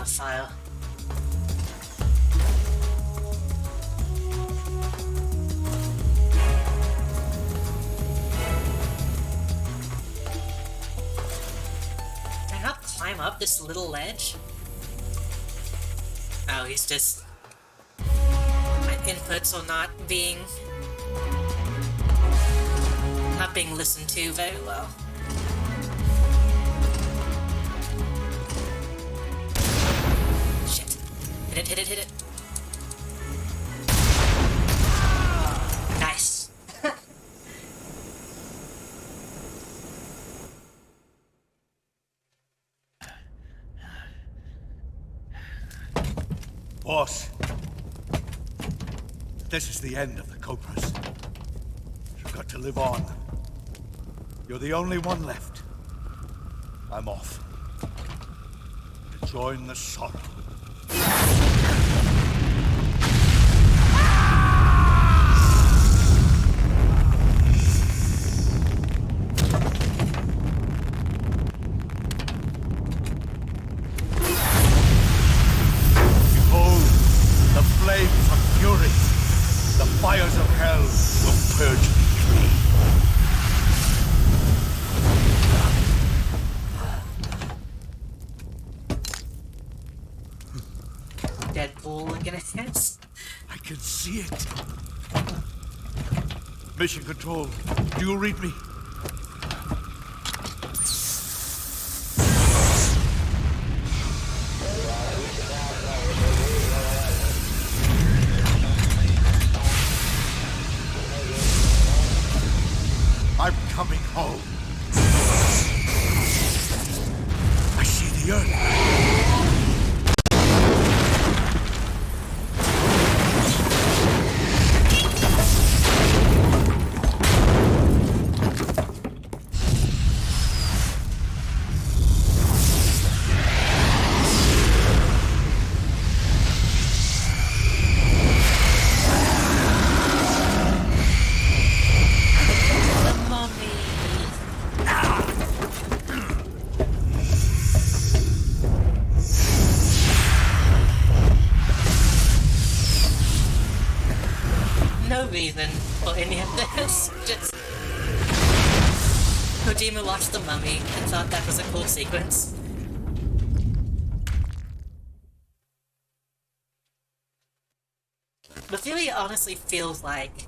Speaker 1: File. Can I not climb up this little ledge? Oh, he's just... My inputs are not being listened to very well. Hit it. Nice.
Speaker 7: Boss, this is the end of the Cobras. You've got to live on. You're the only one left. I'm off. To join the sorrow. Behold, the flames of fury.
Speaker 1: Vulcan ass.
Speaker 7: I can see it.
Speaker 11: Mission Control, do you read me? I'm coming home.
Speaker 7: I see the Earth.
Speaker 1: The mummy. No reason for any of this. Just Kojima watched The Mummy and thought that was a cool sequence. The theory honestly feels like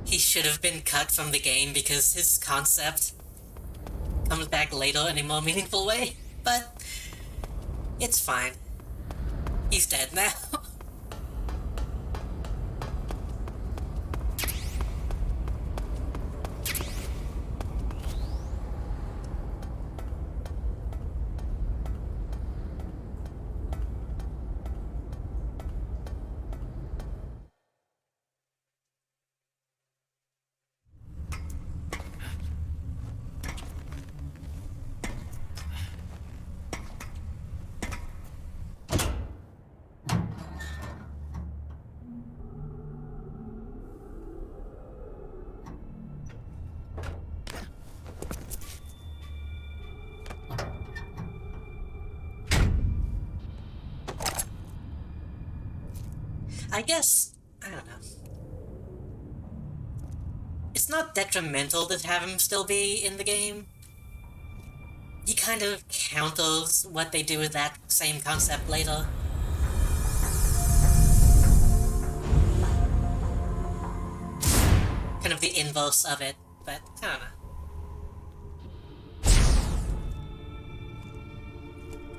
Speaker 1: he should have been cut from the game because his concept comes back later in a more meaningful way, but it's fine. He's dead now. I guess, I don't know. It's not detrimental to have him still be in the game. He kind of counters what they do with that same concept later. Kind of the inverse of it, but I don't know.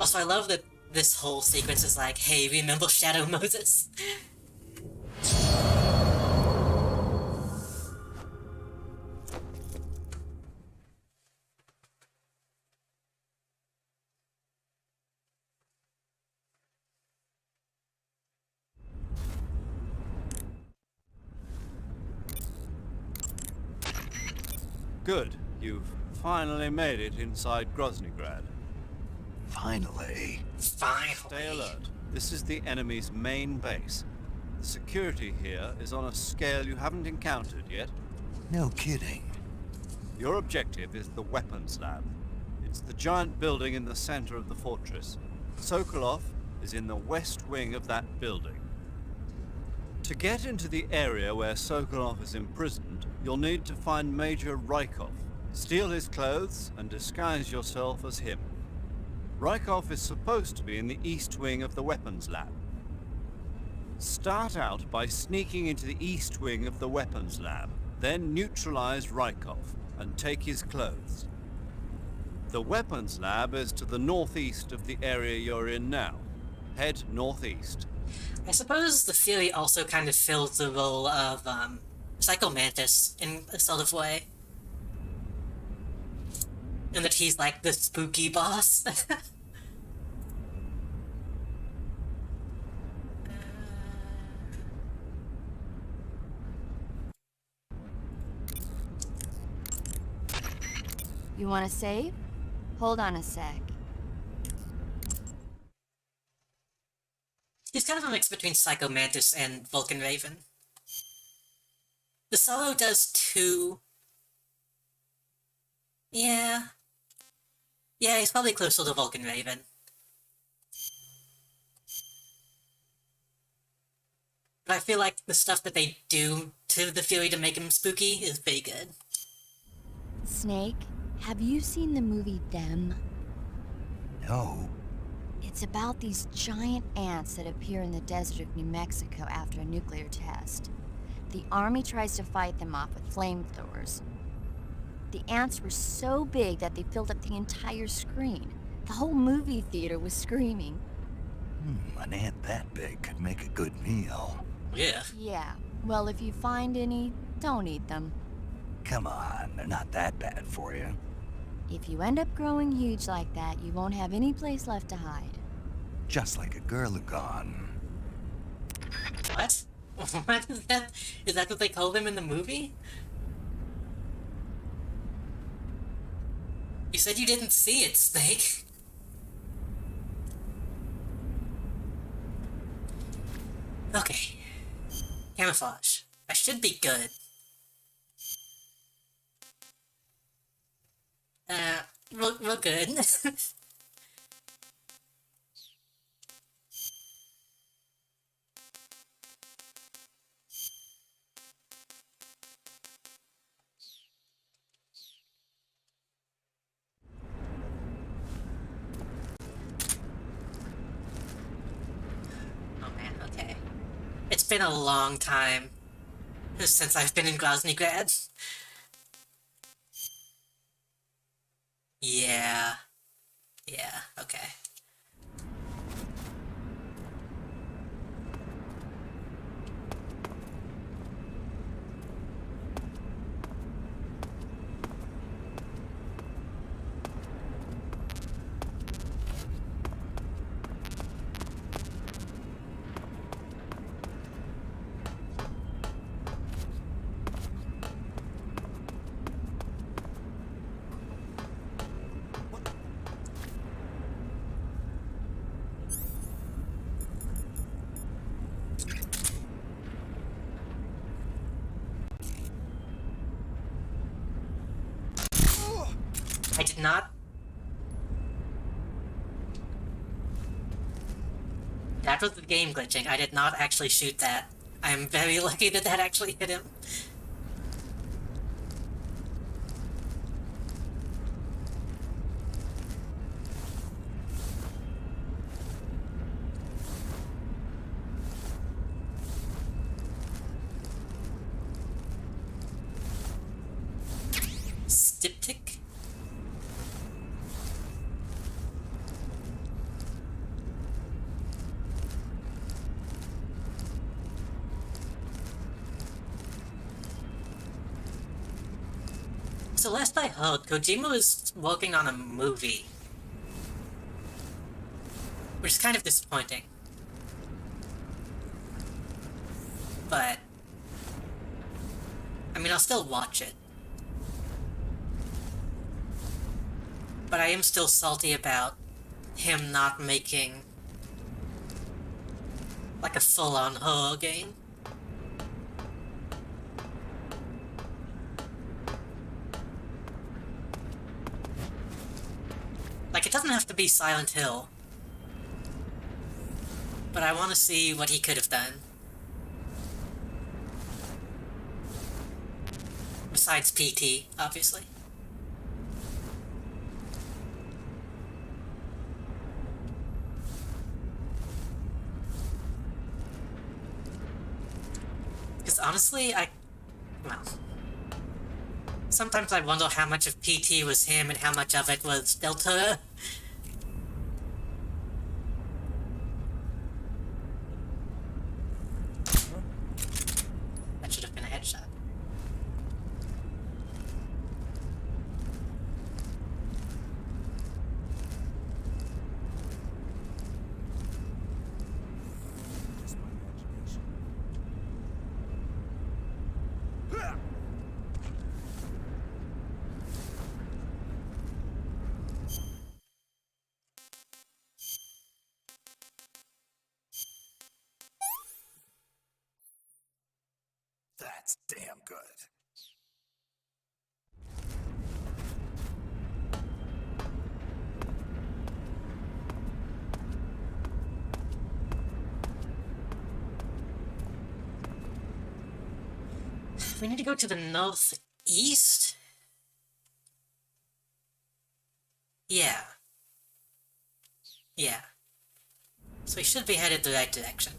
Speaker 1: Also, I love that this whole sequence is like, hey, remember Shadow Moses?
Speaker 9: Good. You've finally made it inside Groznygrad.
Speaker 3: Finally.
Speaker 1: Finally.
Speaker 9: Stay alert. This is the enemy's main base. The security here is on a scale you haven't encountered yet.
Speaker 3: No kidding.
Speaker 9: Your objective is the weapons lab. It's the giant building in the center of the fortress. Sokolov is in the west wing of that building. To get into the area where Sokolov is imprisoned, you'll need to find Major Rykov, steal his clothes, and disguise yourself as him. Rykov is supposed to be in the east wing of the weapons lab. Start out by sneaking into the east wing of the weapons lab, then neutralize Rykov and take his clothes. The weapons lab is to the northeast of the area you're in now. Head northeast.
Speaker 1: I suppose the theory also kind of fills the role of, Psycho Mantis in a sort of way. And that he's like the spooky boss.
Speaker 6: You want to save? Hold on a sec.
Speaker 1: He's kind of a mix between Psycho Mantis and Vulcan Raven. The Solo does too. Yeah. Yeah, he's probably closer to Vulcan Raven. But I feel like the stuff that they do to the Fury to make him spooky is pretty good.
Speaker 6: Snake, have you seen the movie Them?
Speaker 3: No.
Speaker 6: It's It's about these giant ants that appear in the desert of New Mexico after a nuclear test. The army tries to fight them off with flamethrowers. The ants were so big that they filled up the entire screen. The whole movie theater was screaming.
Speaker 3: An ant that big could make a good meal.
Speaker 1: Yeah.
Speaker 6: Yeah, well, if you find any, don't eat them.
Speaker 3: Come on, they're not that bad for you.
Speaker 6: If you end up growing huge like that, you won't have any place left to hide.
Speaker 3: Just like a Gurlagon.
Speaker 1: What? What is that? Is that what they call them in the movie? You said you didn't see it, Snake. Okay. Camouflage. I should be good. Real good. Oh man, okay. It's been a long time since I've been in Groznygrad. Yeah. Yeah, okay. I did not... That was the game glitching. I did not actually shoot that. I'm very lucky that that actually hit him. Styptic? So last I heard, Kojima was working on a movie. Which is kind of disappointing. But... I mean, I'll still watch it. But I am still salty about him not making like a full-on horror game. Like, it doesn't have to be Silent Hill. But I want to see what he could have done. Besides PT, obviously. Because honestly, well... Sometimes I wonder how much of PT was him and how much of it was Delta. That should have been a headshot.
Speaker 3: That's damn good.
Speaker 1: We need to go to the northeast? Yeah. Yeah. So we should be headed the right direction.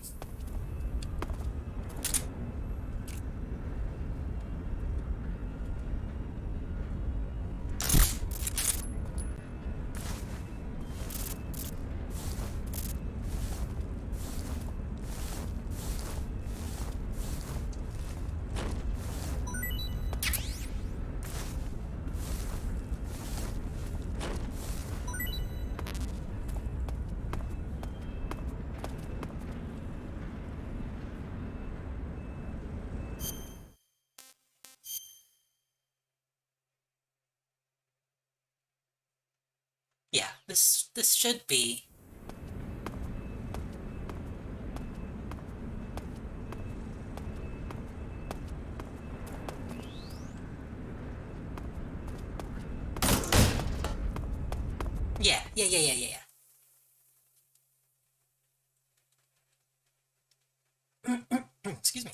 Speaker 1: Yeah, this should be. Yeah. Excuse me.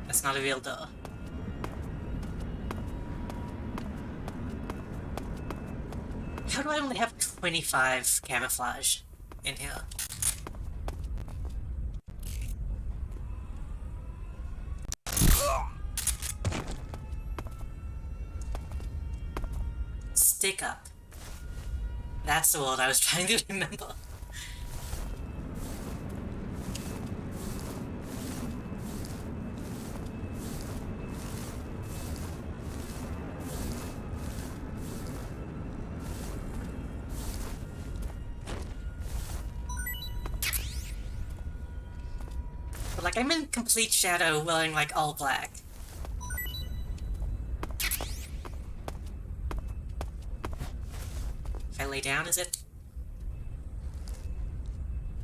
Speaker 1: That's not a real door. How do I only have 25 camouflage in here? Stick up. That's the word I was trying to remember. But like, I'm in complete shadow wearing like all black. If I lay down, is it?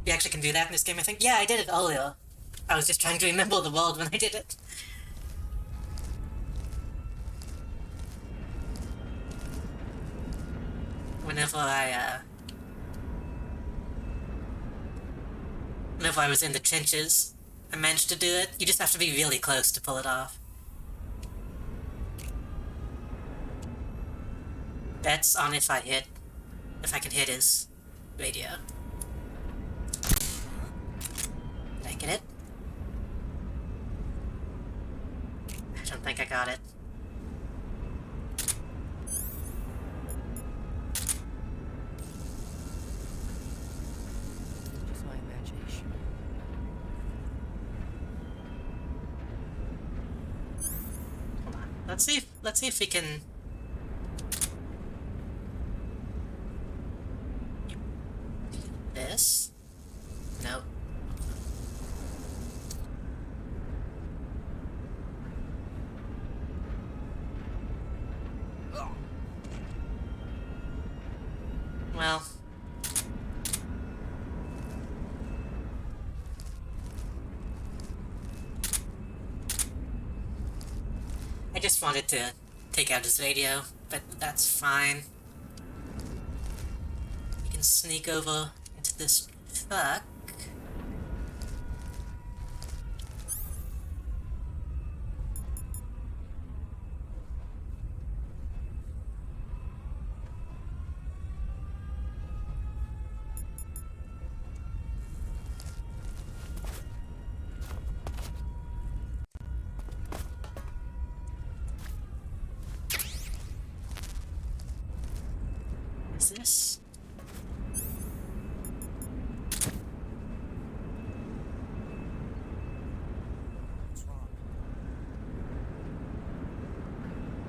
Speaker 1: You actually can do that in this game, I think? Yeah, I did it earlier. I was just trying to remember the world when I did it. Whenever I was in the trenches, I managed to do it. You just have to be really close to pull it off. Bets on if I can hit his radio. Did I get it? I don't think I got it.
Speaker 10: Just my imagination.
Speaker 1: Hold on. Let's see if we can. This? Nope. Well. I just wanted to take out his radio, but that's fine. You can sneak over into this truck. Is this?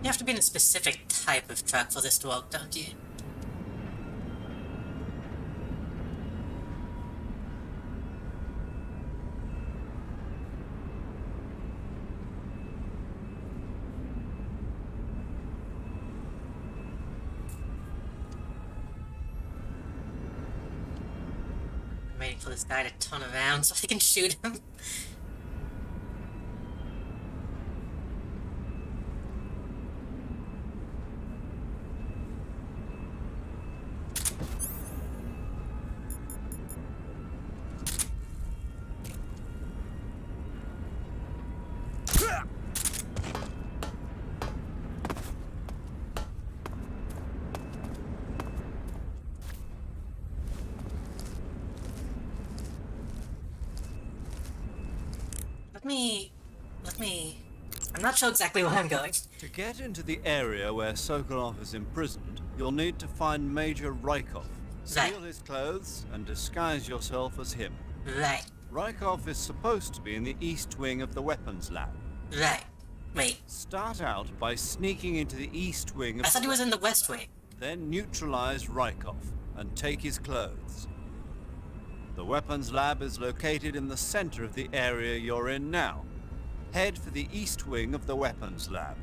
Speaker 1: You have to be in a specific type of truck for this to work, don't you? I'm waiting for this guy to turn around so I can shoot him. let me... I'm not sure exactly where I'm going.
Speaker 9: To get into the area where Sokolov is imprisoned, you'll need to find Major Rykov, steal his clothes, and disguise yourself as him.
Speaker 1: Right.
Speaker 9: Rykov is supposed to be in the east wing of the weapons lab.
Speaker 1: Right. Wait.
Speaker 9: Start out by sneaking into the east wing of
Speaker 1: I thought he was in the west wing.
Speaker 9: Then neutralize Rykov and take his clothes. The weapons lab is located in the center of the area you're in now. Head for the east wing of the weapons lab.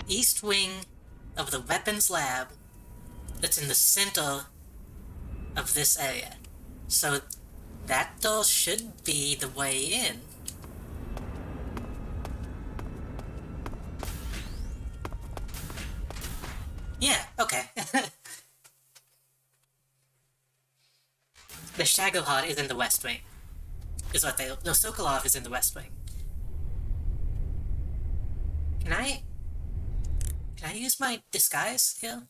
Speaker 1: East wing of the weapons lab that's in the center of this area. So that door should be the way in. Yeah, okay. The Shagohod is in the west wing. Is what they... No, Sokolov is in the west wing. Can I use my disguise here?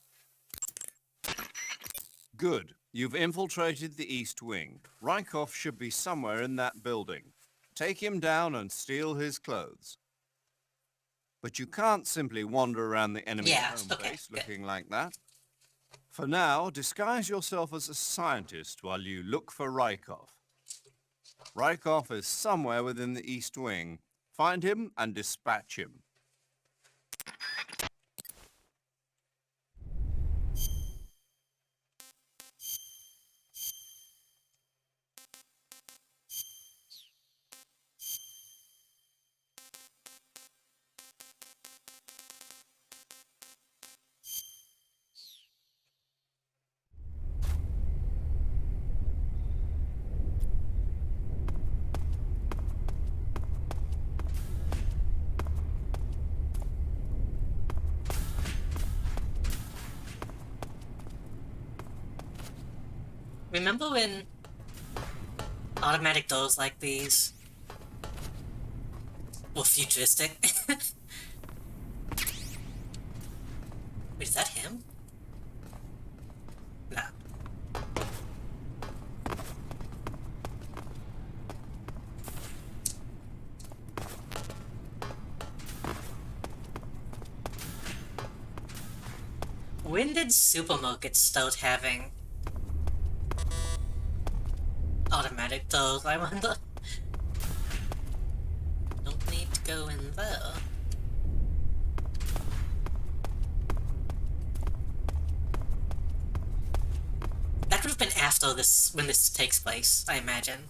Speaker 9: Good. You've infiltrated the east wing. Rykov should be somewhere in that building. Take him down and steal his clothes. But you can't simply wander around the enemy's home base looking like that. For now, disguise yourself as a scientist while you look for Rykov. Rykov is somewhere within the east wing. Find him and dispatch him.
Speaker 1: Remember when automatic doors like these were futuristic? Wait, is that him? No. When did supermarkets start having automatic doors, I wonder? Don't need to go in there. That would have been after this, when this takes place, I imagine.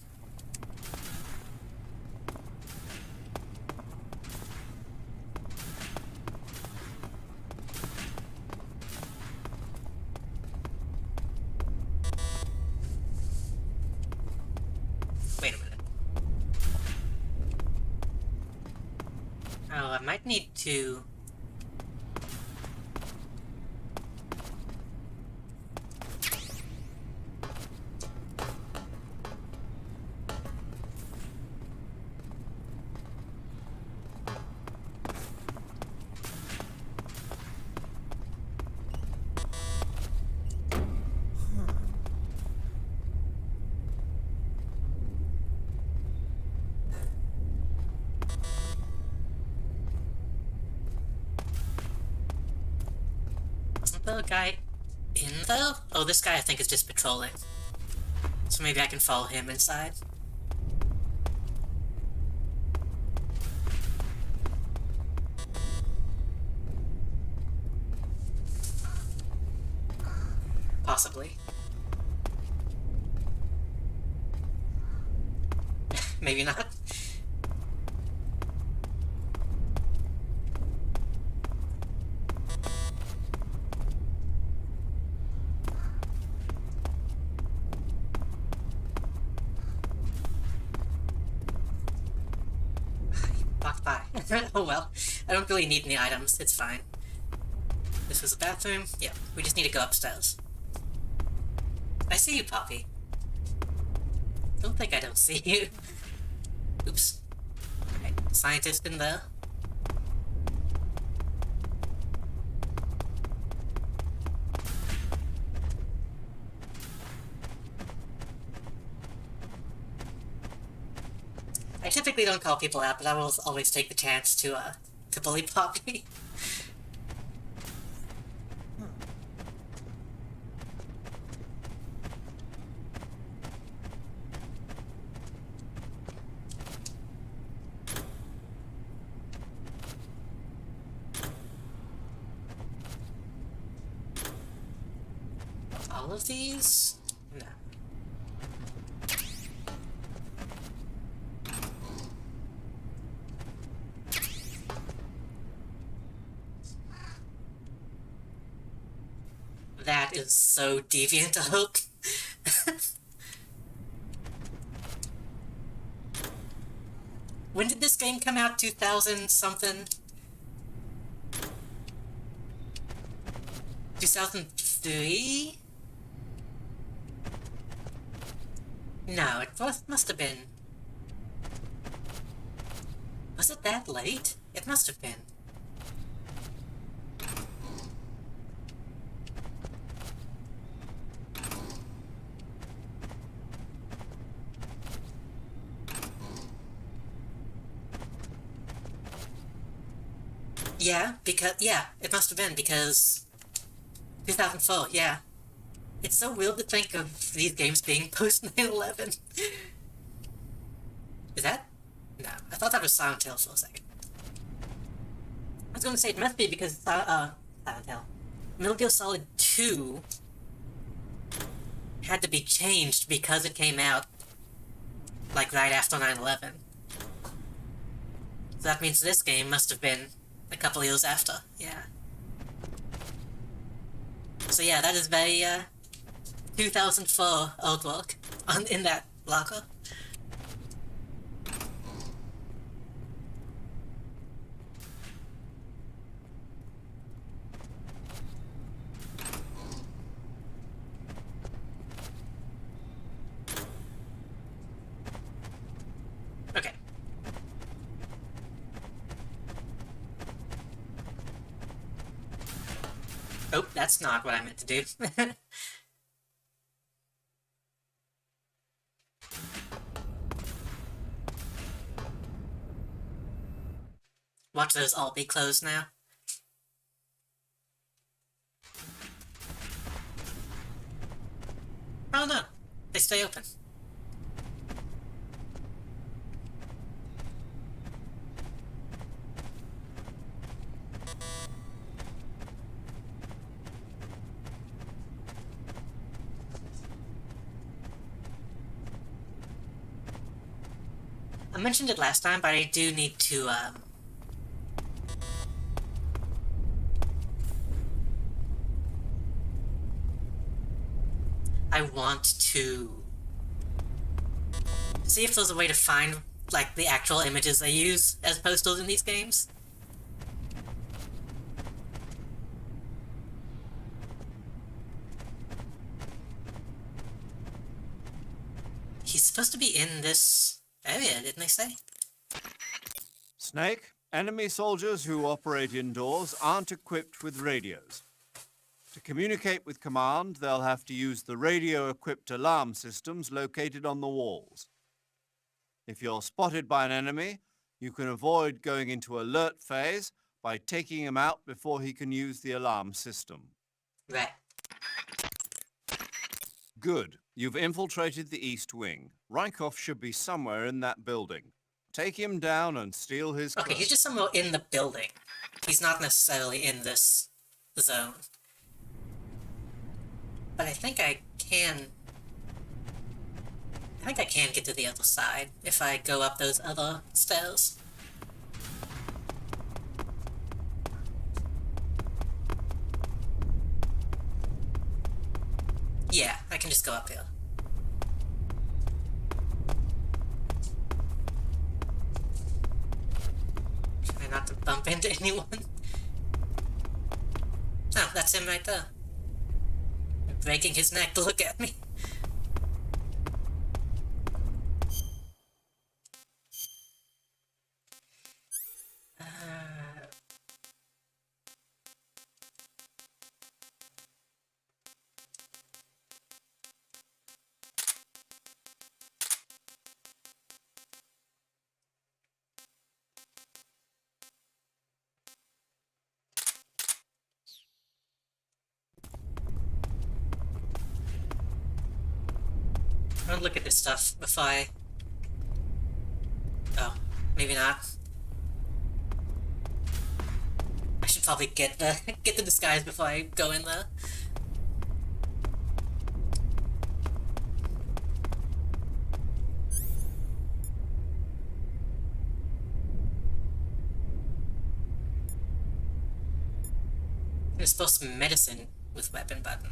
Speaker 1: Wait a minute. Oh, I might need to... Wasn't there a guy in there? Oh, this guy I think is just patrolling. So maybe I can follow him inside. Possibly. Maybe not. Walked by. Oh well. I don't really need any items. It's fine. This was a bathroom? Yeah, we just need to go upstairs. I see you, Poppy. Don't think I don't see you. Oops. Okay, scientist in there. I typically don't call people out, but I will always take the chance to bully Poppy. All of these? No. That is so deviant, I hope. When did this game come out? 2000 something? 2003? No, it must have been. Was it that late? It must have been. Yeah, it must have been because 2004, yeah. It's so weird to think of these games being post 9/11. Is that? No, I thought that was Silent Hill for a second. I was gonna say it must be because Silent Hill. Metal Gear Solid 2 had to be changed because it came out like right after 9/11. So that means this game must have been a couple years after, yeah. So yeah, that is very 2004 artwork in that locker. Okay. Oh, that's not what I meant to do. Watch those all be closed now. Oh no, they stay open. I mentioned it last time, but I do need to, I want to see if there's a way to find, like, the actual images they use as posters in these games. He's supposed to be in this area, didn't they say?
Speaker 9: Snake, enemy soldiers who operate indoors aren't equipped with radios. To communicate with command, they'll have to use the radio-equipped alarm systems located on the walls. If you're spotted by an enemy, you can avoid going into alert phase by taking him out before he can use the alarm system.
Speaker 1: Right.
Speaker 9: Good. You've infiltrated the East Wing. Rykov should be somewhere in that building. Take him down and steal his
Speaker 1: Okay, he's just somewhere in the building. He's not necessarily in this zone. But I think I can get to the other side if I go up those other stairs. Yeah, I can just go up here. Try not to bump into anyone. Oh, that's him right there. Breaking his neck to look at me. I'll look at this stuff before I... Oh, maybe not. I should probably get the get the disguise before I go in there. It's supposed to be medicine with weapon button.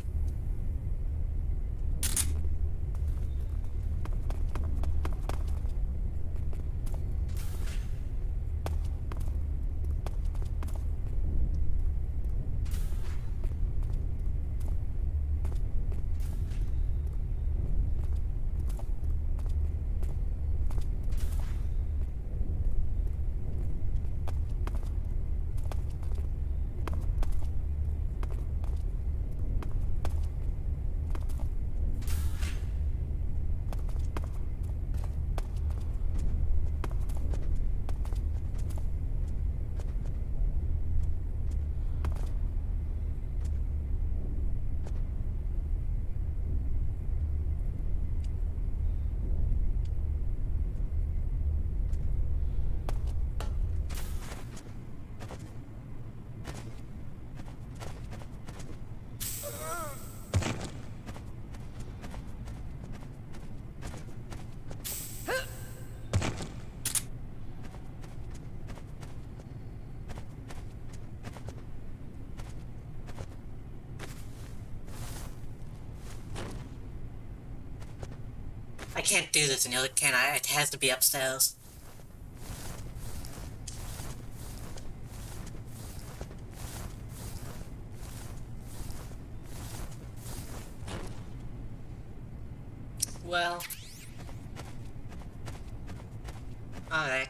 Speaker 1: I can't do this, can I? It has to be upstairs. Well... Alright.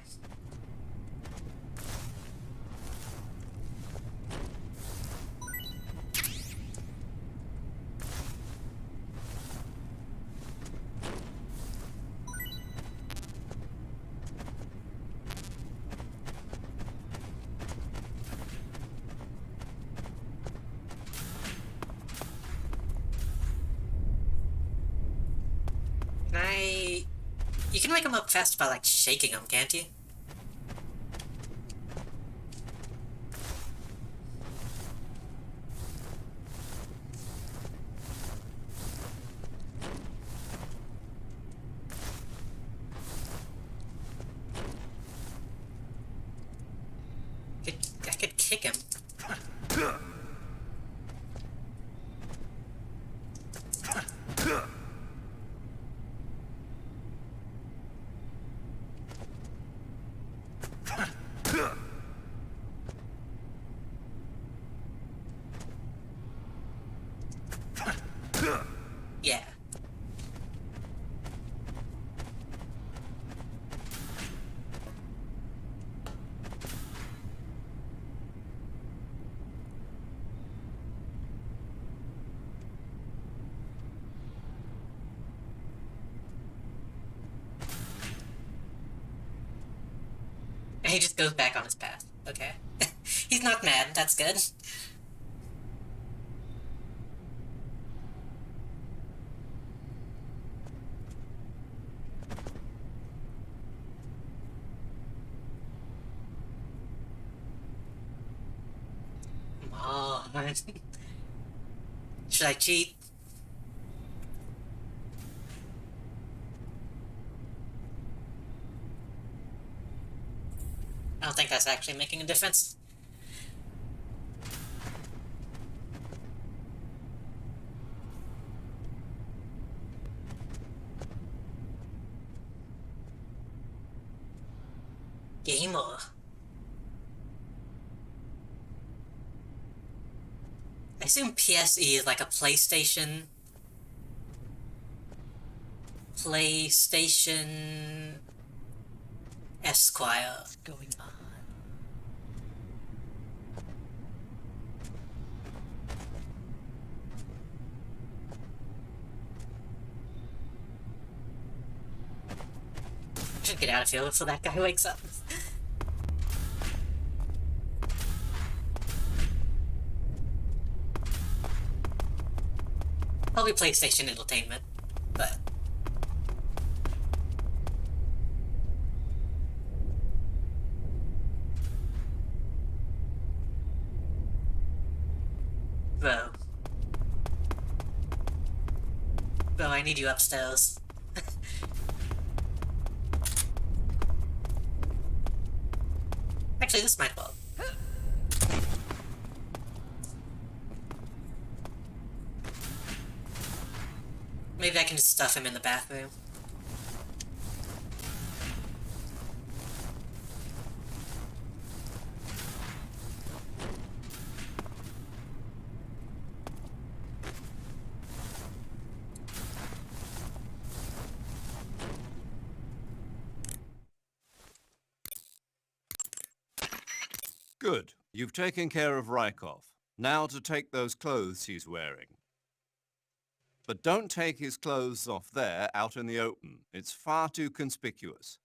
Speaker 1: You can make them up fast by, like, shaking them, can't you? I could kick him. Yeah. And he just goes back on his path. Okay. He's not mad, that's good. Come on. Should I cheat? I don't think that's actually making a difference. Gamer. I assume PSE is like a PlayStation Esquire. What's going on? I should get out of here before that guy wakes up. Probably PlayStation Entertainment, but Bro, I need you upstairs. Actually, this might work. Maybe I can just stuff him in the bathroom.
Speaker 9: Good. You've taken care of Rykov. Now to take those clothes he's wearing. But don't take his clothes off there out in the open. It's far too conspicuous.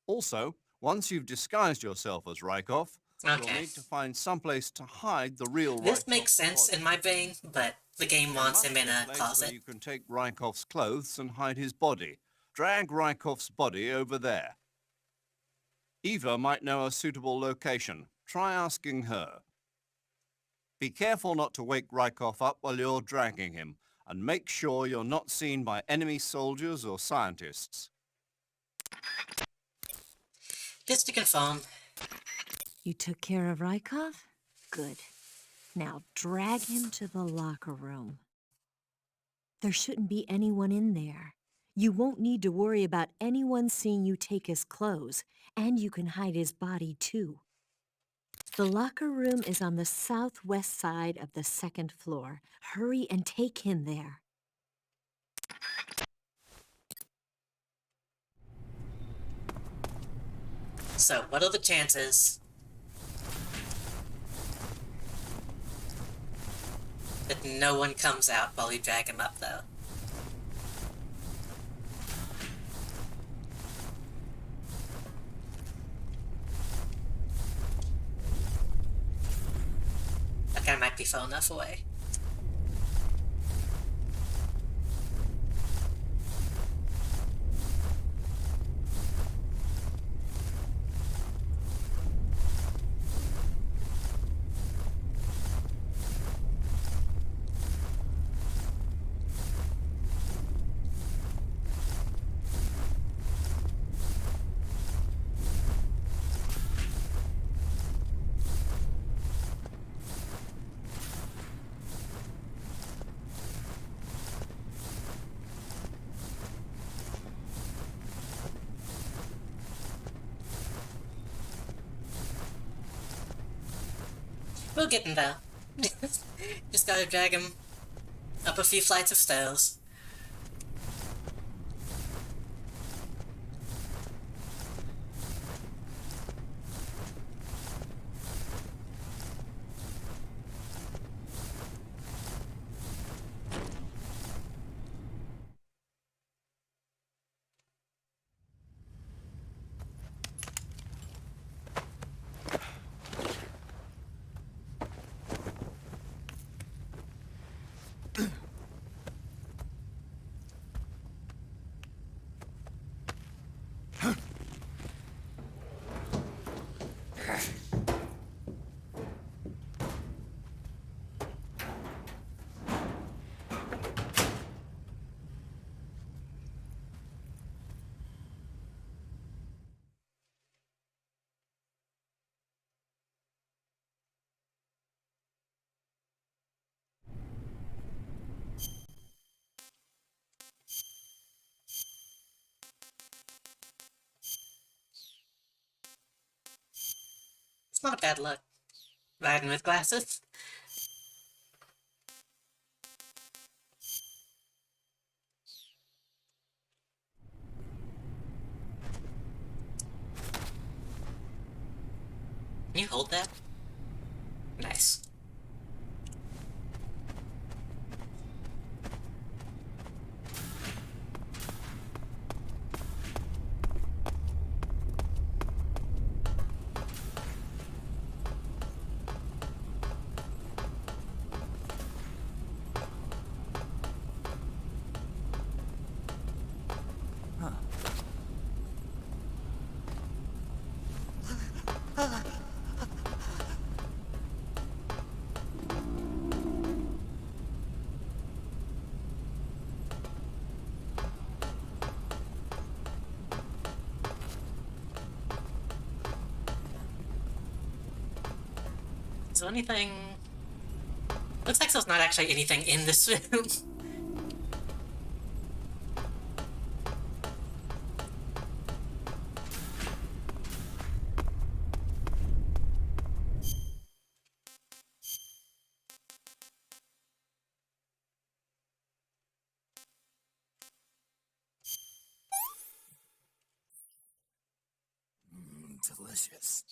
Speaker 9: Also, once you've disguised yourself as Rykov, you'll need to find someplace to hide the real Rykov.
Speaker 1: This makes sense in my brain, but the game wants him in a closet.
Speaker 9: You can take Rykov's clothes and hide his body. Drag Rykov's body over there. Eva might know a suitable location. Try asking her. Be careful not to wake Rykov up while you're dragging him, and make sure you're not seen by enemy soldiers or scientists.
Speaker 1: Just to confirm.
Speaker 2: You took care of Rykov? Good. Now drag him to the locker room. There shouldn't be anyone in there. You won't need to worry about anyone seeing you take his clothes, and you can hide his body too. The locker room is on the southwest side of the second floor. Hurry and take him there.
Speaker 1: So, what are the chances that no one comes out while we drag him up, though? That guy might be far enough away. We'll get him there. Just gotta drag him up a few flights of stairs. It's not a bad look. Riding with glasses. Can you hold that? Nice. there anything... Looks like there's not actually anything in this room.
Speaker 3: Delicious.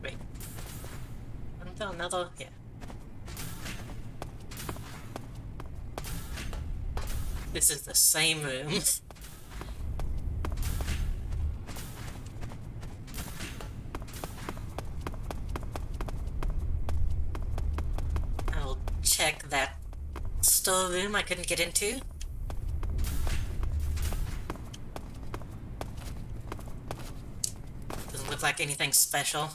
Speaker 1: Wait. Another... yeah. This is the same room. I'll check that storeroom I couldn't get into. Doesn't look like anything special.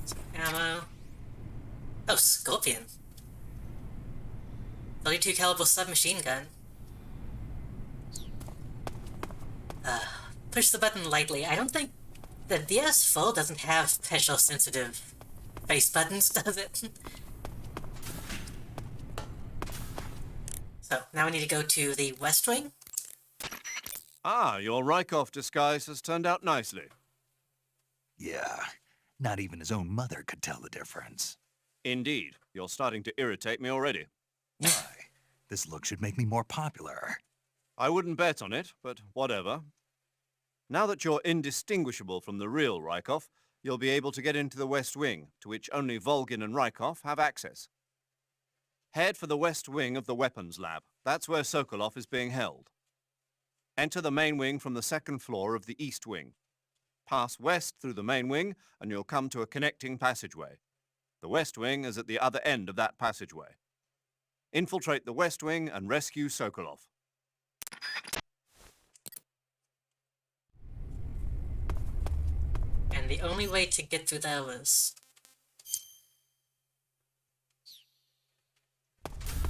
Speaker 1: Some ammo. Oh, Scorpion. 32 caliber submachine gun. Push the button lightly. I don't think the DS4 doesn't have pressure sensitive face buttons, does it? So, now we need to go to the West Wing.
Speaker 9: Ah, your Rykov disguise has turned out nicely.
Speaker 3: Yeah, not even his own mother could tell the difference.
Speaker 9: Indeed. You're starting to irritate me already.
Speaker 3: Why? This look should make me more popular.
Speaker 9: I wouldn't bet on it, but whatever. Now that you're indistinguishable from the real Rykov, you'll be able to get into the West Wing, to which only Volgin and Rykov have access. Head for the West Wing of the Weapons Lab. That's where Sokolov is being held. Enter the main wing from the second floor of the East Wing. Pass west through the main wing, and you'll come to a connecting passageway. The West Wing is at the other end of that passageway. Infiltrate the West Wing and rescue Sokolov.
Speaker 1: And the only way to get through there was...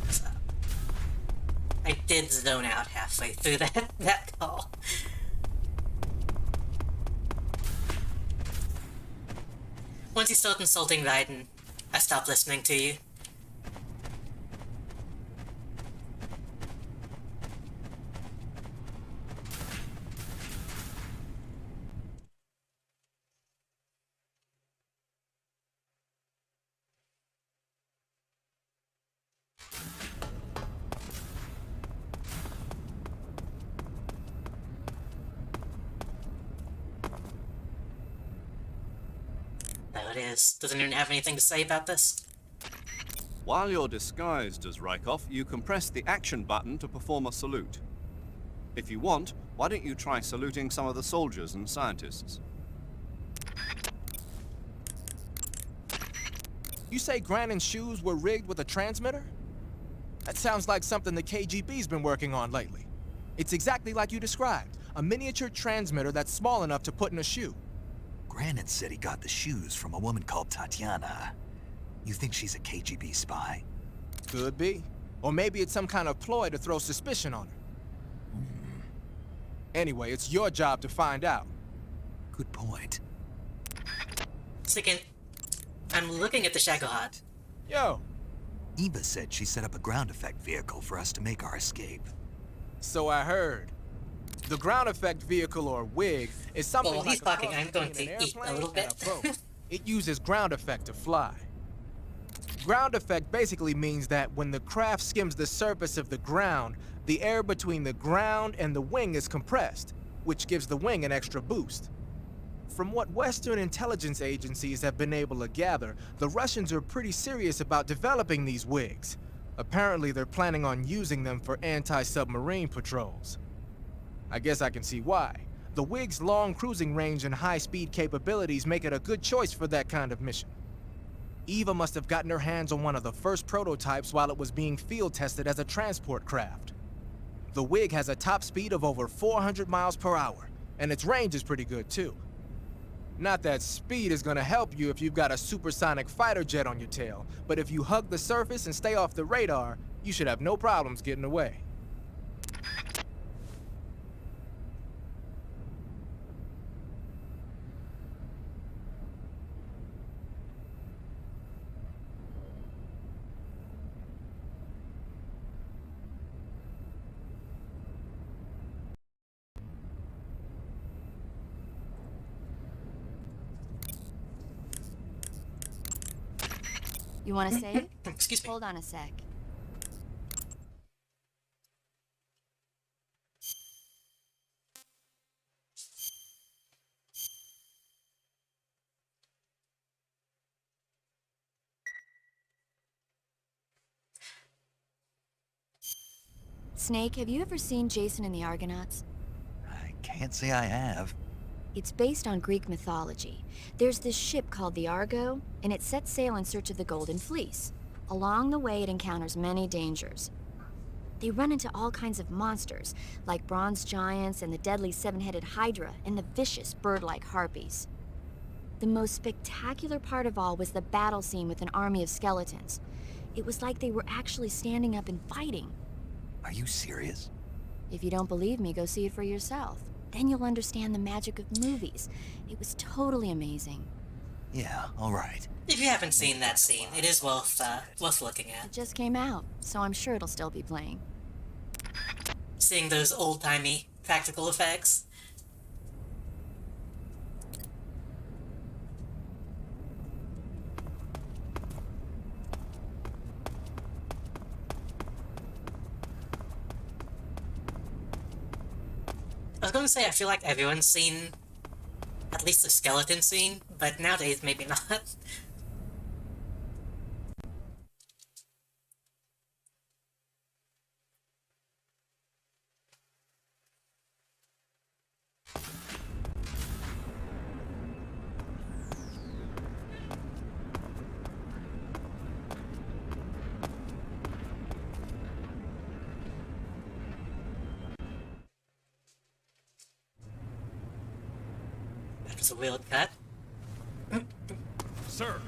Speaker 1: So, I did zone out halfway through that call. Once you start insulting Raiden, I stop listening to you. There it is. Doesn't even have anything to say about this.
Speaker 9: While you're disguised as Rykov, you can press the action button to perform a salute. If you want, why don't you try saluting some of the soldiers and scientists?
Speaker 8: You say Grannon's shoes were rigged with a transmitter? That sounds like something the KGB's been working on lately. It's exactly like you described, a miniature transmitter that's small enough to put in a shoe.
Speaker 3: Grannon said he got the shoes from a woman called Tatiana. You think she's a KGB spy?
Speaker 8: Could be. Or maybe it's some kind of ploy to throw suspicion on her. Anyway, it's your job to find out.
Speaker 3: Good point.
Speaker 1: Second, I'm looking at the Shagohod.
Speaker 8: Yo.
Speaker 3: Eva said she set up a ground effect vehicle for us to make our escape.
Speaker 8: So I heard. The ground effect vehicle, or WIG, is something
Speaker 1: Well,
Speaker 8: like
Speaker 1: he's
Speaker 8: a
Speaker 1: talking,
Speaker 8: cross
Speaker 1: I'm going
Speaker 8: between an
Speaker 1: to eat a
Speaker 8: airplane
Speaker 1: little
Speaker 8: and
Speaker 1: bit.
Speaker 8: a boat. It uses ground effect to fly. Ground effect basically means that when the craft skims the surface of the ground, the air between the ground and the wing is compressed, which gives the wing an extra boost. From what Western intelligence agencies have been able to gather, the Russians are pretty serious about developing these WIGs. Apparently, they're planning on using them for anti-submarine patrols. I guess I can see why. The WIG's long cruising range and high-speed capabilities make it a good choice for that kind of mission. Eva must have gotten her hands on one of the first prototypes while it was being field tested as a transport craft. The WIG has a top speed of over 400 miles per hour, and its range is pretty good too. Not that speed is gonna help you if you've got a supersonic fighter jet on your tail, but if you hug the surface and stay off the radar, you should have no problems getting away.
Speaker 6: You want to save?
Speaker 1: Excuse me.
Speaker 6: Hold on a sec. Snake, have you ever seen Jason and the Argonauts?
Speaker 3: I can't say I have.
Speaker 6: It's based on Greek mythology. There's this ship called the Argo, and it sets sail in search of the Golden Fleece. Along the way, it encounters many dangers. They run into all kinds of monsters, like bronze giants and the deadly seven-headed Hydra and the vicious bird-like harpies. The most spectacular part of all was the battle scene with an army of skeletons. It was like they were actually standing up and fighting.
Speaker 3: Are you serious?
Speaker 6: If you don't believe me, go see it for yourself. Then you'll understand the magic of movies. It was totally amazing.
Speaker 3: Yeah, all right.
Speaker 1: If you haven't seen that scene, it is worth looking
Speaker 6: It
Speaker 1: at.
Speaker 6: just came out, so I'm sure it'll still be playing.
Speaker 1: Seeing those old-timey practical effects. I was going to say, I feel like everyone's seen at least the skeleton scene, but nowadays maybe not. That was a weird cut.
Speaker 4: Sir,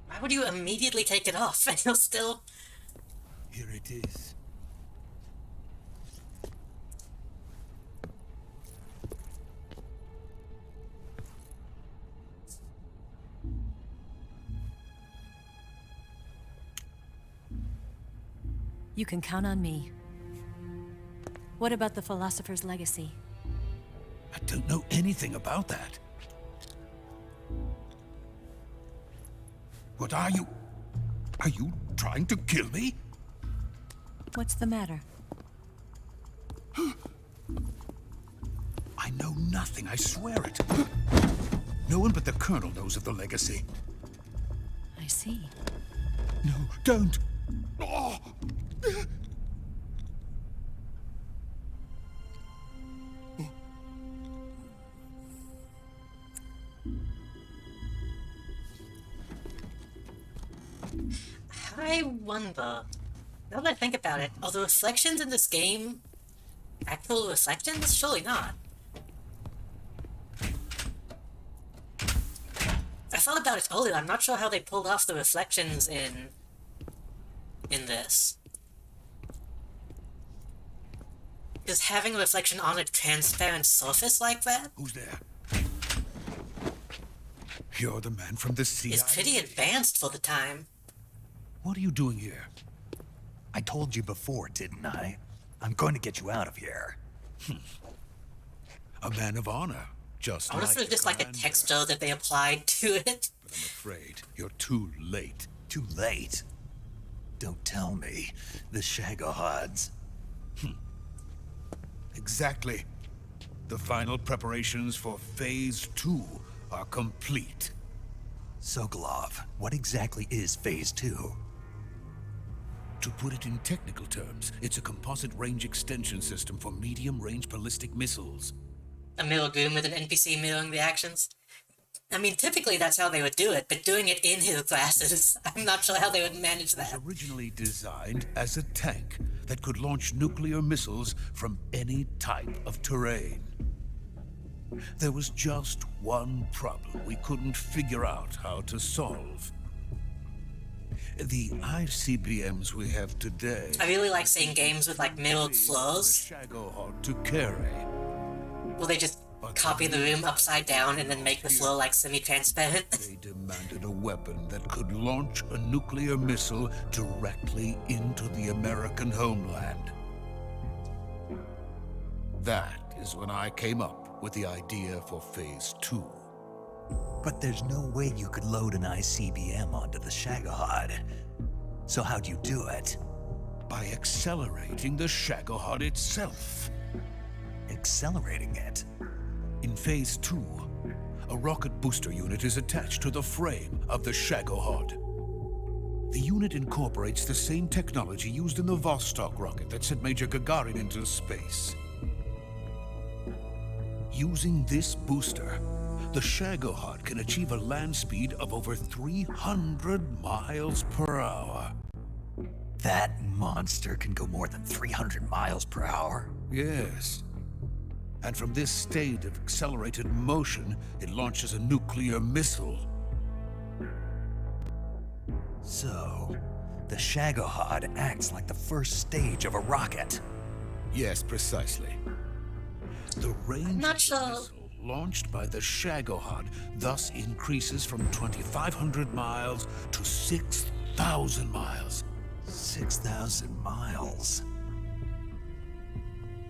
Speaker 1: Why would you immediately take it off and you'll still...
Speaker 7: Here it is.
Speaker 2: You can count on me. What about the philosopher's legacy?
Speaker 7: I don't know anything about that. What are you? Are you trying to kill me?
Speaker 2: What's the matter?
Speaker 7: I know nothing, I swear it. No one but the Colonel knows of the legacy.
Speaker 2: I see.
Speaker 7: No, don't! Oh.
Speaker 1: I wonder... Now that I think about it, are the reflections in this game actual reflections? Surely not. I thought about it earlier, I'm not sure how they pulled off the reflections in this. Because having a reflection on a transparent surface like that
Speaker 7: Who's there? You're the man from the sea.
Speaker 1: is pretty advanced for the time.
Speaker 7: What are you doing here?
Speaker 3: I told you before, didn't I? I'm going to get you out of here.
Speaker 7: A man of honor, just
Speaker 1: I wonder if
Speaker 7: like
Speaker 1: it was just like a
Speaker 7: Commander.
Speaker 1: texture that they applied to it.
Speaker 7: But I'm afraid you're too late.
Speaker 3: Too late. Don't tell me. The Shagohods.
Speaker 7: Exactly. The final preparations for Phase 2 are complete.
Speaker 3: Sokolov, what exactly is Phase 2?
Speaker 7: To put it in technical terms, it's a composite range extension system for medium-range ballistic missiles.
Speaker 1: A middle goon with an NPC mirroring the actions? I mean, typically that's how they would do it, but doing it in his glasses, I'm not sure how they would manage
Speaker 7: It was
Speaker 1: that.
Speaker 7: originally designed as a tank that could launch nuclear missiles from any type of terrain. There was just one problem we couldn't figure out how to solve. The ICBMs we have today...
Speaker 1: I really like seeing games with, like, mirrored floors.
Speaker 7: Shagohod to carry.
Speaker 1: Will they just copy the room upside down and then make the floor, like, semi-transparent?
Speaker 7: They demanded a weapon that could launch a nuclear missile directly into the American homeland. That is when I came up with the idea for Phase 2.
Speaker 3: But there's no way you could load an ICBM onto the Shagohod. So how'd you do it?
Speaker 7: By accelerating the Shagohod itself.
Speaker 3: Accelerating it?
Speaker 7: In Phase 2, a rocket booster unit is attached to the frame of the Shagohod. The unit incorporates the same technology used in the Vostok rocket that sent Major Gagarin into space. Using this booster, the Shagohod can achieve a land speed of over 300 miles per hour.
Speaker 3: That monster can go more than 300 miles per hour?
Speaker 7: Yes. And from this state of accelerated motion, it launches a nuclear missile.
Speaker 3: So, the Shagohod acts like the first stage of a rocket.
Speaker 7: Yes, precisely. The range
Speaker 1: I'm not
Speaker 7: of the
Speaker 1: sure.
Speaker 7: missile launched by the Shagohod thus increases from 2,500 miles to 6,000 miles.
Speaker 3: 6,000 miles?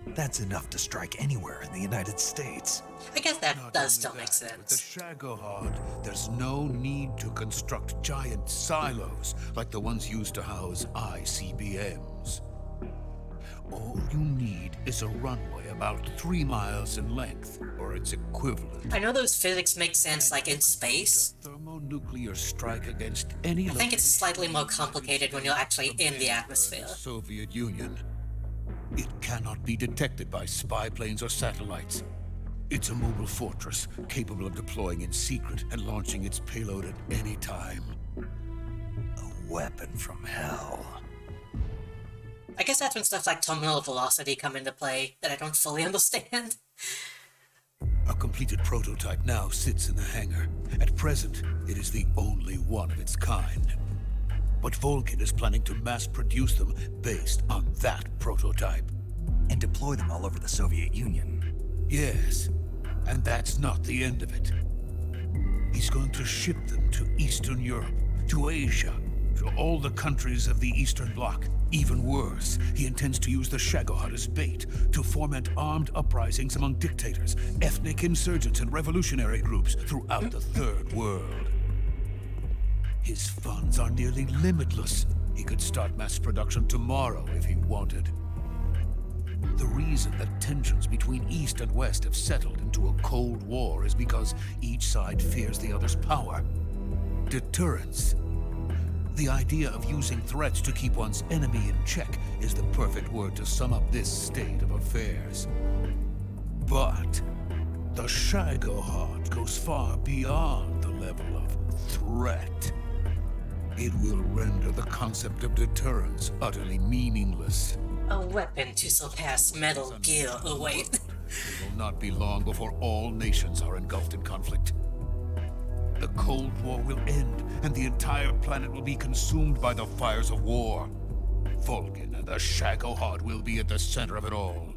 Speaker 3: That's enough to strike anywhere in the United States.
Speaker 1: I guess that
Speaker 7: Not
Speaker 1: does
Speaker 7: only
Speaker 1: still make
Speaker 7: that, with the
Speaker 1: sense.
Speaker 7: Shagohod, there's no need to construct giant silos like the ones used to house ICBMs. All you need is a runway about 3 miles in length, or its equivalent.
Speaker 1: I know those physics make sense, like, in space.
Speaker 7: A thermonuclear strike against any
Speaker 1: I think it's slightly more complicated when you're actually in the atmosphere.
Speaker 7: Soviet Union. It cannot be detected by spy planes or satellites. It's a mobile fortress, capable of deploying in secret and launching its payload at any time.
Speaker 3: A weapon from hell.
Speaker 1: I guess that's when stuff like terminal velocity come into play that I don't fully understand.
Speaker 7: A completed prototype now sits in the hangar. At present, it is the only one of its kind. But Volkin is planning to mass-produce them based on that prototype.
Speaker 3: And deploy them all over the Soviet Union.
Speaker 7: Yes, and that's not the end of it. He's going to ship them to Eastern Europe, to Asia, to all the countries of the Eastern Bloc. Even worse, he intends to use the Shagohod as bait to foment armed uprisings among dictators, ethnic insurgents, and revolutionary groups throughout the Third World. His funds are nearly limitless. He could start mass production tomorrow if he wanted. The reason that tensions between East and West have settled into a Cold War is because each side fears the other's power. Deterrence. The idea of using threats to keep one's enemy in check is the perfect word to sum up this state of affairs. But the Shagohod goes far beyond the level of threat. It will render the concept of deterrence utterly meaningless.
Speaker 1: A weapon to surpass Metal Gear. Oh wait.
Speaker 7: It will not be long before all nations are engulfed in conflict. The Cold War will end, and the entire planet will be consumed by the fires of war. Vulcan and the Shagohod will be at the center of it all.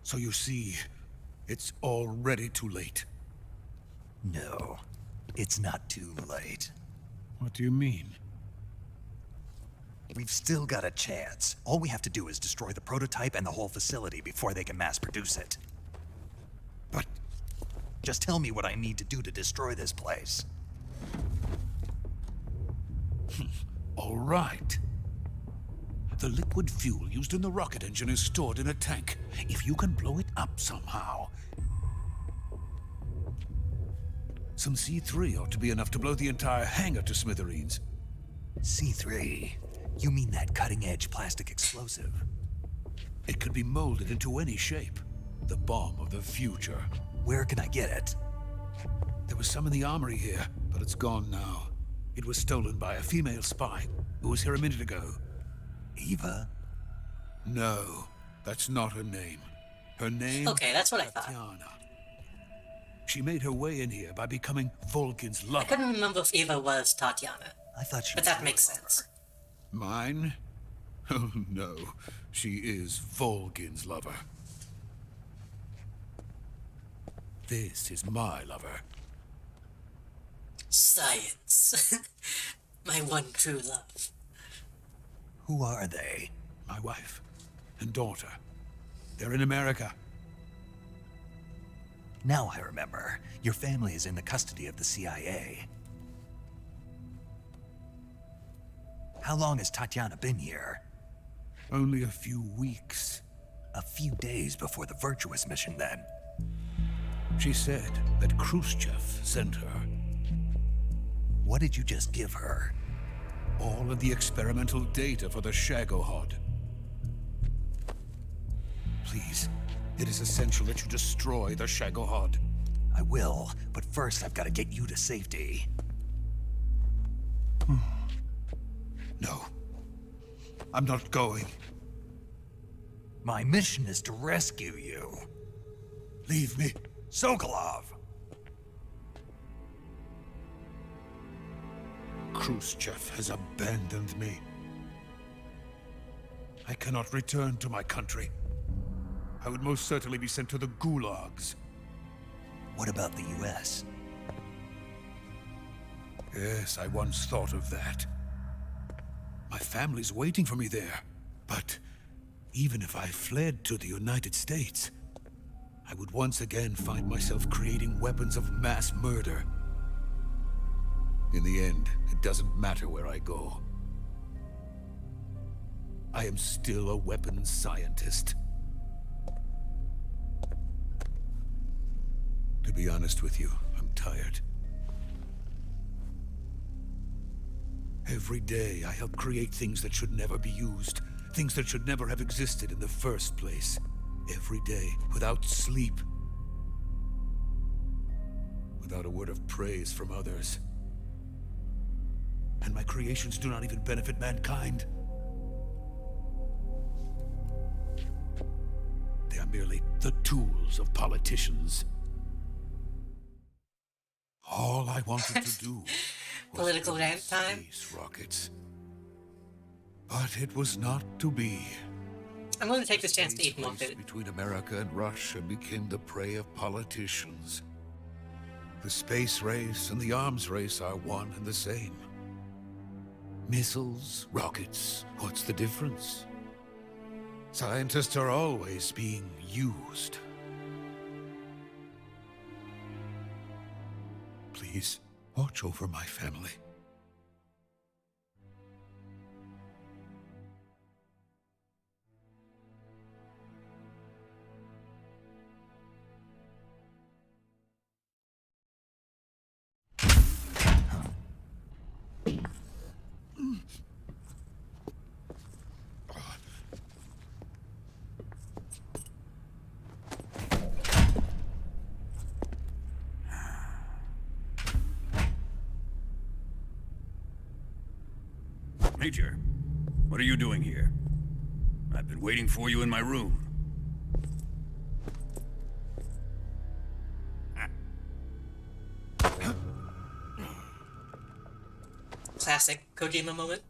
Speaker 7: So you see, it's already too late.
Speaker 3: No, it's not too late.
Speaker 7: What do you mean?
Speaker 3: We've still got a chance. All we have to do is destroy the prototype and the whole facility before they can mass produce it.
Speaker 7: But
Speaker 3: just tell me what I need to do to destroy this place.
Speaker 7: All right. The liquid fuel used in the rocket engine is stored in a tank. If you can blow it up somehow...
Speaker 12: Some C3 ought to be enough to blow the entire hangar to smithereens.
Speaker 3: C3? You mean that cutting-edge plastic explosive?
Speaker 12: It could be molded into any shape. The bomb of the future.
Speaker 3: Where can I get it?
Speaker 12: There was some in the armory here, but it's gone now. It was stolen by a female spy who was here a minute ago.
Speaker 3: Eva?
Speaker 12: No, that's not her name. Her name?
Speaker 1: Okay, that's what I thought.
Speaker 12: Tatiana. She made her way in here by becoming Volgin's
Speaker 1: I
Speaker 12: lover.
Speaker 1: couldn't remember if Eva was Tatiana,
Speaker 3: I thought she
Speaker 1: but
Speaker 3: was
Speaker 1: that
Speaker 3: your
Speaker 1: makes
Speaker 3: lover.
Speaker 1: sense.
Speaker 12: Mine? Oh no, she is Volgin's lover. This is my lover.
Speaker 1: Science. My one true love.
Speaker 3: Who are they?
Speaker 12: My wife and daughter. They're in America.
Speaker 3: Now I remember. Your family is in the custody of the CIA. How long has Tatiana been here?
Speaker 12: Only a few weeks.
Speaker 3: A few days before the Virtuous mission, then.
Speaker 12: She said that Khrushchev sent her.
Speaker 3: What did you just give her?
Speaker 12: All of the experimental data for the Shagohod. Please, it is essential that you destroy the Shagohod.
Speaker 3: I will, but first I've got to get you to safety.
Speaker 12: No. I'm not going.
Speaker 3: My mission is to rescue you.
Speaker 12: Leave me.
Speaker 3: Sokolov!
Speaker 12: Khrushchev has abandoned me. I cannot return to my country. I would most certainly be sent to the gulags.
Speaker 3: What about the US?
Speaker 12: Yes, I once thought of that. My family's waiting for me there. But even if I fled to the United States, I would once again find myself creating weapons of mass murder. In the end, it doesn't matter where I go. I am still a weapons scientist. To be honest with you, I'm tired. Every day, I help create things that should never be used. Things that should never have existed in the first place. Every day, without sleep. Without a word of praise from others. And my creations do not even benefit mankind. They are merely the tools of politicians. All I wanted to do was
Speaker 1: Political
Speaker 12: build
Speaker 1: rant time?
Speaker 12: space rockets. But it was not to be.
Speaker 1: I'm going to take this chance to eat more
Speaker 12: Space
Speaker 1: food.
Speaker 12: between America and Russia became the prey of politicians. The space race and the arms race are one and the same. Missiles, rockets, what's the difference? Scientists are always being used. Please, watch over my family.
Speaker 7: Major, what are you doing here? I've been waiting for you in my room.
Speaker 1: Classic Kojima moment.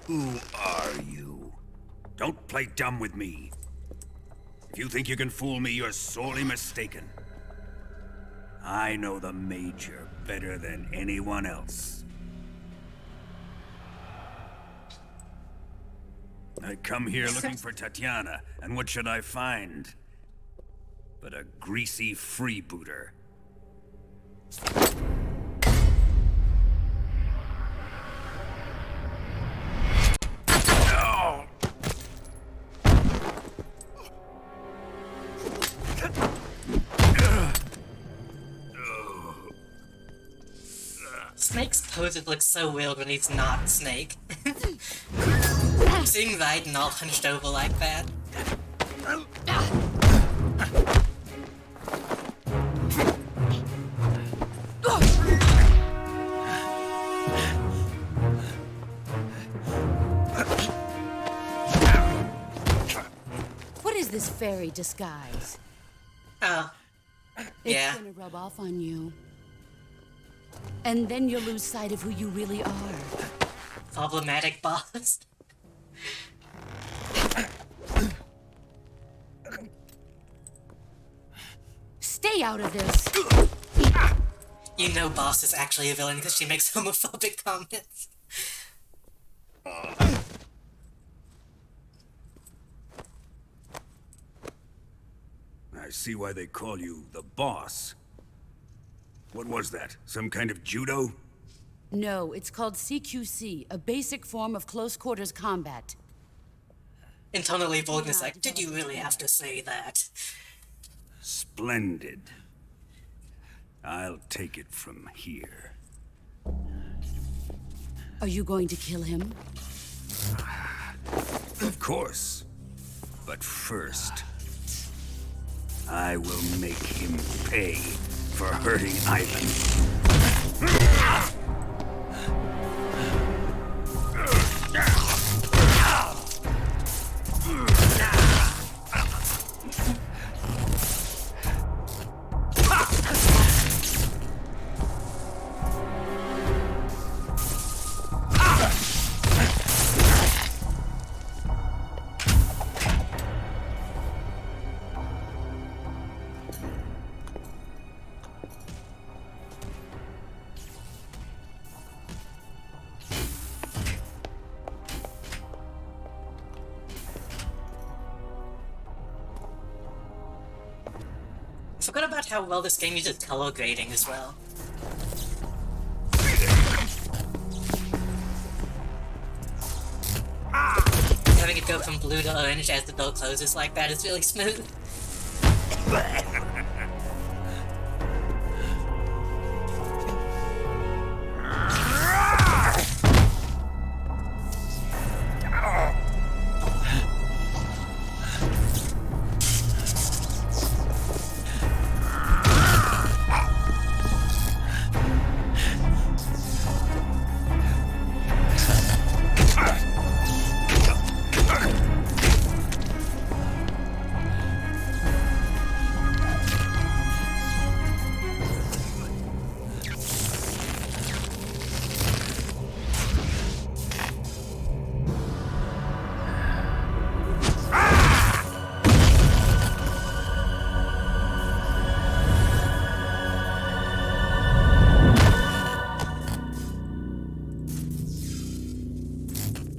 Speaker 7: Who are you? Don't play dumb with me. If you think you can fool me, you're sorely mistaken. I know the Major better than anyone else. I come here looking for Tatiana, and what should I find? But a greasy freebooter.
Speaker 1: Snake's poses look so weird when he's not Snake. Seeing Raiden all hunched over like that.
Speaker 13: What is this fairy disguise?
Speaker 1: Oh. Yeah.
Speaker 13: It's gonna rub off on you. And then you'll lose sight of who you really are.
Speaker 1: Problematic boss.
Speaker 13: Stay out of this!
Speaker 1: You know Boss is actually a villain because she makes homophobic comments.
Speaker 7: I see why they call you the boss. What was that? Some kind of judo?
Speaker 13: No, it's called CQC, a basic form of close quarters combat.
Speaker 1: Internally, Vulcan is like, did you really have to say that?
Speaker 7: Splendid. I'll take it from here.
Speaker 13: Are you going to kill him?
Speaker 7: Of course. But first, I will make him pay for hurting Ivan.
Speaker 1: I forgot about how well this game uses color grading as well. Having it go from blue to orange as the door closes like that is really smooth.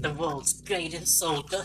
Speaker 1: The world's greatest soldier.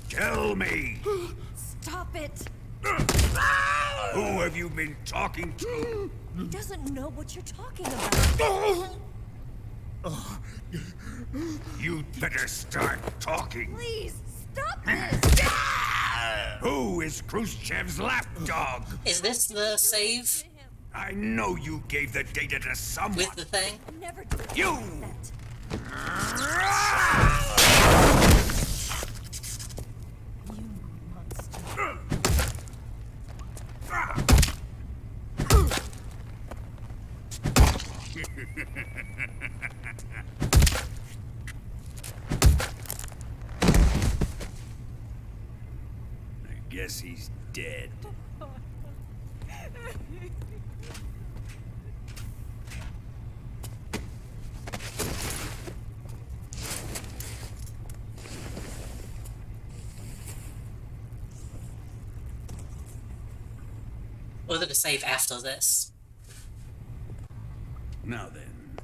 Speaker 7: Tell me!
Speaker 2: Stop it!
Speaker 7: Who have you been talking to?
Speaker 2: He doesn't know what you're talking about.
Speaker 7: You'd better start talking.
Speaker 2: Please, stop this!
Speaker 7: Who is Khrushchev's lapdog?
Speaker 1: Is this the save
Speaker 7: I know you gave the data to someone.
Speaker 1: with the thing?
Speaker 2: Never do
Speaker 7: You! I guess he's dead.
Speaker 1: Order to save after this.
Speaker 7: Now then,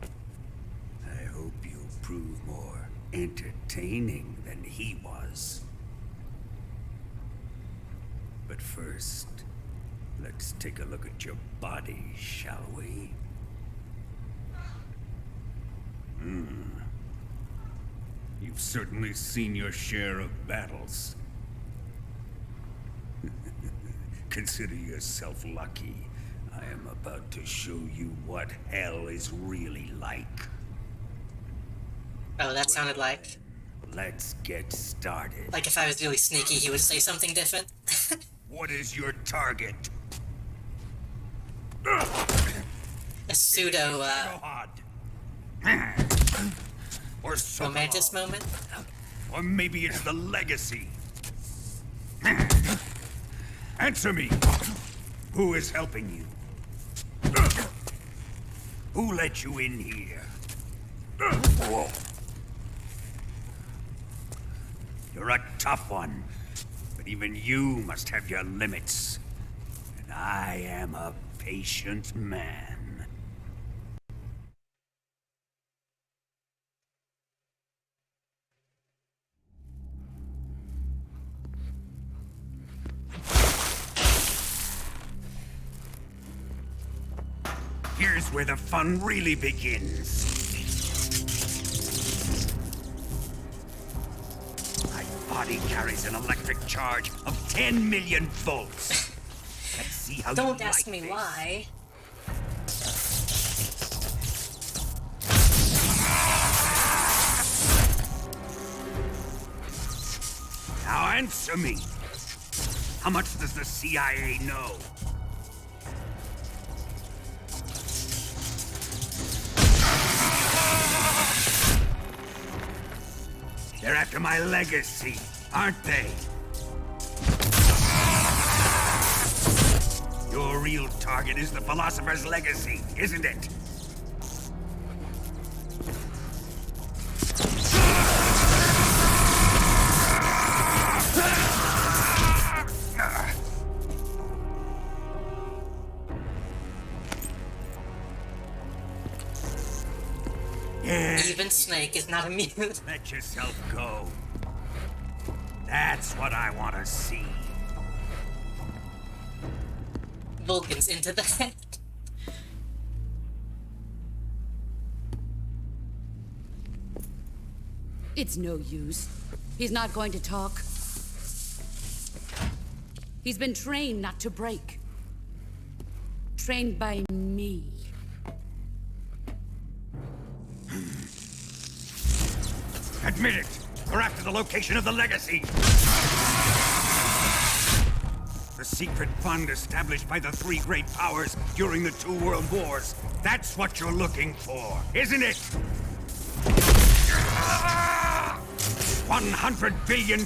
Speaker 7: I hope you'll prove more entertaining than he was. But first, let's take a look at your body, shall we? You've certainly seen your share of battles. Consider yourself lucky. I am about to show you what hell is really like.
Speaker 1: Oh, that sounded like...
Speaker 7: Let's get started.
Speaker 1: Like if I was really sneaky, he would say something different.
Speaker 7: What is your target?
Speaker 1: A pseudo,
Speaker 7: or
Speaker 1: romantic moment?
Speaker 7: Or maybe it's the legacy. Answer me! Who is helping you? Who let you in here? You're a tough one, but even you must have your limits. And I am a patient man. Here's where the fun really begins. My body carries an electric charge of 10 million volts. Let's see how
Speaker 1: Don't
Speaker 7: you
Speaker 1: ask
Speaker 7: like
Speaker 1: me
Speaker 7: this.
Speaker 1: why.
Speaker 7: Now answer me. How much does the CIA know? They're after my legacy, aren't they? Your real target is the Philosopher's legacy, isn't it?
Speaker 1: Even Snake is not immune.
Speaker 7: Let yourself go. That's what I want to see.
Speaker 1: Vulcan's into the head.
Speaker 13: It's no use. He's not going to talk. He's been trained not to break. Trained by me.
Speaker 7: Admit it! We're after the location of the legacy! The secret fund established by the three great powers during the 2 world wars. That's what you're looking for, isn't it? $100 billion,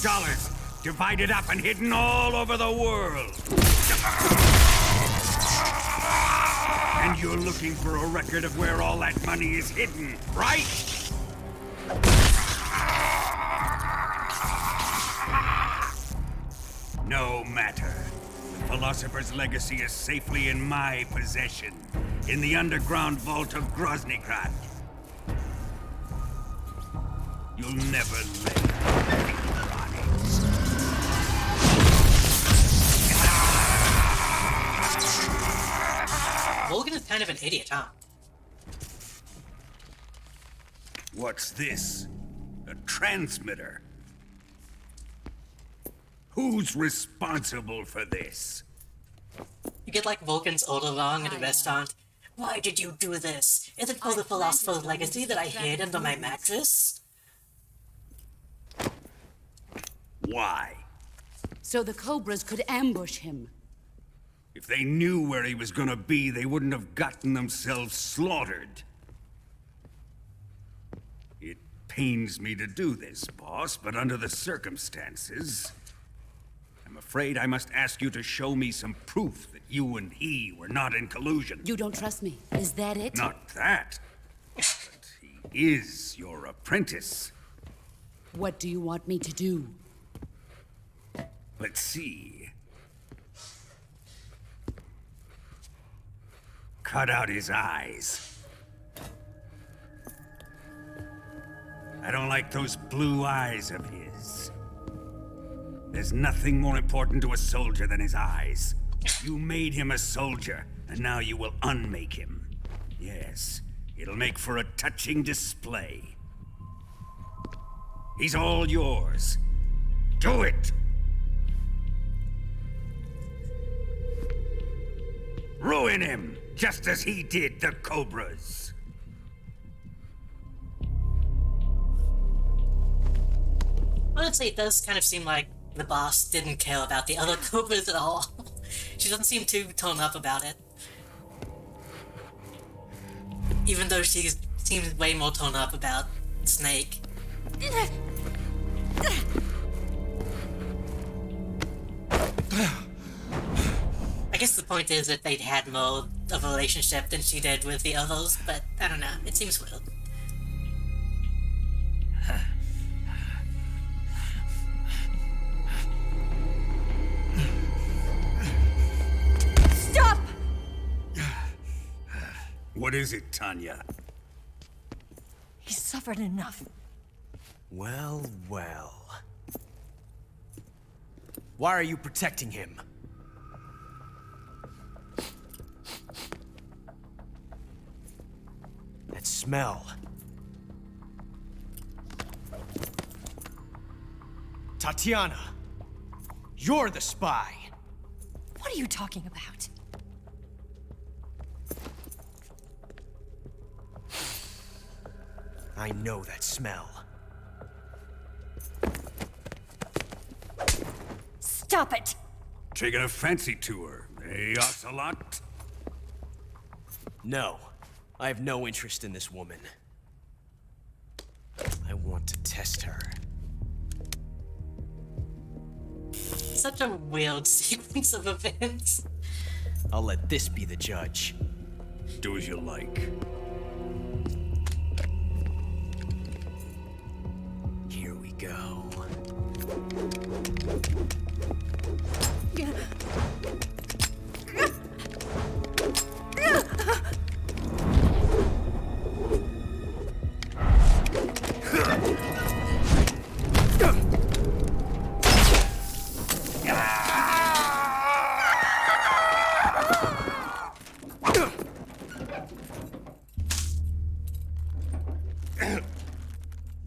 Speaker 7: divided up and hidden all over the world. And you're looking for a record of where all that money is hidden, right? No matter. The Philosopher's legacy is safely in my possession, in the underground vault of Groznygrad. You'll never lay a finger on it.
Speaker 1: Vulcan is kind of an idiot, huh?
Speaker 7: What's this? A transmitter? Who's responsible for this?
Speaker 1: You get like Vulcan's order wrong at a restaurant. Why did you do this? Is it for the Philosopher's legacy that I hid under my mattress?
Speaker 7: Why?
Speaker 13: So the Cobras could ambush him.
Speaker 7: If they knew where he was gonna be, they wouldn't have gotten themselves slaughtered. It pains me to do this, boss, but under the circumstances, I I'm afraid I must ask you to show me some proof that you and he were not in collusion.
Speaker 13: You don't trust me. Is that it?
Speaker 7: Not that. But he is your apprentice.
Speaker 13: What do you want me to do?
Speaker 7: Let's see. Cut out his eyes. I don't like those blue eyes of his. There's nothing more important to a soldier than his eyes. You made him a soldier, and now you will unmake him. Yes, it'll make for a touching display. He's all yours. Do it! Ruin him, just as he did the Cobras.
Speaker 1: Honestly, it does kind of seem like the boss didn't care about the other Cobras at all. She doesn't seem too torn up about it. Even though she seems way more torn up about Snake. I guess the point is that they'd had more of a relationship than she did with the others, but I don't know, it seems weird.
Speaker 2: Stop!
Speaker 7: What is it, Tanya?
Speaker 2: He's suffered enough.
Speaker 10: Well, well. Why are you protecting him? That smell. Tatiana, you're the spy.
Speaker 2: What are you talking about?
Speaker 10: I know that smell.
Speaker 2: Stop it!
Speaker 7: Taking a fancy to her, eh, Ocelot?
Speaker 10: No, I have no interest in this woman. I want to test her.
Speaker 1: Such a weird sequence of events.
Speaker 10: I'll let this be the judge.
Speaker 7: Do as you like.
Speaker 10: Here we go.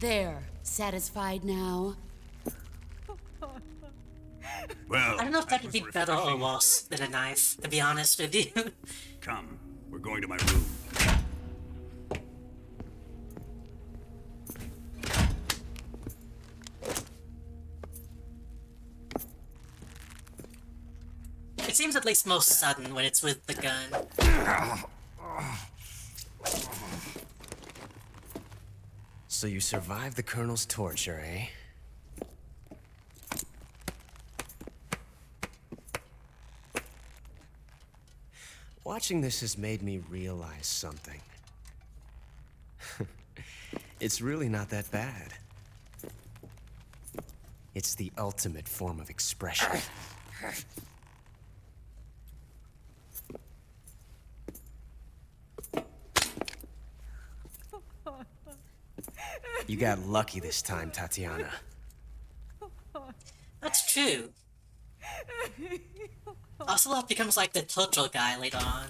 Speaker 13: There. Satisfied now?
Speaker 7: Well,
Speaker 1: I don't know if that would be better or worse than a knife, to be honest with you.
Speaker 7: Come, we're going to my room.
Speaker 1: It seems at least most sudden when it's with the gun.
Speaker 10: So you survived the Colonel's torture, eh? Watching this has made me realize something. It's really not that bad. It's the ultimate form of expression. You got lucky this time, Tatiana.
Speaker 1: That's true. Ocelot becomes like the turtle guy later on.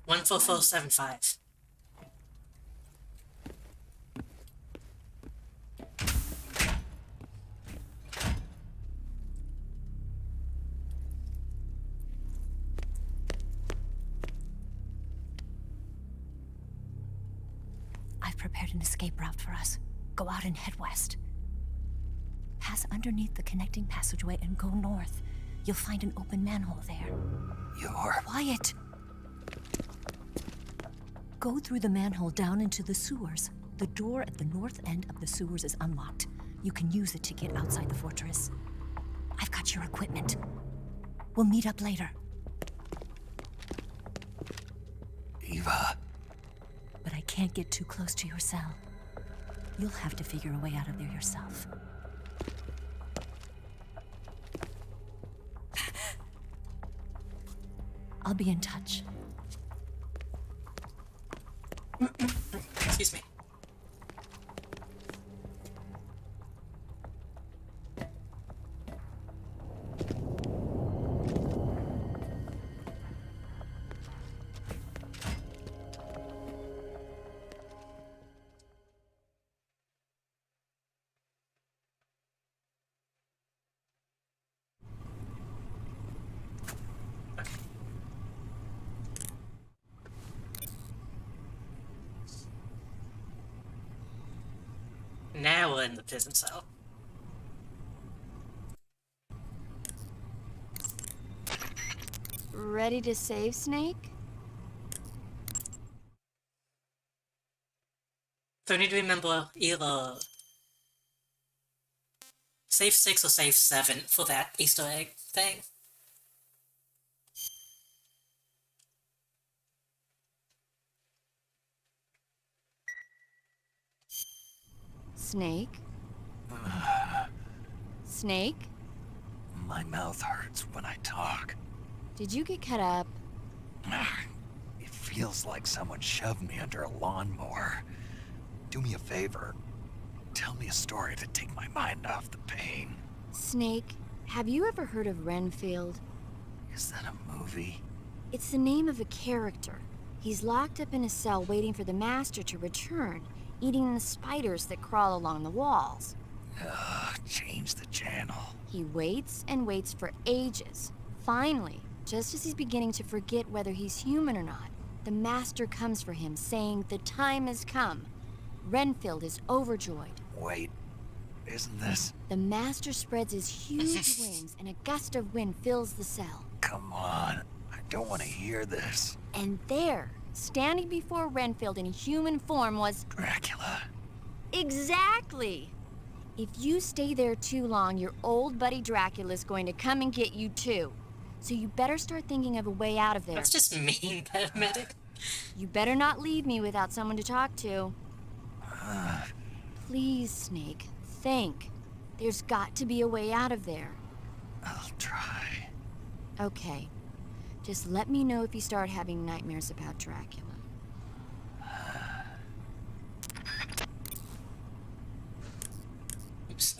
Speaker 1: One 4475.
Speaker 2: prepared an escape route for us. Go out and head west. Pass underneath the connecting passageway and go north. You'll find an open manhole there.
Speaker 3: You're...
Speaker 2: Quiet! Go through the manhole down into the sewers. The door at the north end of the sewers is unlocked. You can use it to get outside the fortress. I've got your equipment. We'll meet up later.
Speaker 3: Eva.
Speaker 2: But I can't get too close to your cell. You'll have to figure a way out of there yourself. I'll be in touch.
Speaker 1: Excuse me. Now we're in the prison cell.
Speaker 6: Ready to save, Snake?
Speaker 1: So I need to remember either save 6 or save 7 for that Easter egg thing.
Speaker 6: Snake? Snake?
Speaker 3: My mouth hurts when I talk.
Speaker 6: Did you get cut up?
Speaker 3: It feels like someone shoved me under a lawnmower. Do me a favor. Tell me a story to take my mind off the pain.
Speaker 6: Snake, have you ever heard of Renfield?
Speaker 3: Is that a movie?
Speaker 6: It's the name of a character. He's locked up in a cell waiting for the master to return, eating the spiders that crawl along the walls.
Speaker 3: Change the channel.
Speaker 6: He waits and waits for ages. Finally, just as he's beginning to forget whether he's human or not, the master comes for him, saying the time has come. Renfield is overjoyed.
Speaker 3: Wait, isn't this...
Speaker 6: The master spreads his huge wings and a gust of wind fills the cell.
Speaker 3: Come on, I don't want to hear this.
Speaker 6: And there, standing before Renfield in human form was...
Speaker 3: Dracula.
Speaker 6: Exactly! If you stay there too long, your old buddy Dracula's going to come and get you too. So you better start thinking of a way out of there.
Speaker 1: That's just mean, paramedic.
Speaker 6: You better not leave me without someone to talk to. Please, Snake, think. There's got to be a way out of there.
Speaker 3: I'll try.
Speaker 6: Okay. Just let me know if you start having nightmares about Dracula.
Speaker 1: Oops,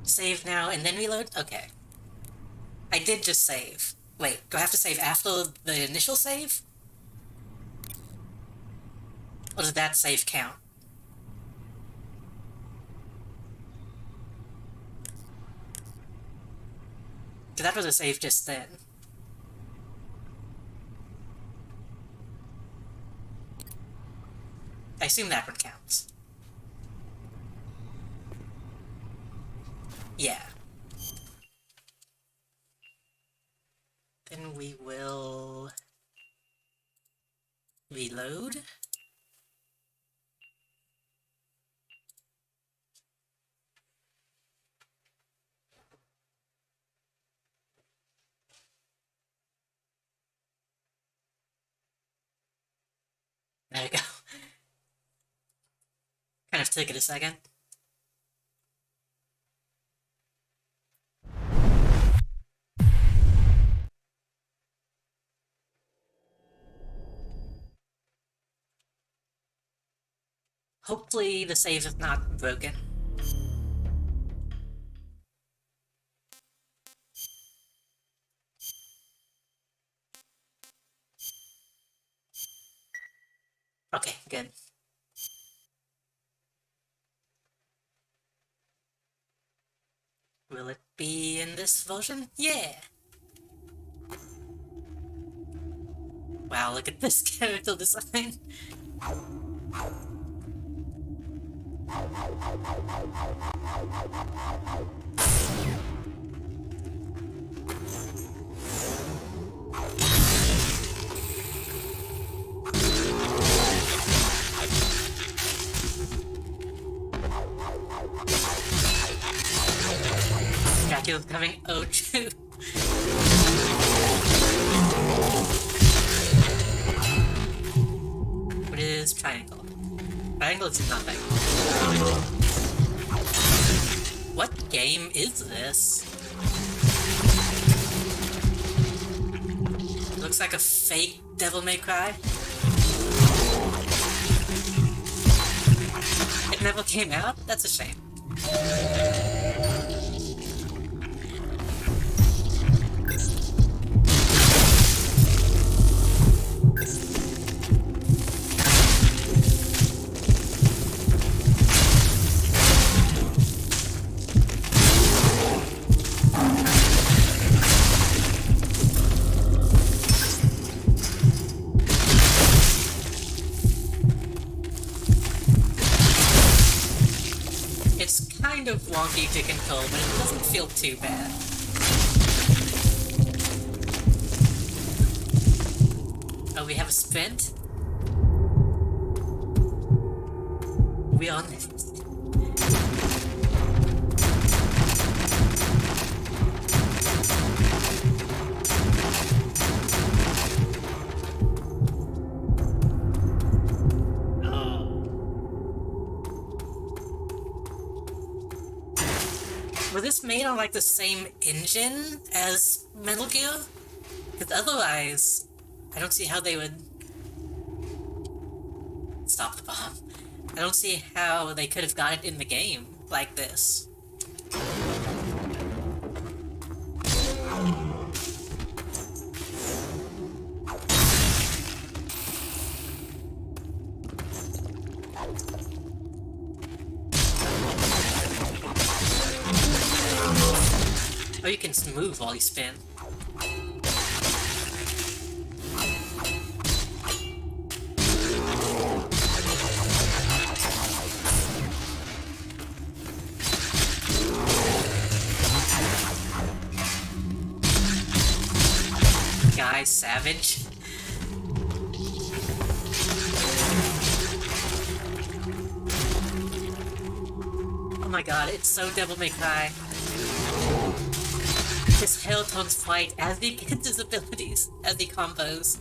Speaker 1: save now and then reload? Okay. I did just save. Wait, do I have to save after the initial save? Or does that save count? Because that was a save just then. I assume that one counts. Yeah. Then we will reload. There we go. Kind of took it a second. Hopefully the save is not broken. Okay, good. Will it be in this version? Yeah! Wow, look at this character design. Dracula becoming O2. What is triangle? Triangle is nothing. What game is this? Looks like a fake Devil May Cry. It never came out? That's a shame. It's kind of wonky to control, but it doesn't feel too bad. Oh, we have a sprint? We on it? Was this made on like the same engine as Metal Gear? Because otherwise, I don't see how they would stop the bomb. I don't see how they could have got it in the game like this. Or you can move while you spin. Guy Savage. Oh my god, it's so Devil May Cry. His Helltone's fight as he gets his abilities, as he combos.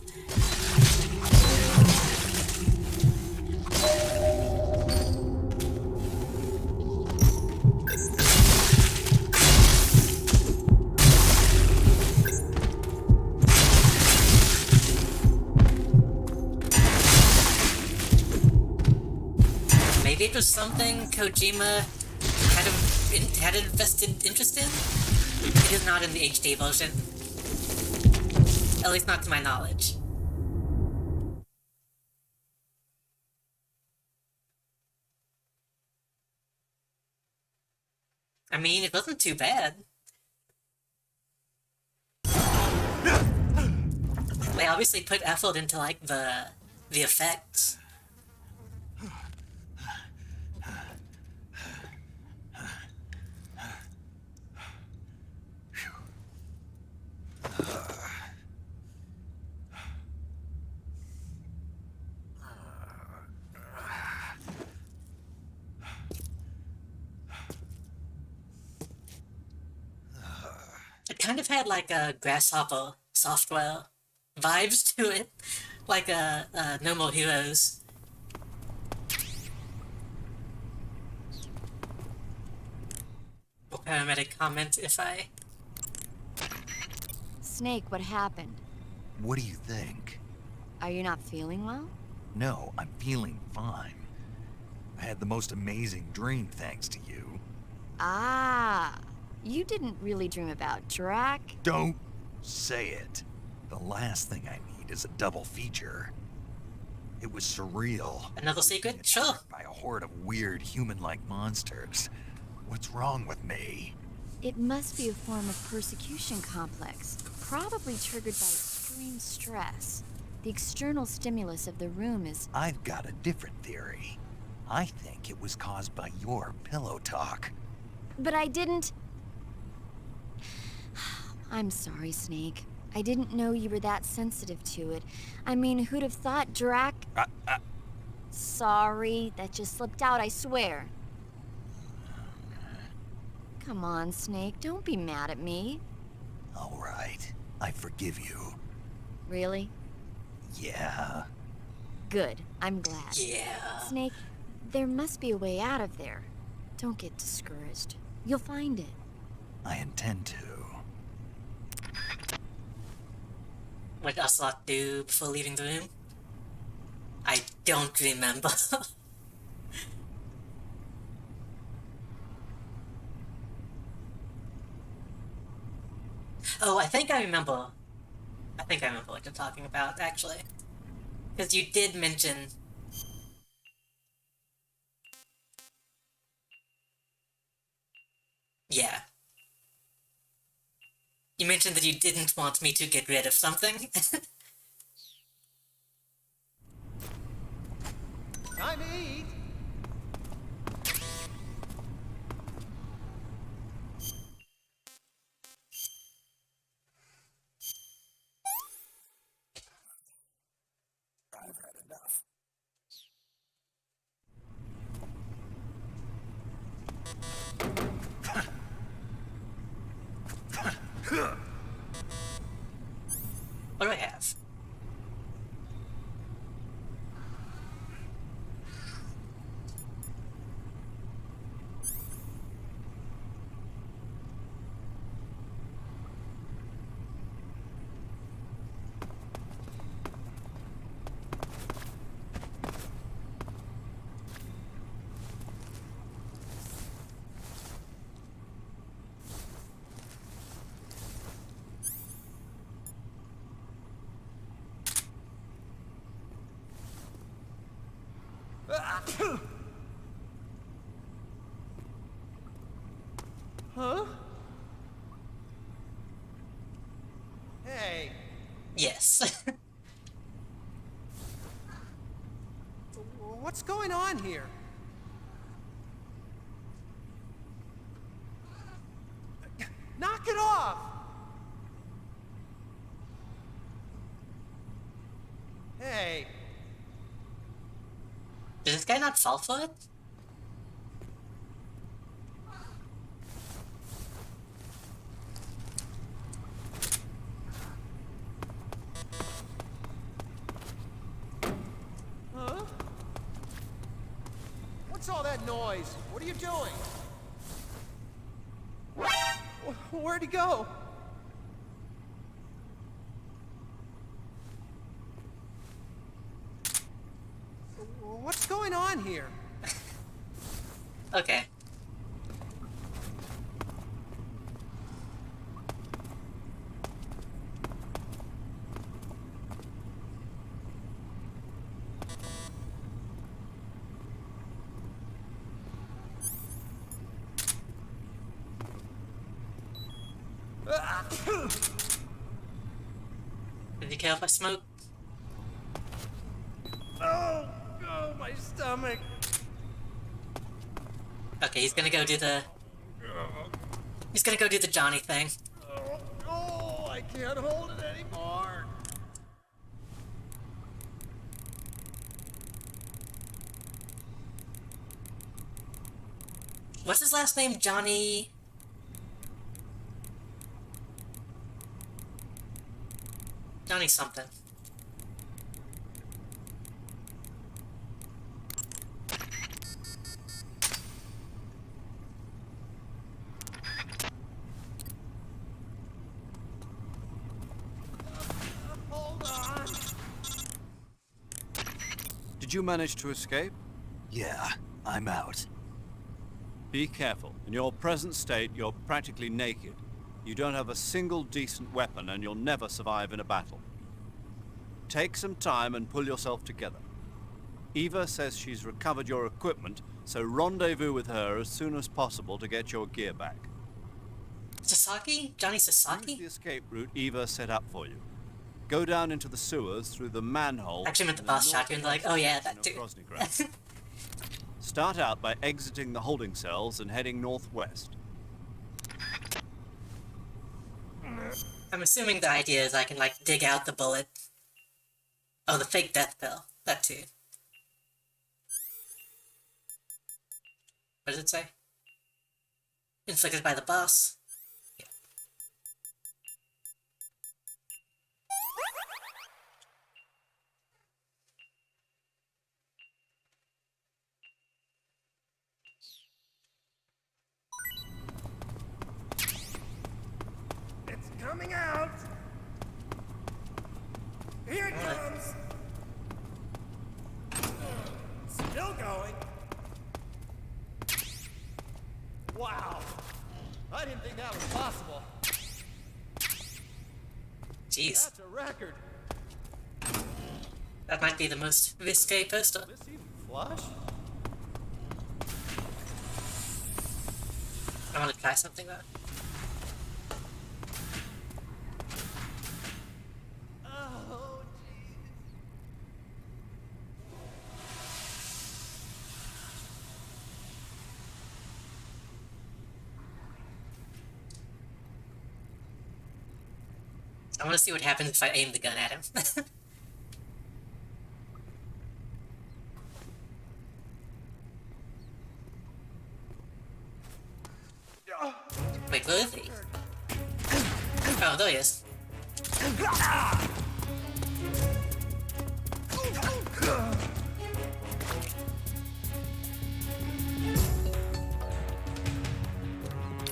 Speaker 1: Maybe it was something Kojima had invested interest in? It is not in the HD version. At least not to my knowledge. I mean, it wasn't too bad. They obviously put effort into, like, the effects. It kind of had like a Grasshopper software vibes to it, like No More Heroes. Or paramedic comment if I...
Speaker 6: Snake, what happened?
Speaker 3: What do you think?
Speaker 6: Are you not feeling well?
Speaker 3: No, I'm feeling fine. I had the most amazing dream thanks to you.
Speaker 6: Ah, you didn't really dream about Drac?
Speaker 3: Don't say it. The last thing I need is a double feature. It was surreal.
Speaker 1: Another secret? Sure.
Speaker 3: By a horde of weird human-like monsters. What's wrong with me?
Speaker 6: It must be a form of persecution complex, probably triggered by extreme stress. The external stimulus of the room is...
Speaker 3: I've got a different theory. I think it was caused by your pillow talk.
Speaker 6: But I didn't... I'm sorry, Snake. I didn't know you were that sensitive to it. I mean, who'd have thought Drac... Sorry, that just slipped out, I swear. Come on, Snake, don't be mad at me.
Speaker 3: All right, I forgive you.
Speaker 6: Really?
Speaker 3: Yeah.
Speaker 6: Good, I'm glad.
Speaker 1: Yeah.
Speaker 6: Snake, there must be a way out of there. Don't get discouraged. You'll find it.
Speaker 3: I intend to.
Speaker 1: What does Ocelot do before leaving the room? I don't remember. Oh, I think I remember. I think I remember what you're talking about, actually. Because you did mention... Yeah. You mentioned that you didn't want me to get rid of something.
Speaker 14: Time to eat.
Speaker 3: I've had enough.
Speaker 1: What do I have?
Speaker 14: Huh? Hey.
Speaker 1: Yes.
Speaker 14: What's going on here? Knock it off! Hey.
Speaker 1: Did this guy not fall for it?
Speaker 14: Huh? What's all that noise? What are you doing? Where'd he go? What's going on here?
Speaker 1: Okay. Did you care if I smoke?
Speaker 14: Oh, my stomach.
Speaker 1: Okay, he's gonna go do the... He's gonna go do the Johnny thing.
Speaker 14: Oh, I can't hold it anymore.
Speaker 1: What's his last name? Johnny... Johnny something.
Speaker 14: Hold on.
Speaker 9: Did you manage to escape?
Speaker 3: Yeah, I'm out.
Speaker 9: Be careful. In your present state, you're practically naked. You don't have a single decent weapon, and you'll never survive in a battle. Take some time and pull yourself together. Eva says she's recovered your equipment, so rendezvous with her as soon as possible to get your gear back.
Speaker 1: Sasaki? Johnny Sasaki?
Speaker 9: Use the escape route Eva set up for you. Go down into the sewers through the manhole.
Speaker 1: Actually meant the boss shotgun, like, oh yeah, that too.
Speaker 9: Start out by exiting the holding cells and heading northwest.
Speaker 1: I'm assuming the idea is I can, like, dig out the bullet. Oh, the fake death pill. That too. What does it say? Inflicted by the boss. Yeah.
Speaker 14: It's coming out! Here it comes! Still going. Wow! I didn't think that was possible.
Speaker 1: Jeez.
Speaker 14: That's a record.
Speaker 1: That might be the most risque poster.
Speaker 14: This even flush?
Speaker 1: I want to try something though.
Speaker 14: Oh,
Speaker 1: I want to see what happens if I aim the gun at him. Wait, where is he? Oh, there he is.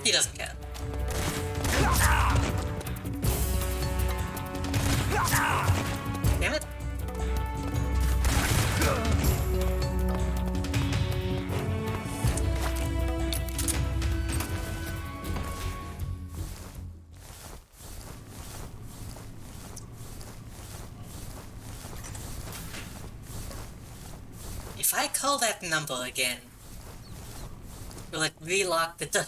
Speaker 1: He doesn't care. Damn it. If I call that number again, will it relock the door?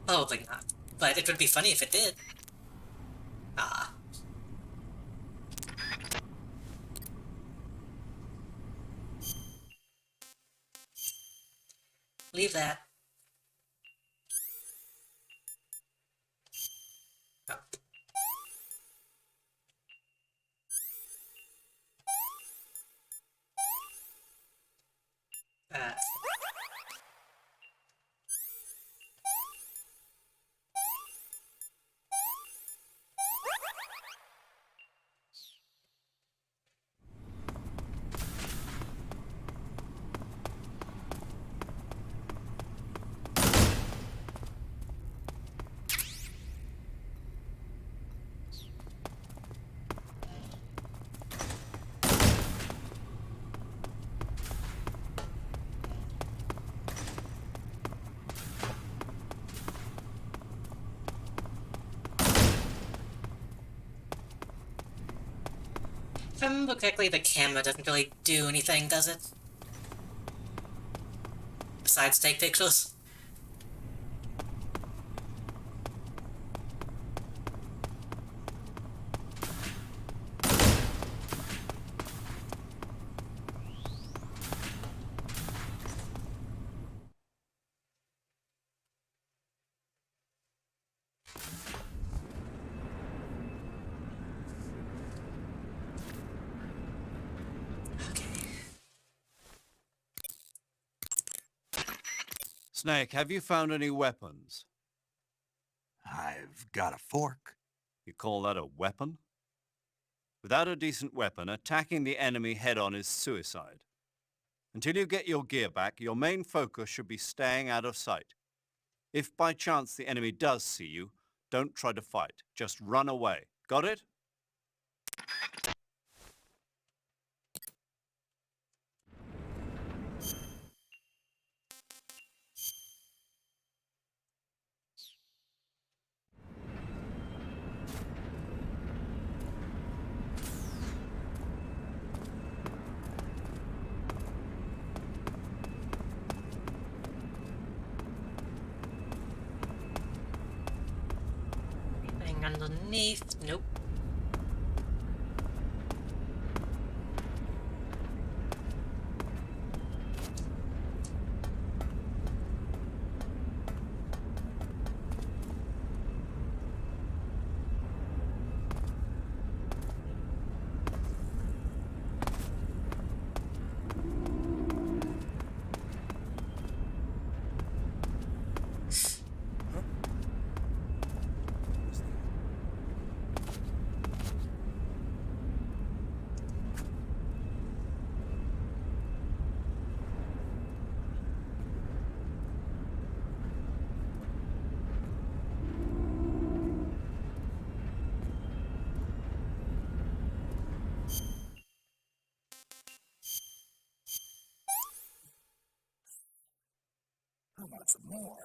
Speaker 1: Probably not, but it would be funny if it did. Ah. Leave that. Oh. If I remember correctly, the camera doesn't really do anything, does it? Besides take pictures?
Speaker 9: Snake, have you found any weapons?
Speaker 3: I've got a fork.
Speaker 9: You call that a weapon? Without a decent weapon, attacking the enemy head-on is suicide. Until you get your gear back, your main focus should be staying out of sight. If by chance the enemy does see you, don't try to fight. Just run away. Got it?
Speaker 1: underneath. Nope.
Speaker 11: How about some more?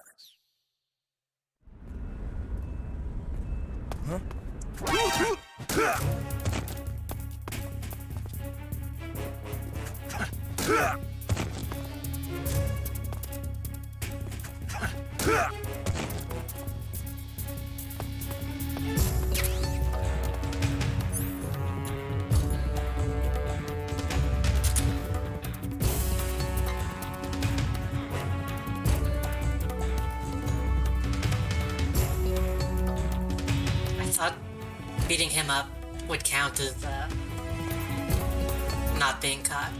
Speaker 1: I thought beating him up would count as not being caught.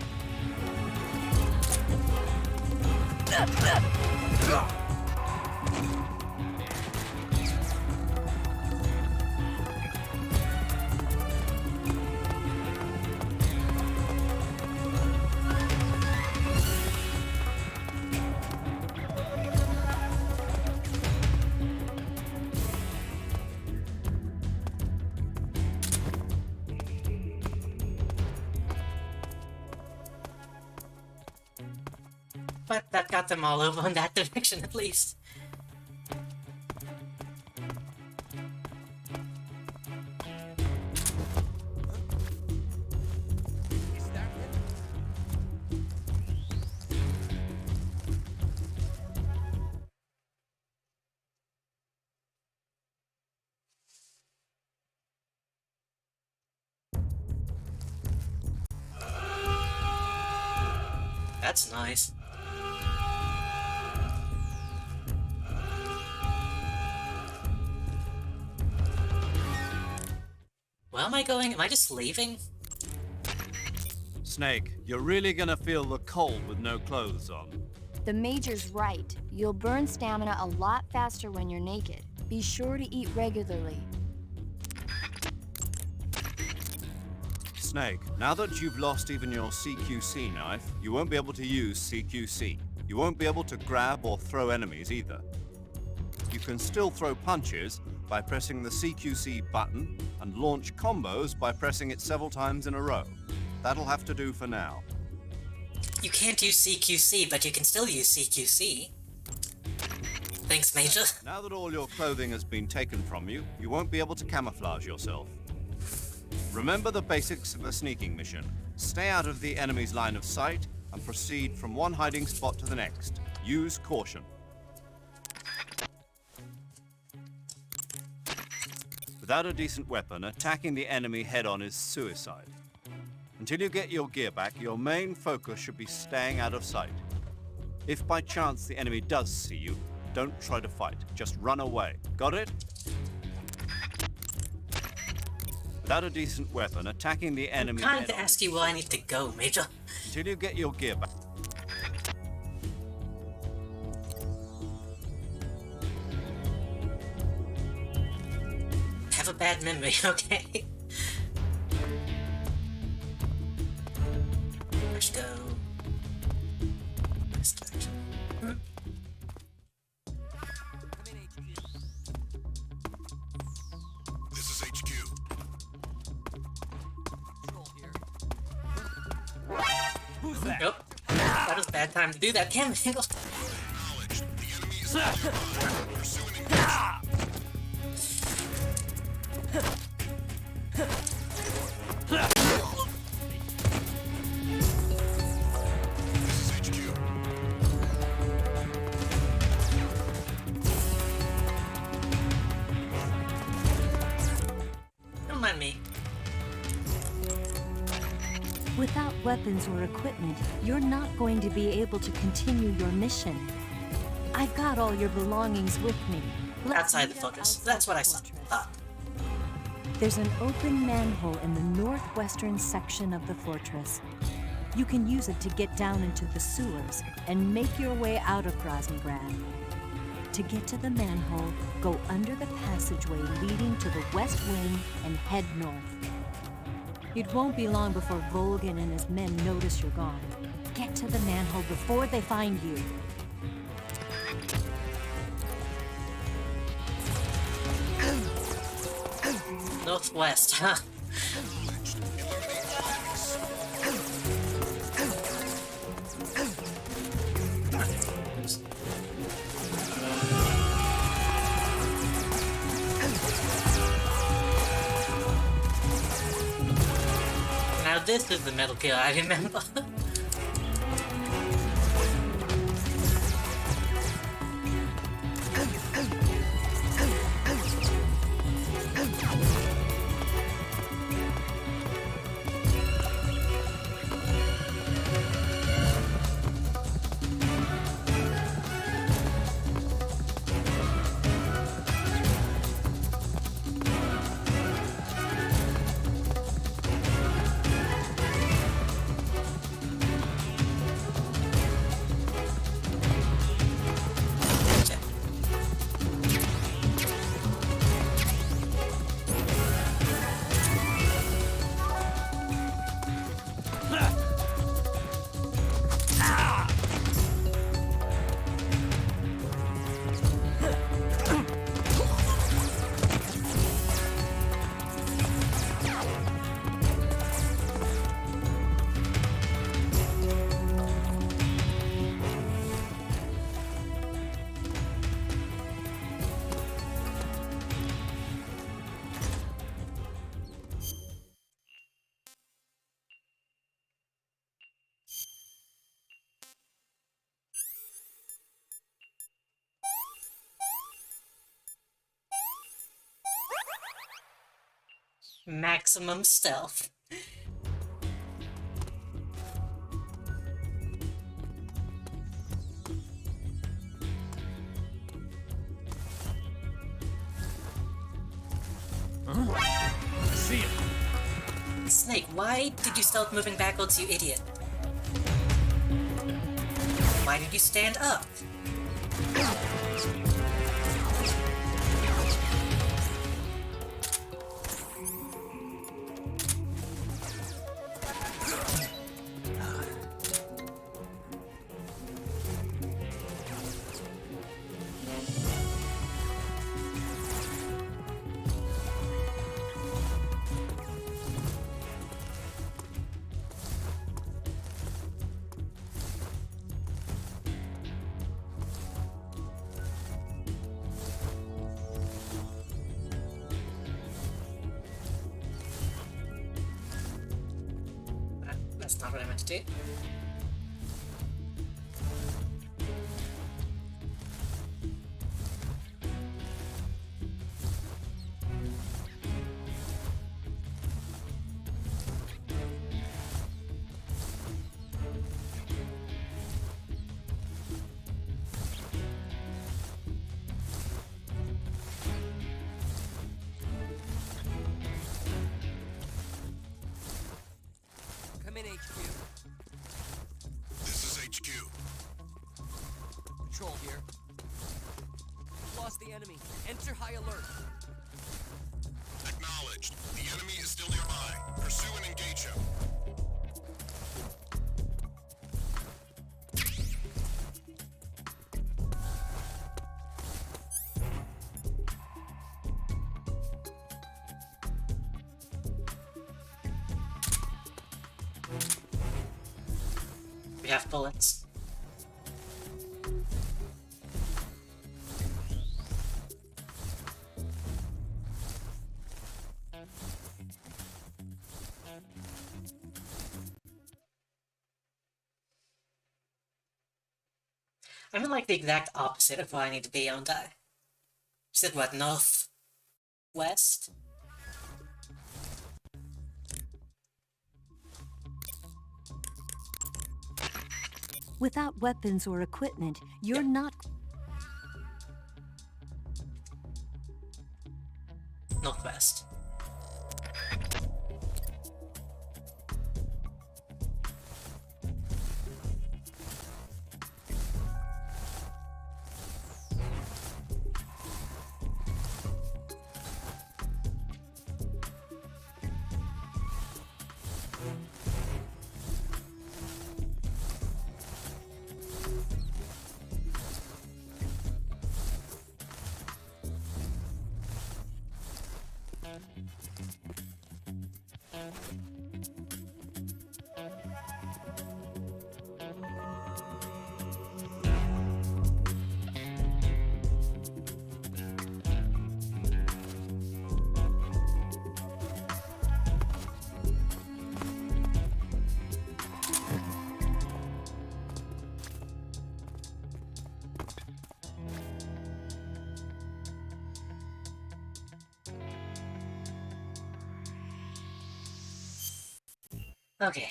Speaker 1: But that got them all over in that direction at least. That's nice. Where am I going? Am I just leaving?
Speaker 9: Snake, you're really gonna feel the cold with no clothes on.
Speaker 6: The Major's right. You'll burn stamina a lot faster when you're naked. Be sure to eat regularly.
Speaker 9: Snake, now that you've lost even your CQC knife, you won't be able to use CQC. You won't be able to grab or throw enemies either. You can still throw punches by pressing the CQC button and launch combos by pressing it several times in a row. That'll have to do for now.
Speaker 1: You can't use CQC, but you can still use CQC. Thanks, Major.
Speaker 9: Now that all your clothing has been taken from you, you won't be able to camouflage yourself. Remember the basics of a sneaking mission. Stay out of the enemy's line of sight and proceed from one hiding spot to the next. Use caution. Without a decent weapon, attacking the enemy head-on is suicide. Until you get your gear back, your main focus should be staying out of sight. If by chance the enemy does see you, don't try to fight. Just run away. Got it? Without a decent weapon, attacking the enemy
Speaker 1: I'm trying to ask you where I need to go, Major.
Speaker 9: Until you get your gear back.
Speaker 1: Have a bad memory, okay? Let's go. This direction.
Speaker 5: This is HQ.
Speaker 1: Who's that? Nope. That was a bad time to do that. Damn it.
Speaker 5: Acknowledged. The enemy is pursuing engagement. This is HQ.
Speaker 1: mind me.
Speaker 2: Without weapons or equipment, you're not going to be able to continue your mission. I've got all your belongings with me.
Speaker 1: Outside the fortress. That's what I thought.
Speaker 2: There's an open manhole in the northwestern section of the fortress. You can use it to get down into the sewers and make your way out of Groznygrad. To get to the manhole, go under the passageway leading to the west wing and head north. It won't be long before Volgin and his men notice you're gone. Get to the manhole before they find you.
Speaker 1: Northwest, huh? Now this is the Metal Gear I remember. Maximum stealth.
Speaker 4: I see it.
Speaker 1: Snake, why did you start moving backwards, you idiot? Why did you stand up? That's not what I meant to do.
Speaker 10: Come in, HQ.
Speaker 5: This is HQ.
Speaker 10: Patrol here. Lost the enemy. Enter high alert.
Speaker 5: Acknowledged. The enemy is still nearby. Pursue and engage him.
Speaker 1: We have bullets. I'm in like the exact opposite of where I need to be, aren't I? You said what, north? West?
Speaker 2: Without weapons or equipment, you're not...
Speaker 1: Northwest. Okay.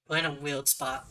Speaker 1: We're in a weird spot.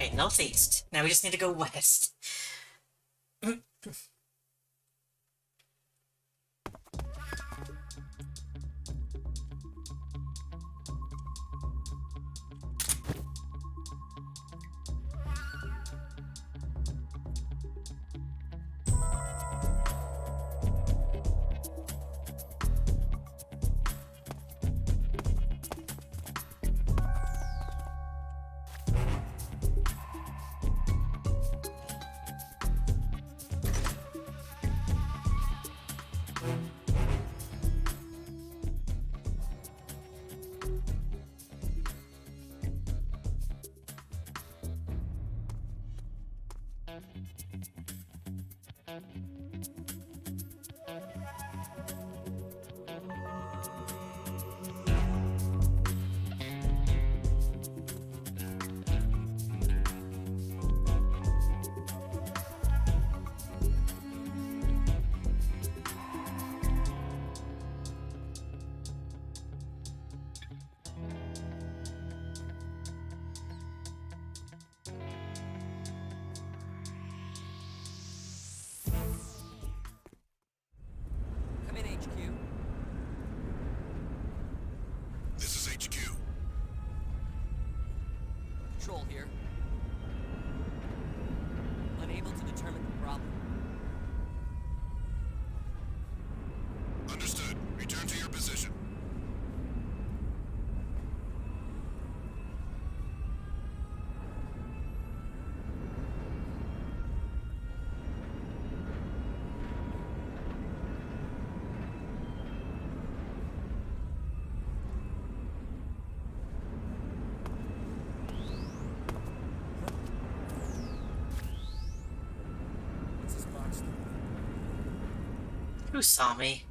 Speaker 1: Okay, northeast. Now we just need to go west.
Speaker 10: Come in, HQ.
Speaker 5: This is HQ.
Speaker 10: Patrol here. Unable to determine the problem.
Speaker 5: Understood. Return to your position.
Speaker 14: What's this box doing?
Speaker 1: Who saw me?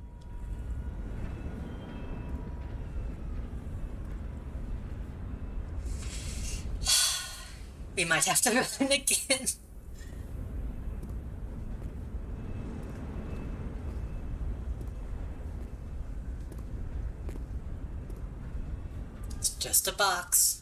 Speaker 1: We might have to run again. It's just a box.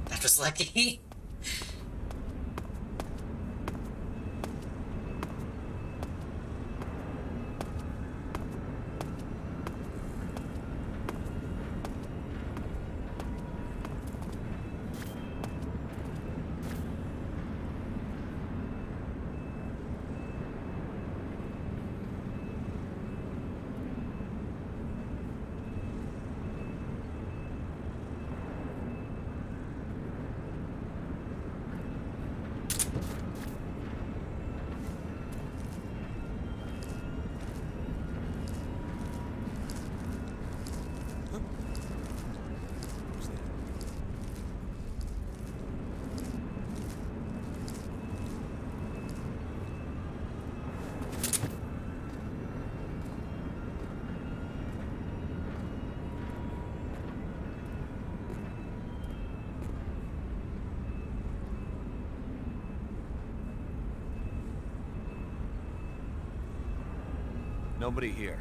Speaker 1: That was lucky.
Speaker 9: Nobody here.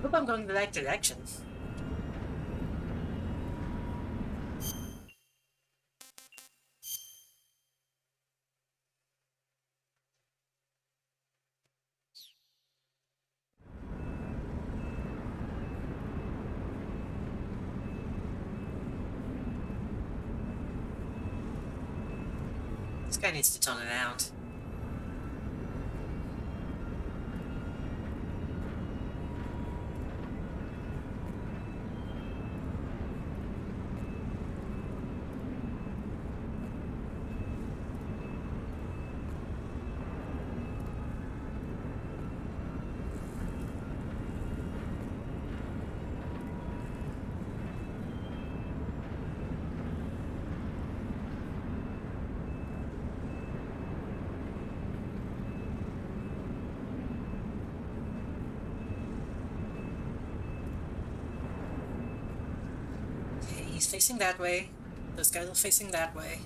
Speaker 1: Hope I'm going the right direction. This guy needs to tone it out. He's facing that way. Those guys are facing that way.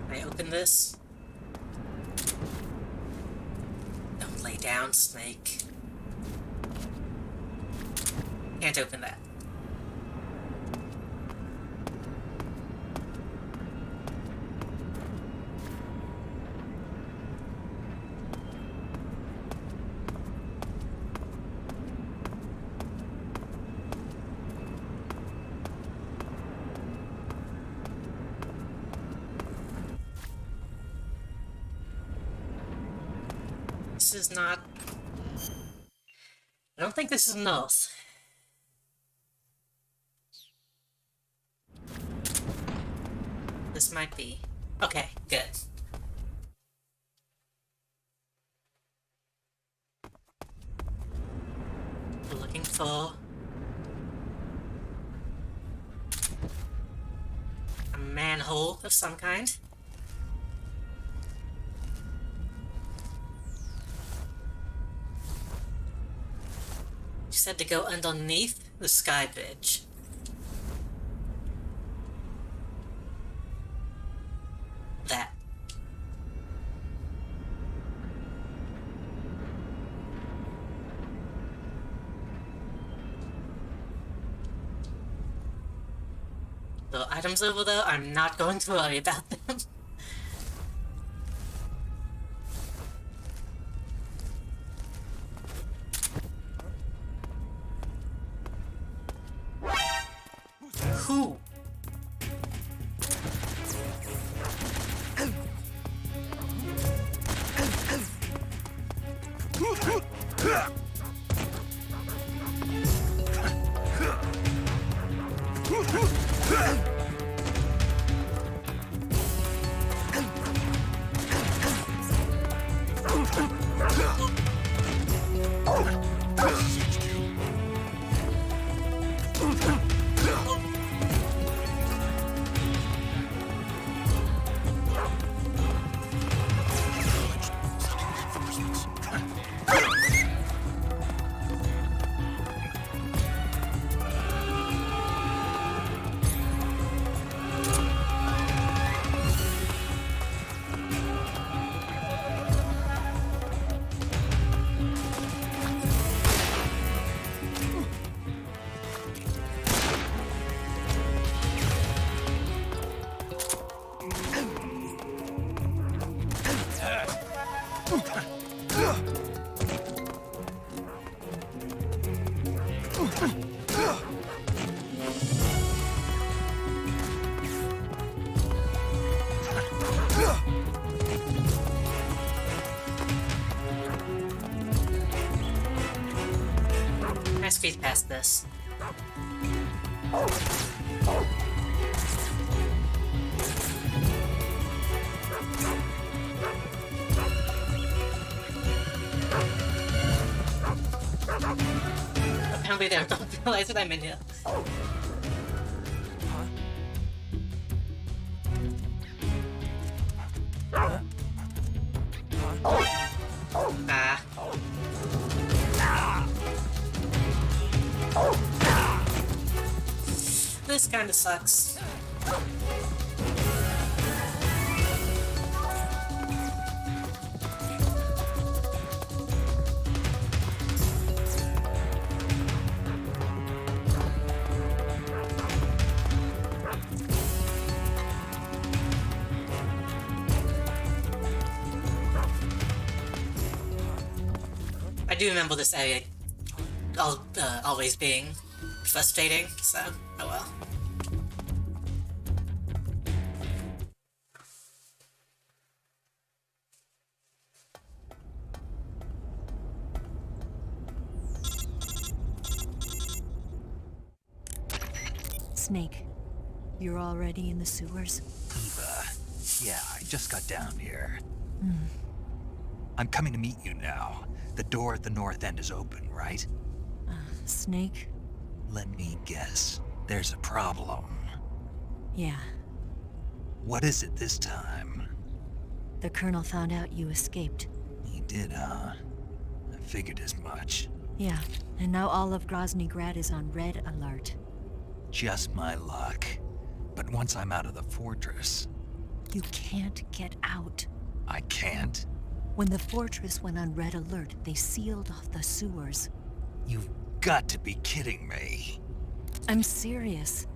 Speaker 1: Can I open this? Don't lay down, Snake. Can't open that. This is not... I don't think this is north. This might be. Okay, good. We're looking for... a manhole of some kind. You said to go underneath the sky bridge. That. The items over there, I'm not going to worry about them. Who? I speed past this. Apparently they don't realize that I'm in here. This kinda sucks. I do remember this area always being frustrating, so oh well.
Speaker 2: Snake, you're already in the sewers?
Speaker 3: Eva, yeah, I just got down here.
Speaker 2: Hmm.
Speaker 3: I'm coming to meet you now. The door at the north end is open, right?
Speaker 2: Snake?
Speaker 3: Let me guess. There's a problem.
Speaker 2: Yeah.
Speaker 3: What is it this time?
Speaker 2: The Colonel found out you escaped.
Speaker 3: He did, huh? I figured as much.
Speaker 2: Yeah, and now all of Grozny Grad is on red alert.
Speaker 3: Just my luck. But once I'm out of the fortress...
Speaker 2: You can't get out.
Speaker 3: I can't?
Speaker 2: When the fortress went on red alert, they sealed off the sewers.
Speaker 3: You've got to be kidding me.
Speaker 2: I'm serious.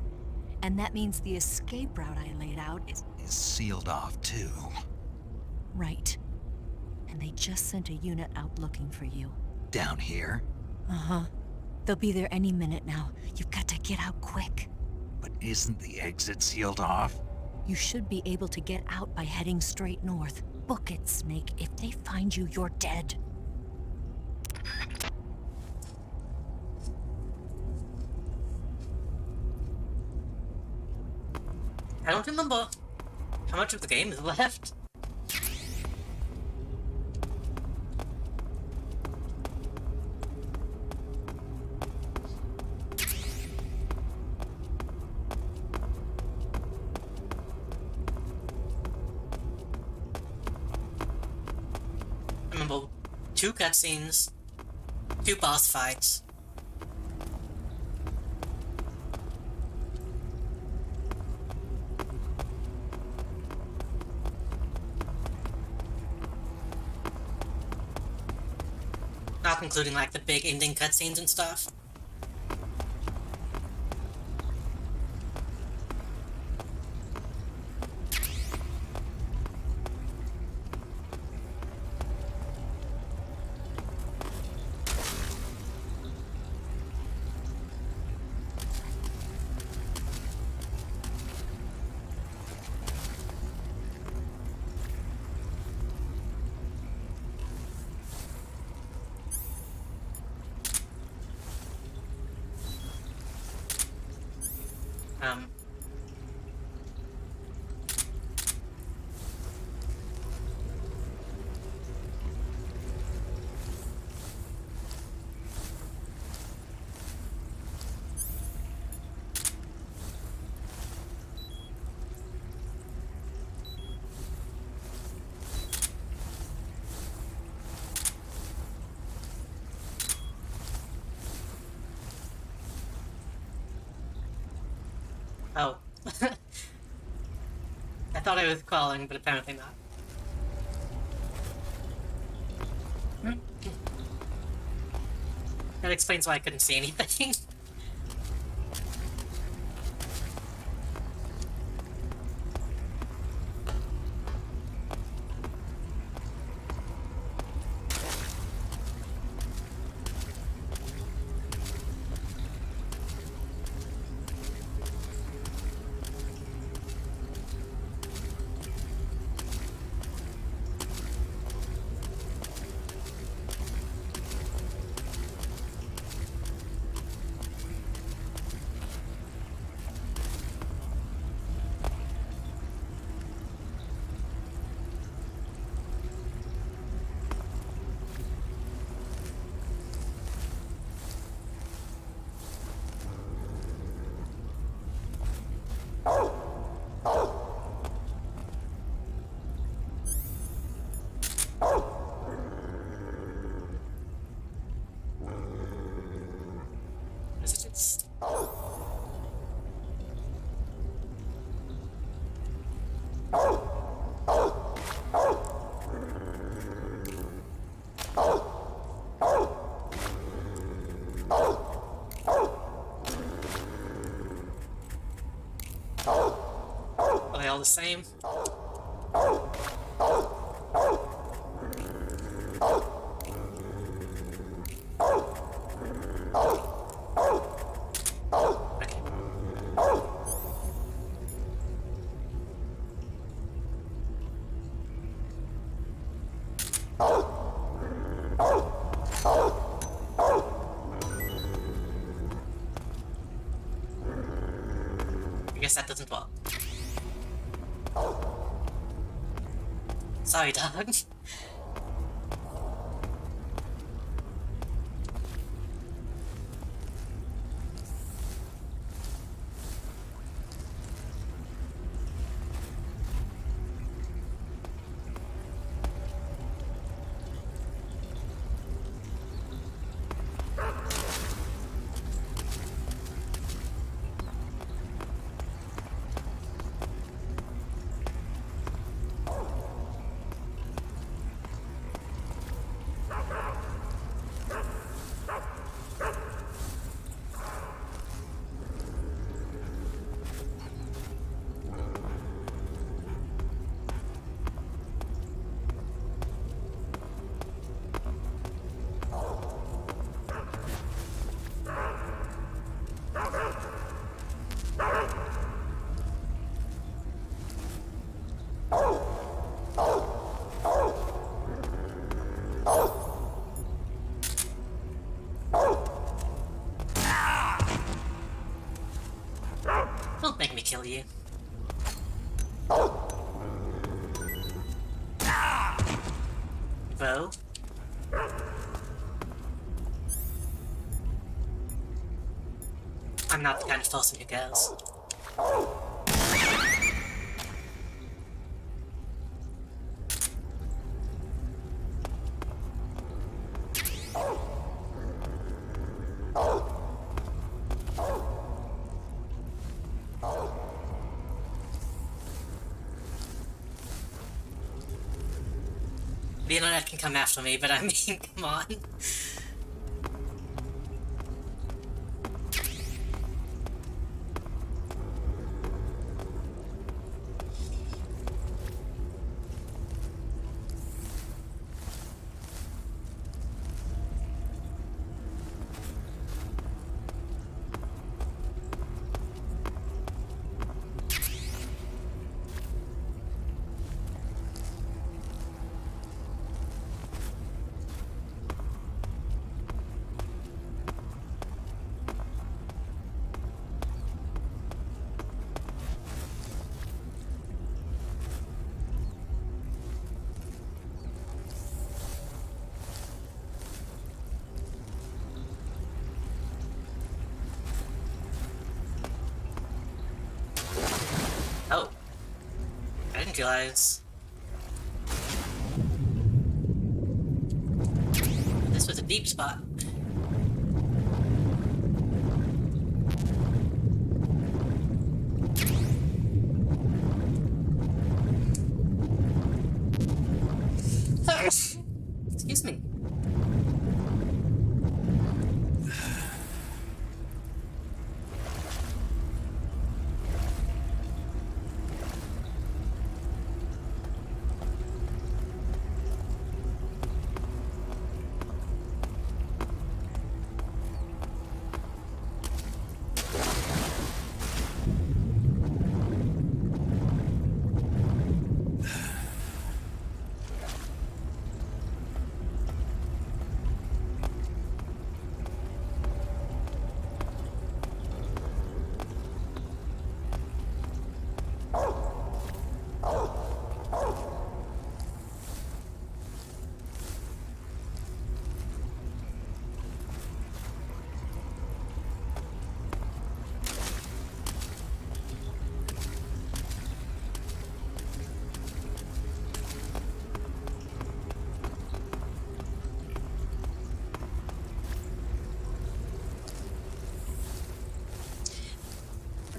Speaker 2: And that means the escape route I laid out is
Speaker 3: sealed off too.
Speaker 2: Right. And they just sent a unit out looking for you.
Speaker 3: Down here?
Speaker 2: Uh-huh. They'll be there any minute now. You've got to get out quick.
Speaker 3: But isn't the exit sealed off?
Speaker 2: You should be able to get out by heading straight north. Book it, Snake. If they find you, you're dead.
Speaker 1: I don't remember how much of the game is left. I remember 2 cutscenes, 2 boss fights. Not including like the big ending cutscenes and stuff. Oh. I thought I was crawling, but apparently not. That explains why I couldn't see anything. Messages. Are they all the same? I guess that doesn't work. Sorry, dog. Don't make me kill you. Bo? I'm not the kind of person who goes. The internet can come after me, but I mean, come on. Oh. I didn't realize. This was a deep spot.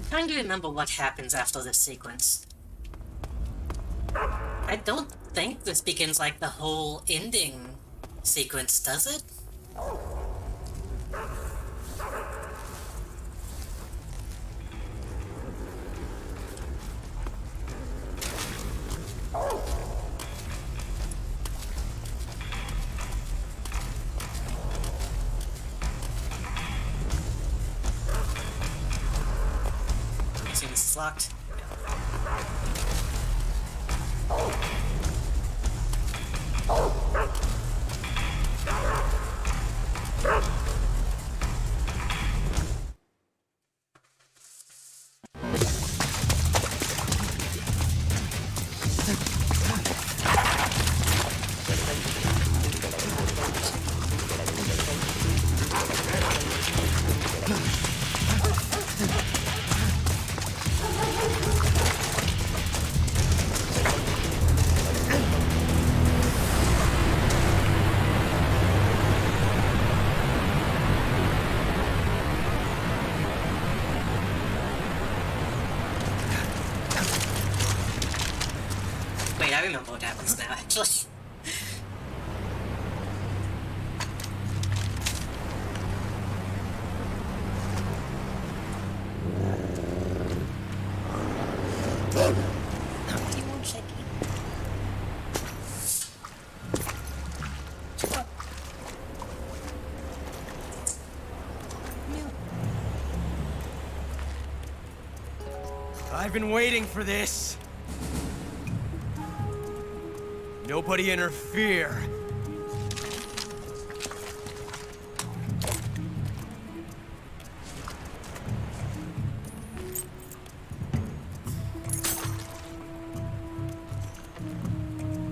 Speaker 1: trying to remember what happens after this sequence. I don't think this begins like the whole ending sequence, does it? Assuming this is locked. Wait, I remember what happens now, actually.
Speaker 10: I've been waiting for this. Nobody interfere.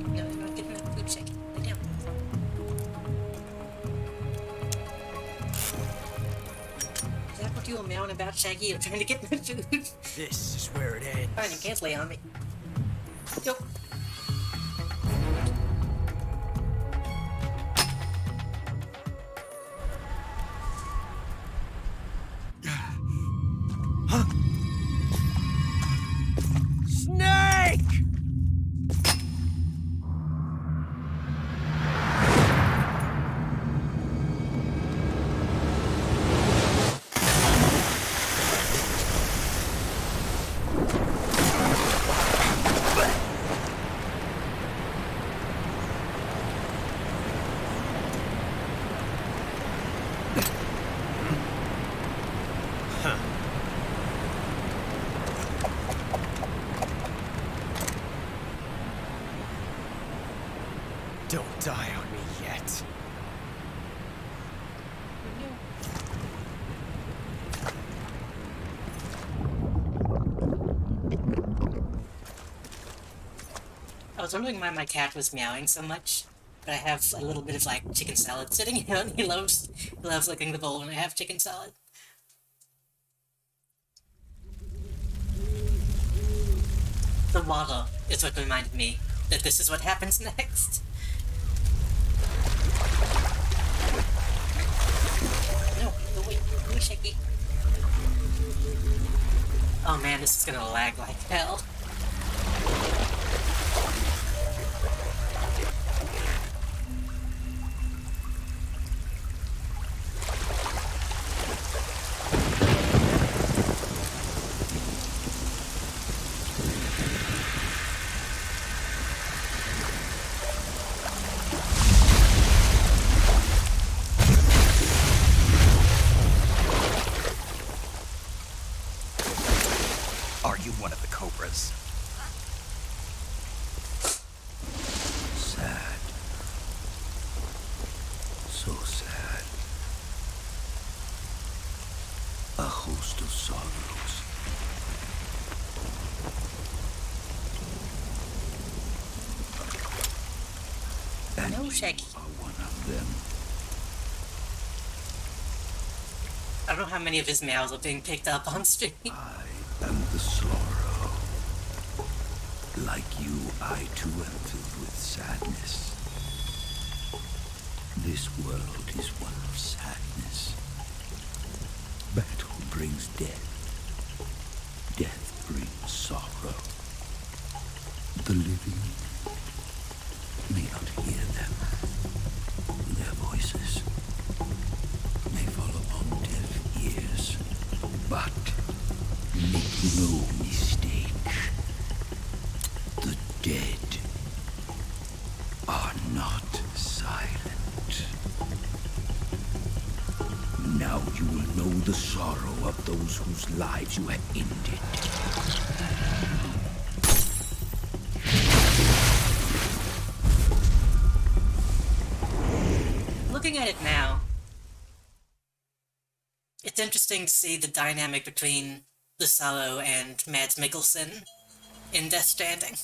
Speaker 1: No, you're not getting that food, Shaggy. Lay down. Is that what you were meowing about, Shaggy? You're trying to get my food?
Speaker 10: This is where it ends.
Speaker 1: Fine, you can't lay on me. Go.
Speaker 10: Snake! Don't die on me yet.
Speaker 1: I was wondering why my cat was meowing so much, but I have a little bit of like chicken salad sitting here, and he loves licking the bowl when I have chicken salad. The water is what reminded me that this is what happens next. No, go away, Shaky. Oh man, this is gonna lag like hell.
Speaker 3: Are you one of the Cobras?
Speaker 7: Sad. So sad. A host of sorrows. And
Speaker 1: No, Shaggy.
Speaker 7: you are one of them.
Speaker 1: I don't know how many of his meows are being picked up on stream.
Speaker 7: I am the sorrow. Like you, I too am filled with sadness. This world is one of sadness. Battle brings death. Death brings sorrow. The living may not hear them. Their voices may fall upon deaf ears. But make no mistake, the dead are not silent. Now you will know the sorrow of those whose lives you have ended.
Speaker 1: Looking at it now, it's interesting to see the dynamic between the Sorrow and Mads Mikkelsen in Death Stranding.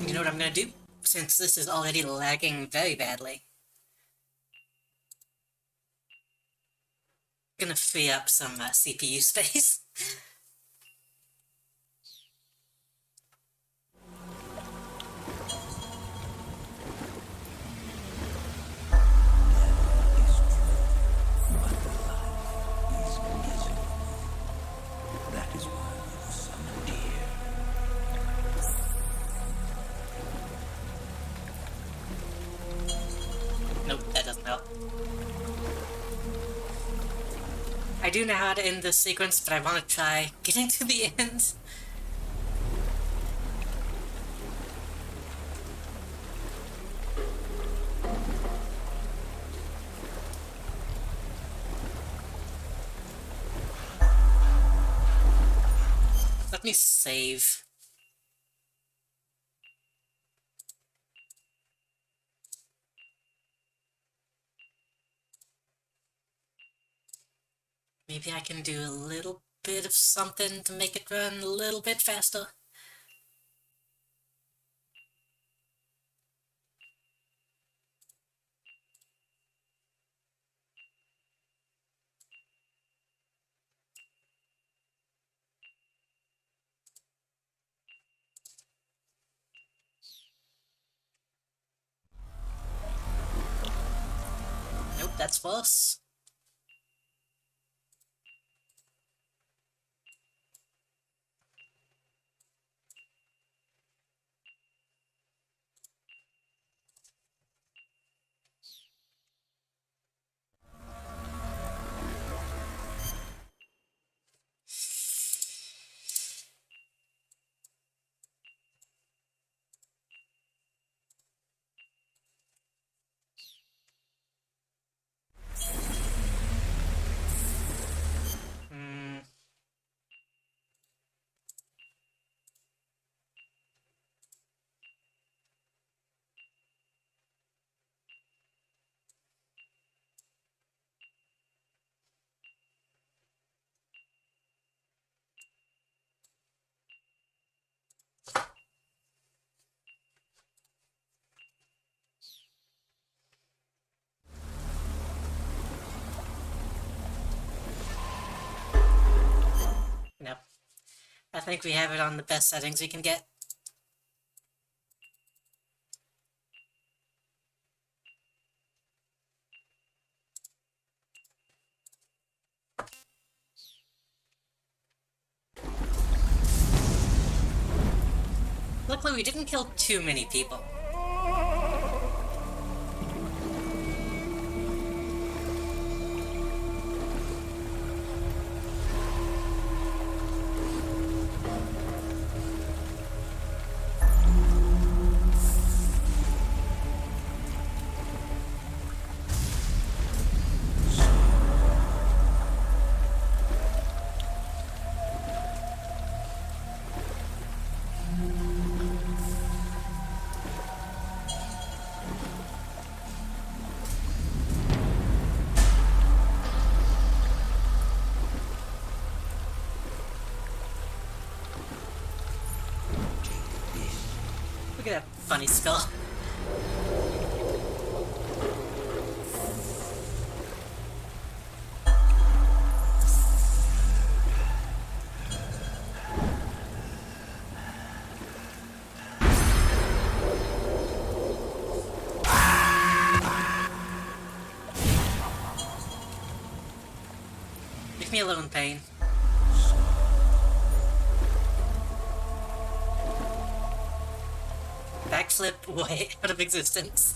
Speaker 1: You know what I'm gonna do? Since this is already lagging very badly, I'm gonna free up some CPU space.
Speaker 7: That is why you were summoned here.
Speaker 1: Nope, that doesn't help. I do know how to end this sequence, but I want to try getting to the end. Let me save. Maybe I can do a little bit of something to make it run a little bit faster. Nope, that's false. Nope. I think we have it on the best settings we can get. Luckily, we didn't kill too many people. Look at that funny skull. me alone, Pain. Backflip way out of existence.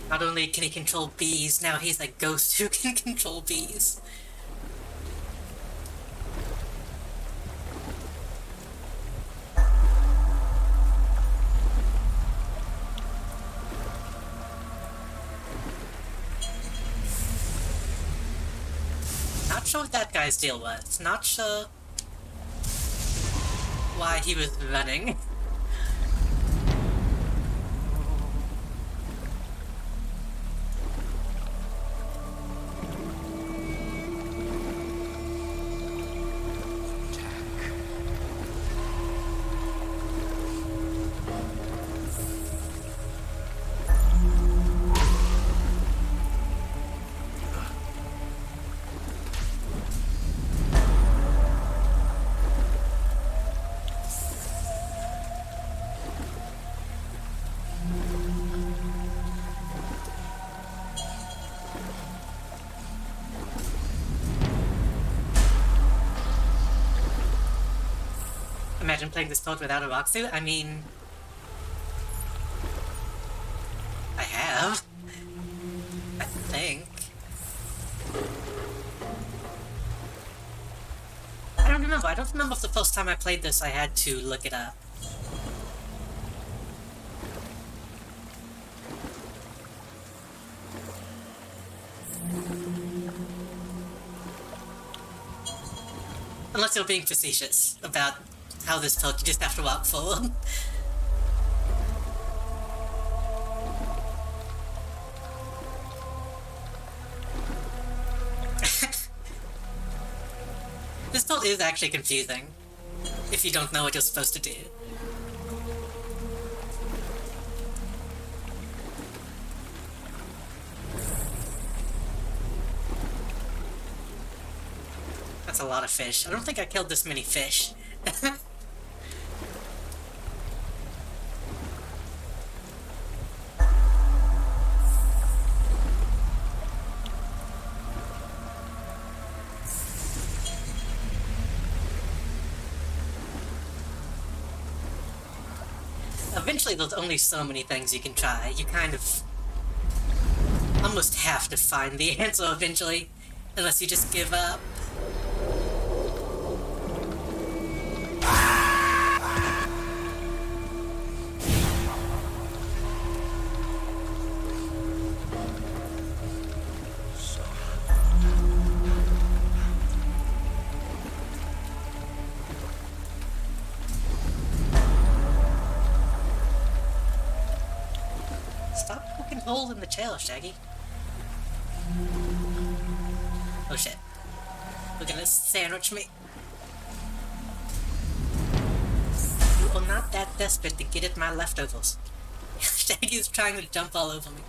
Speaker 1: Not only can he control bees, now he's a ghost who can control bees. Not sure what that guy's deal was. Not sure why he was running. Imagine playing this code without a rock suit. I mean, I have. I think. I don't remember. I don't remember if the first time I played this I had to look it up. Unless you're being facetious about how this told you just have to walk forward. This told is actually confusing if you don't know what you're supposed to do. That's a lot of fish. I don't think I killed this many fish. Eventually there's only so many things you can try. You kind of almost have to find the answer eventually, unless you just give up. Stop poking holes in the chair, Shaggy. Oh shit. We're gonna sandwich me. You are not that desperate to get at my leftovers. Shaggy's trying to jump all over me.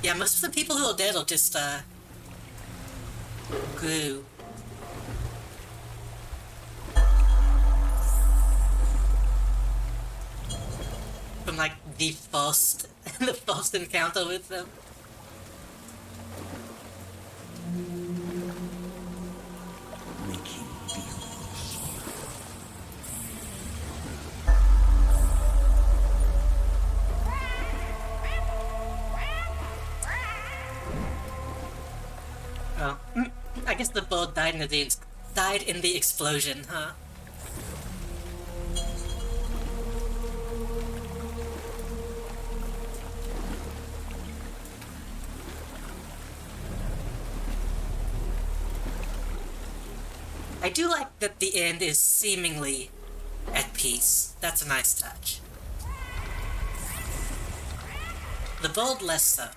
Speaker 1: Yeah, most of the people who are dead are just, glue. From like the first encounter with them. Oh, I guess the bird died in the explosion, huh? I do like that the end is seemingly at peace. That's a nice touch. The bird less so.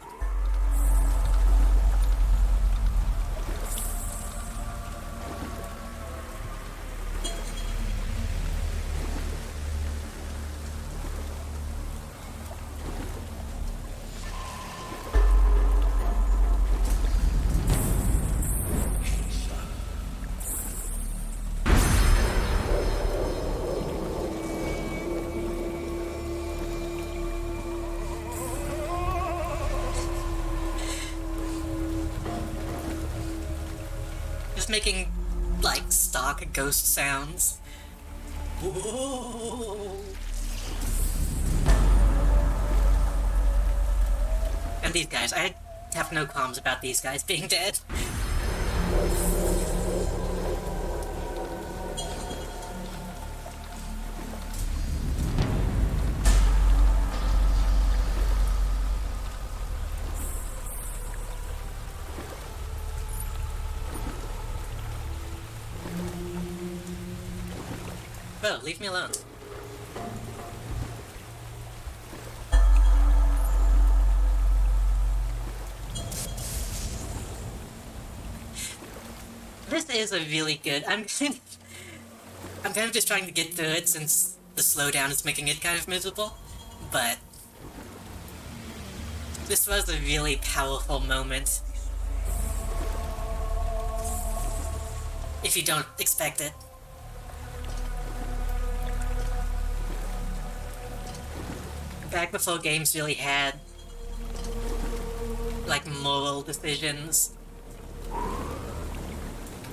Speaker 1: Just making, like, stock ghost sounds. Whoa. And these guys, I have no qualms about these guys being dead. Bro, leave me alone. This is a really good. I'm kind of just trying to get through it since the slowdown is making it kind of miserable, but this was a really powerful moment. If you don't expect it. Back before games really had, like, moral decisions.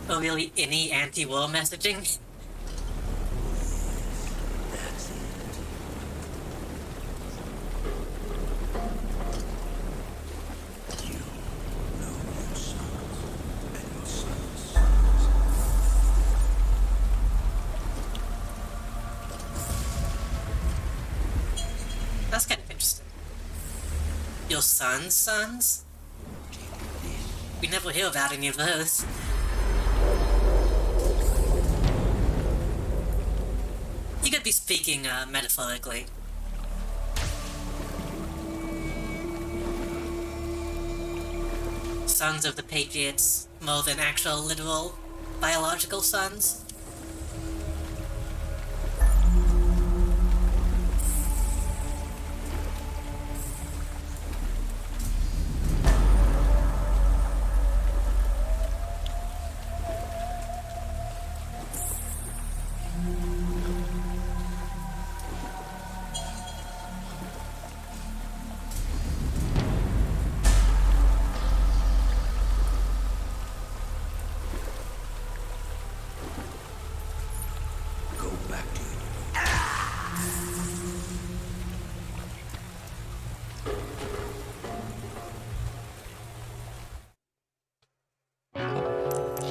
Speaker 1: Or really any anti-war messaging. That's kind of interesting. Your son's sons? We never hear about any of those. You could be speaking, metaphorically. Sons of the Patriots, more than actual, literal, biological sons.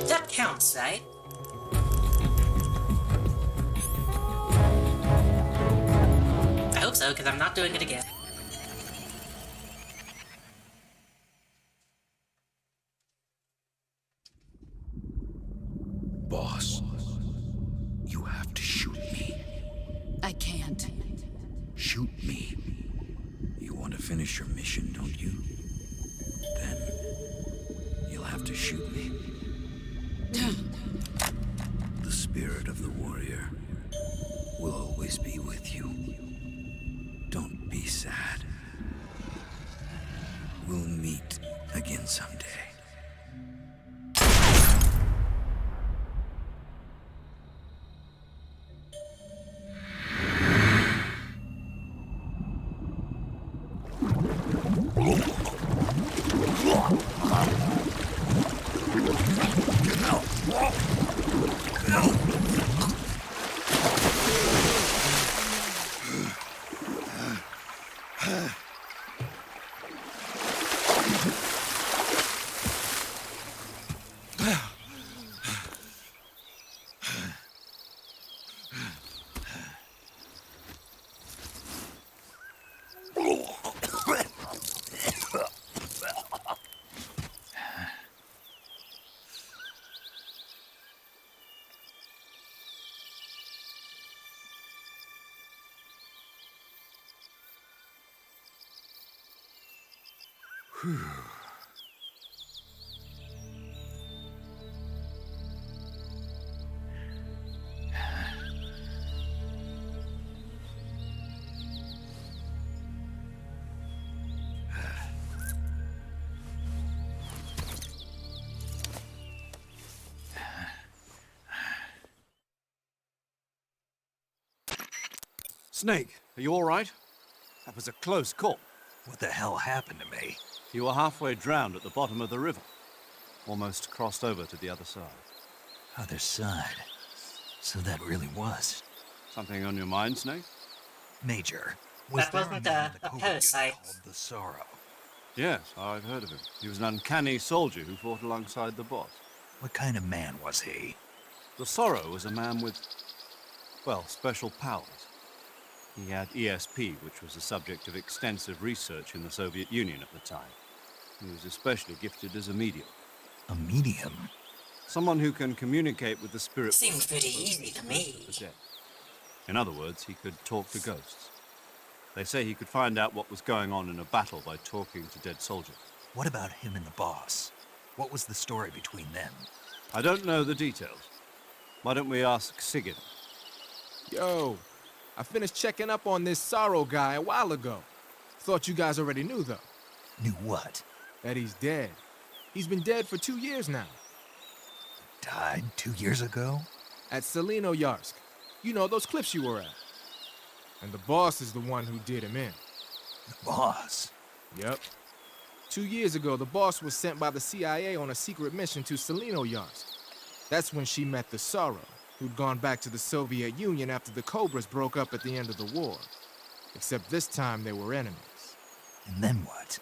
Speaker 1: That counts, right? I hope so, because I'm not doing it again.
Speaker 12: Boss, you have to shoot me.
Speaker 13: I can't.
Speaker 12: Shoot me. You want to finish your mission, don't you? Then you'll have to shoot me. The spirit of the warrior will always be with you. Don't be sad. We'll meet again someday.
Speaker 9: Snake, are you all right? That was a close call.
Speaker 3: What the hell happened to me?
Speaker 9: You were halfway drowned at the bottom of the river. Almost crossed over to the other side.
Speaker 3: Other side. So that really was.
Speaker 9: Something on your mind, Snake?
Speaker 3: Major, was
Speaker 1: That
Speaker 3: there
Speaker 1: wasn't
Speaker 3: man in the
Speaker 1: a
Speaker 3: Cobra
Speaker 1: parasite.
Speaker 3: unit called the Sorrow?
Speaker 9: Yes, I've heard of him. He was an uncanny soldier who fought alongside the boss.
Speaker 3: What kind of man was he?
Speaker 9: The Sorrow was a man with, well, special powers. He had ESP, which was the subject of extensive research in the Soviet Union at the time. He was especially gifted as a medium.
Speaker 3: A medium?
Speaker 9: Someone who can communicate with the spirit
Speaker 1: Seems
Speaker 9: world,
Speaker 1: pretty
Speaker 9: both
Speaker 1: easy
Speaker 9: the
Speaker 1: to
Speaker 9: spirits
Speaker 1: me.
Speaker 9: of the dead. In other words, he could talk to ghosts. They say he could find out what was going on in a battle by talking to dead soldiers.
Speaker 3: What about him and the boss? What was the story between them?
Speaker 9: I don't know the details. Why don't we ask Sigurd?
Speaker 8: Yo, I finished checking up on this Sorrow guy a while ago. Thought you guys already knew, though.
Speaker 3: Knew what?
Speaker 8: That he's dead. He's been dead for 2 years now.
Speaker 3: Died 2 years ago?
Speaker 8: At Selino-Yarsk. You know, those cliffs you were at. And the boss is the one who did him in.
Speaker 3: The boss?
Speaker 8: Yep. 2 years ago, the boss was sent by the CIA on a secret mission to Selino-Yarsk. That's when she met the Sorrow, who'd gone back to the Soviet Union after the Cobras broke up at the end of the war. Except this time they were enemies.
Speaker 3: And then what?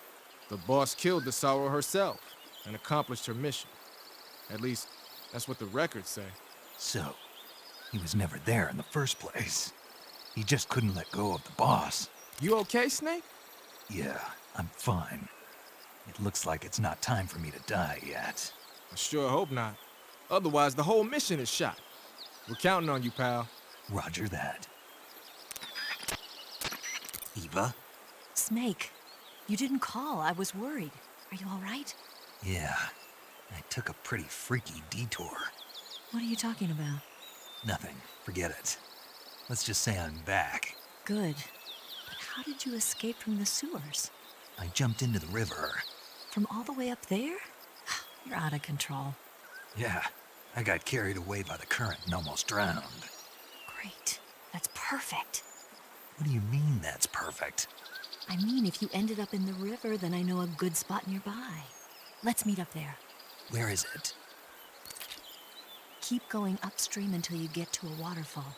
Speaker 8: The boss killed the Sorrow herself and accomplished her mission. At least, that's what the records say.
Speaker 3: So, he was never there in the first place. He just couldn't let go of the boss.
Speaker 8: You okay, Snake?
Speaker 3: Yeah, I'm fine. It looks like it's not time for me to die yet.
Speaker 8: I sure hope not. Otherwise, the whole mission is shot. We're counting on you, pal.
Speaker 3: Roger that. Eva?
Speaker 2: Snake, you didn't call. I was worried. Are you all right?
Speaker 3: Yeah, I took a pretty freaky detour.
Speaker 2: What are you talking about?
Speaker 3: Nothing. Forget it. Let's just say I'm back.
Speaker 2: Good. But how did you escape from the sewers?
Speaker 3: I jumped into the river.
Speaker 2: From all the way up there? You're out of control.
Speaker 3: Yeah, I got carried away by the current and almost drowned.
Speaker 2: Great. That's perfect.
Speaker 3: What do you mean that's perfect?
Speaker 2: I mean, if you ended up in the river, then I know a good spot nearby. Let's meet up there.
Speaker 3: Where is it?
Speaker 2: Keep going upstream until you get to a waterfall.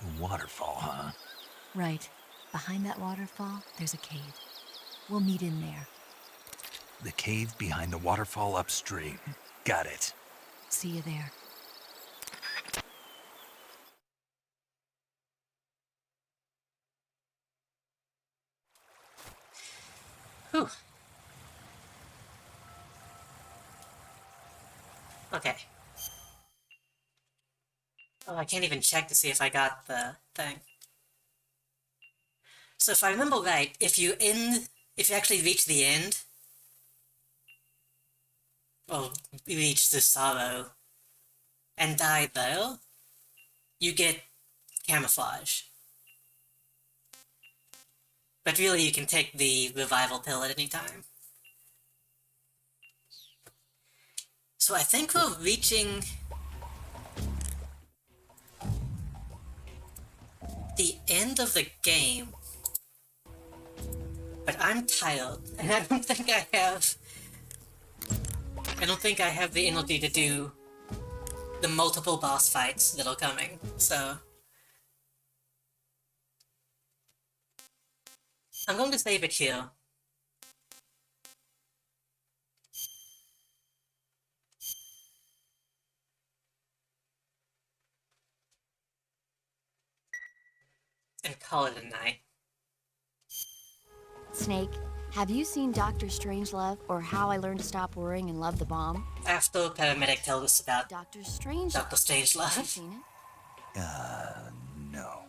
Speaker 3: A waterfall, huh?
Speaker 2: Right. Behind that waterfall, there's a cave. We'll meet in there.
Speaker 3: The cave behind the waterfall upstream. Got it.
Speaker 2: See you there.
Speaker 1: Whew. Okay. Oh, I can't even check to see if I got the thing. So if I remember right, if you actually reach the end, or reach the Sorrow, and die there, you get camouflage. But really, you can take the revival pill at any time. So I think we're reaching the end of the game. But I'm tired, and I don't think I have the energy to do the multiple boss fights that are coming, so I'm going to save it here. And call it a night.
Speaker 6: Snake, have you seen Dr. Strangelove or How I Learned to Stop Worrying and Love the Bomb?
Speaker 1: After paramedic tells us about
Speaker 6: Dr. Strangelove.
Speaker 1: Dr. Strangelove.
Speaker 6: Have you seen it?
Speaker 3: No.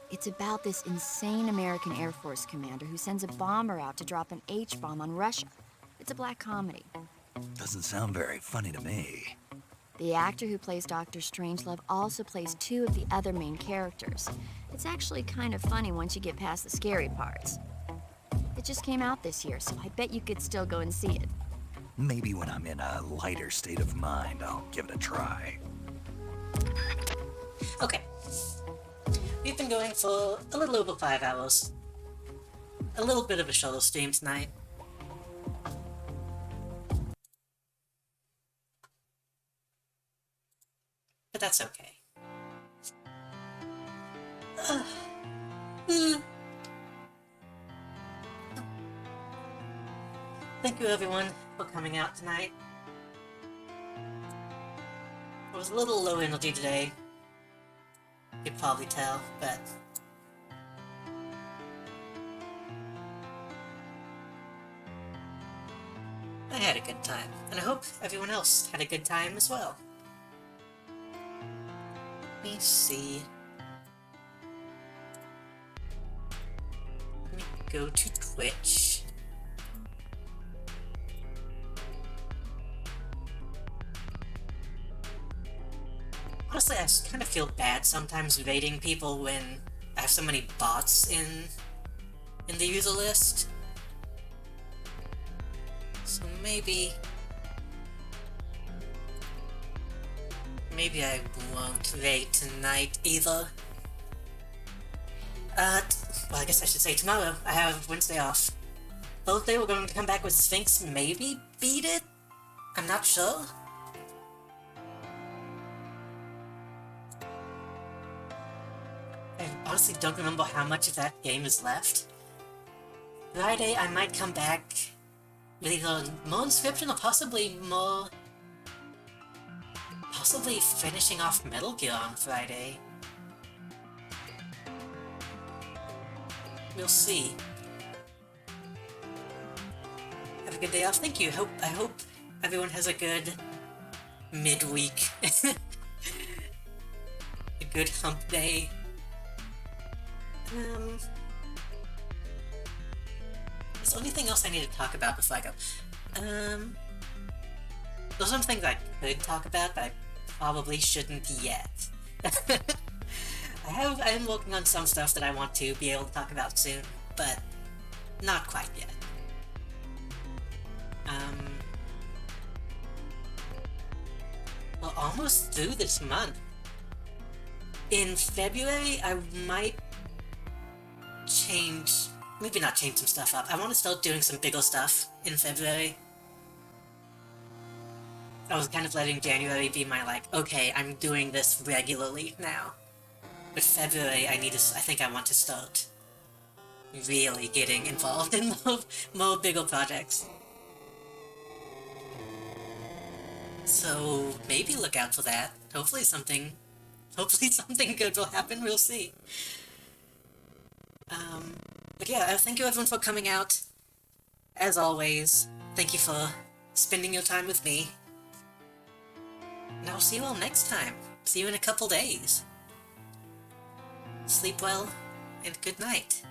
Speaker 6: It's about this insane American Air Force commander who sends a bomber out to drop an H-bomb on Russia. It's a black comedy.
Speaker 3: Doesn't sound very funny to me.
Speaker 6: The actor who plays Dr. Strangelove also plays two of the other main characters. It's actually kind of funny once you get past the scary parts. It just came out this year, so I bet you could still go and see it.
Speaker 3: Maybe when I'm in a lighter state of mind, I'll give it a try.
Speaker 1: Okay. We've been going for a little over 5 hours. A little bit of a shorter stream tonight. but that's okay. Thank you everyone for coming out tonight. I was a little low energy today. You could probably tell, but I had a good time, and I hope everyone else had a good time as well. Let me see. Let me go to Twitch. Honestly, I kind of feel bad sometimes rating people when I have so many bots in the user list. So maybe I won't rate tonight either. Well, I guess I should say tomorrow. I have Wednesday off. Thursday we're going to come back with Sphinx, maybe beat it? I'm not sure. I honestly don't remember how much of that game is left. Friday I might come back with either more Inscription or possibly finishing off Metal Gear on Friday. We'll see. Have a good day off. Thank you. I hope everyone has a good midweek. A good hump day. Is there anything else I need to talk about before I go? There's some things I could talk about, but I probably shouldn't yet. I am working on some stuff that I want to be able to talk about soon, but not quite yet. We're almost through this month. In February, I might maybe not change some stuff up. I want to start doing some bigger stuff in February. I was kind of letting January be my okay, I'm doing this regularly now. But February, I think I want to start really getting involved in more bigger projects. So maybe look out for that. Hopefully something good will happen, we'll see. But yeah, thank you everyone for coming out. As always, thank you for spending your time with me. And I'll see you all next time. See you in a couple days. Sleep well, and good night.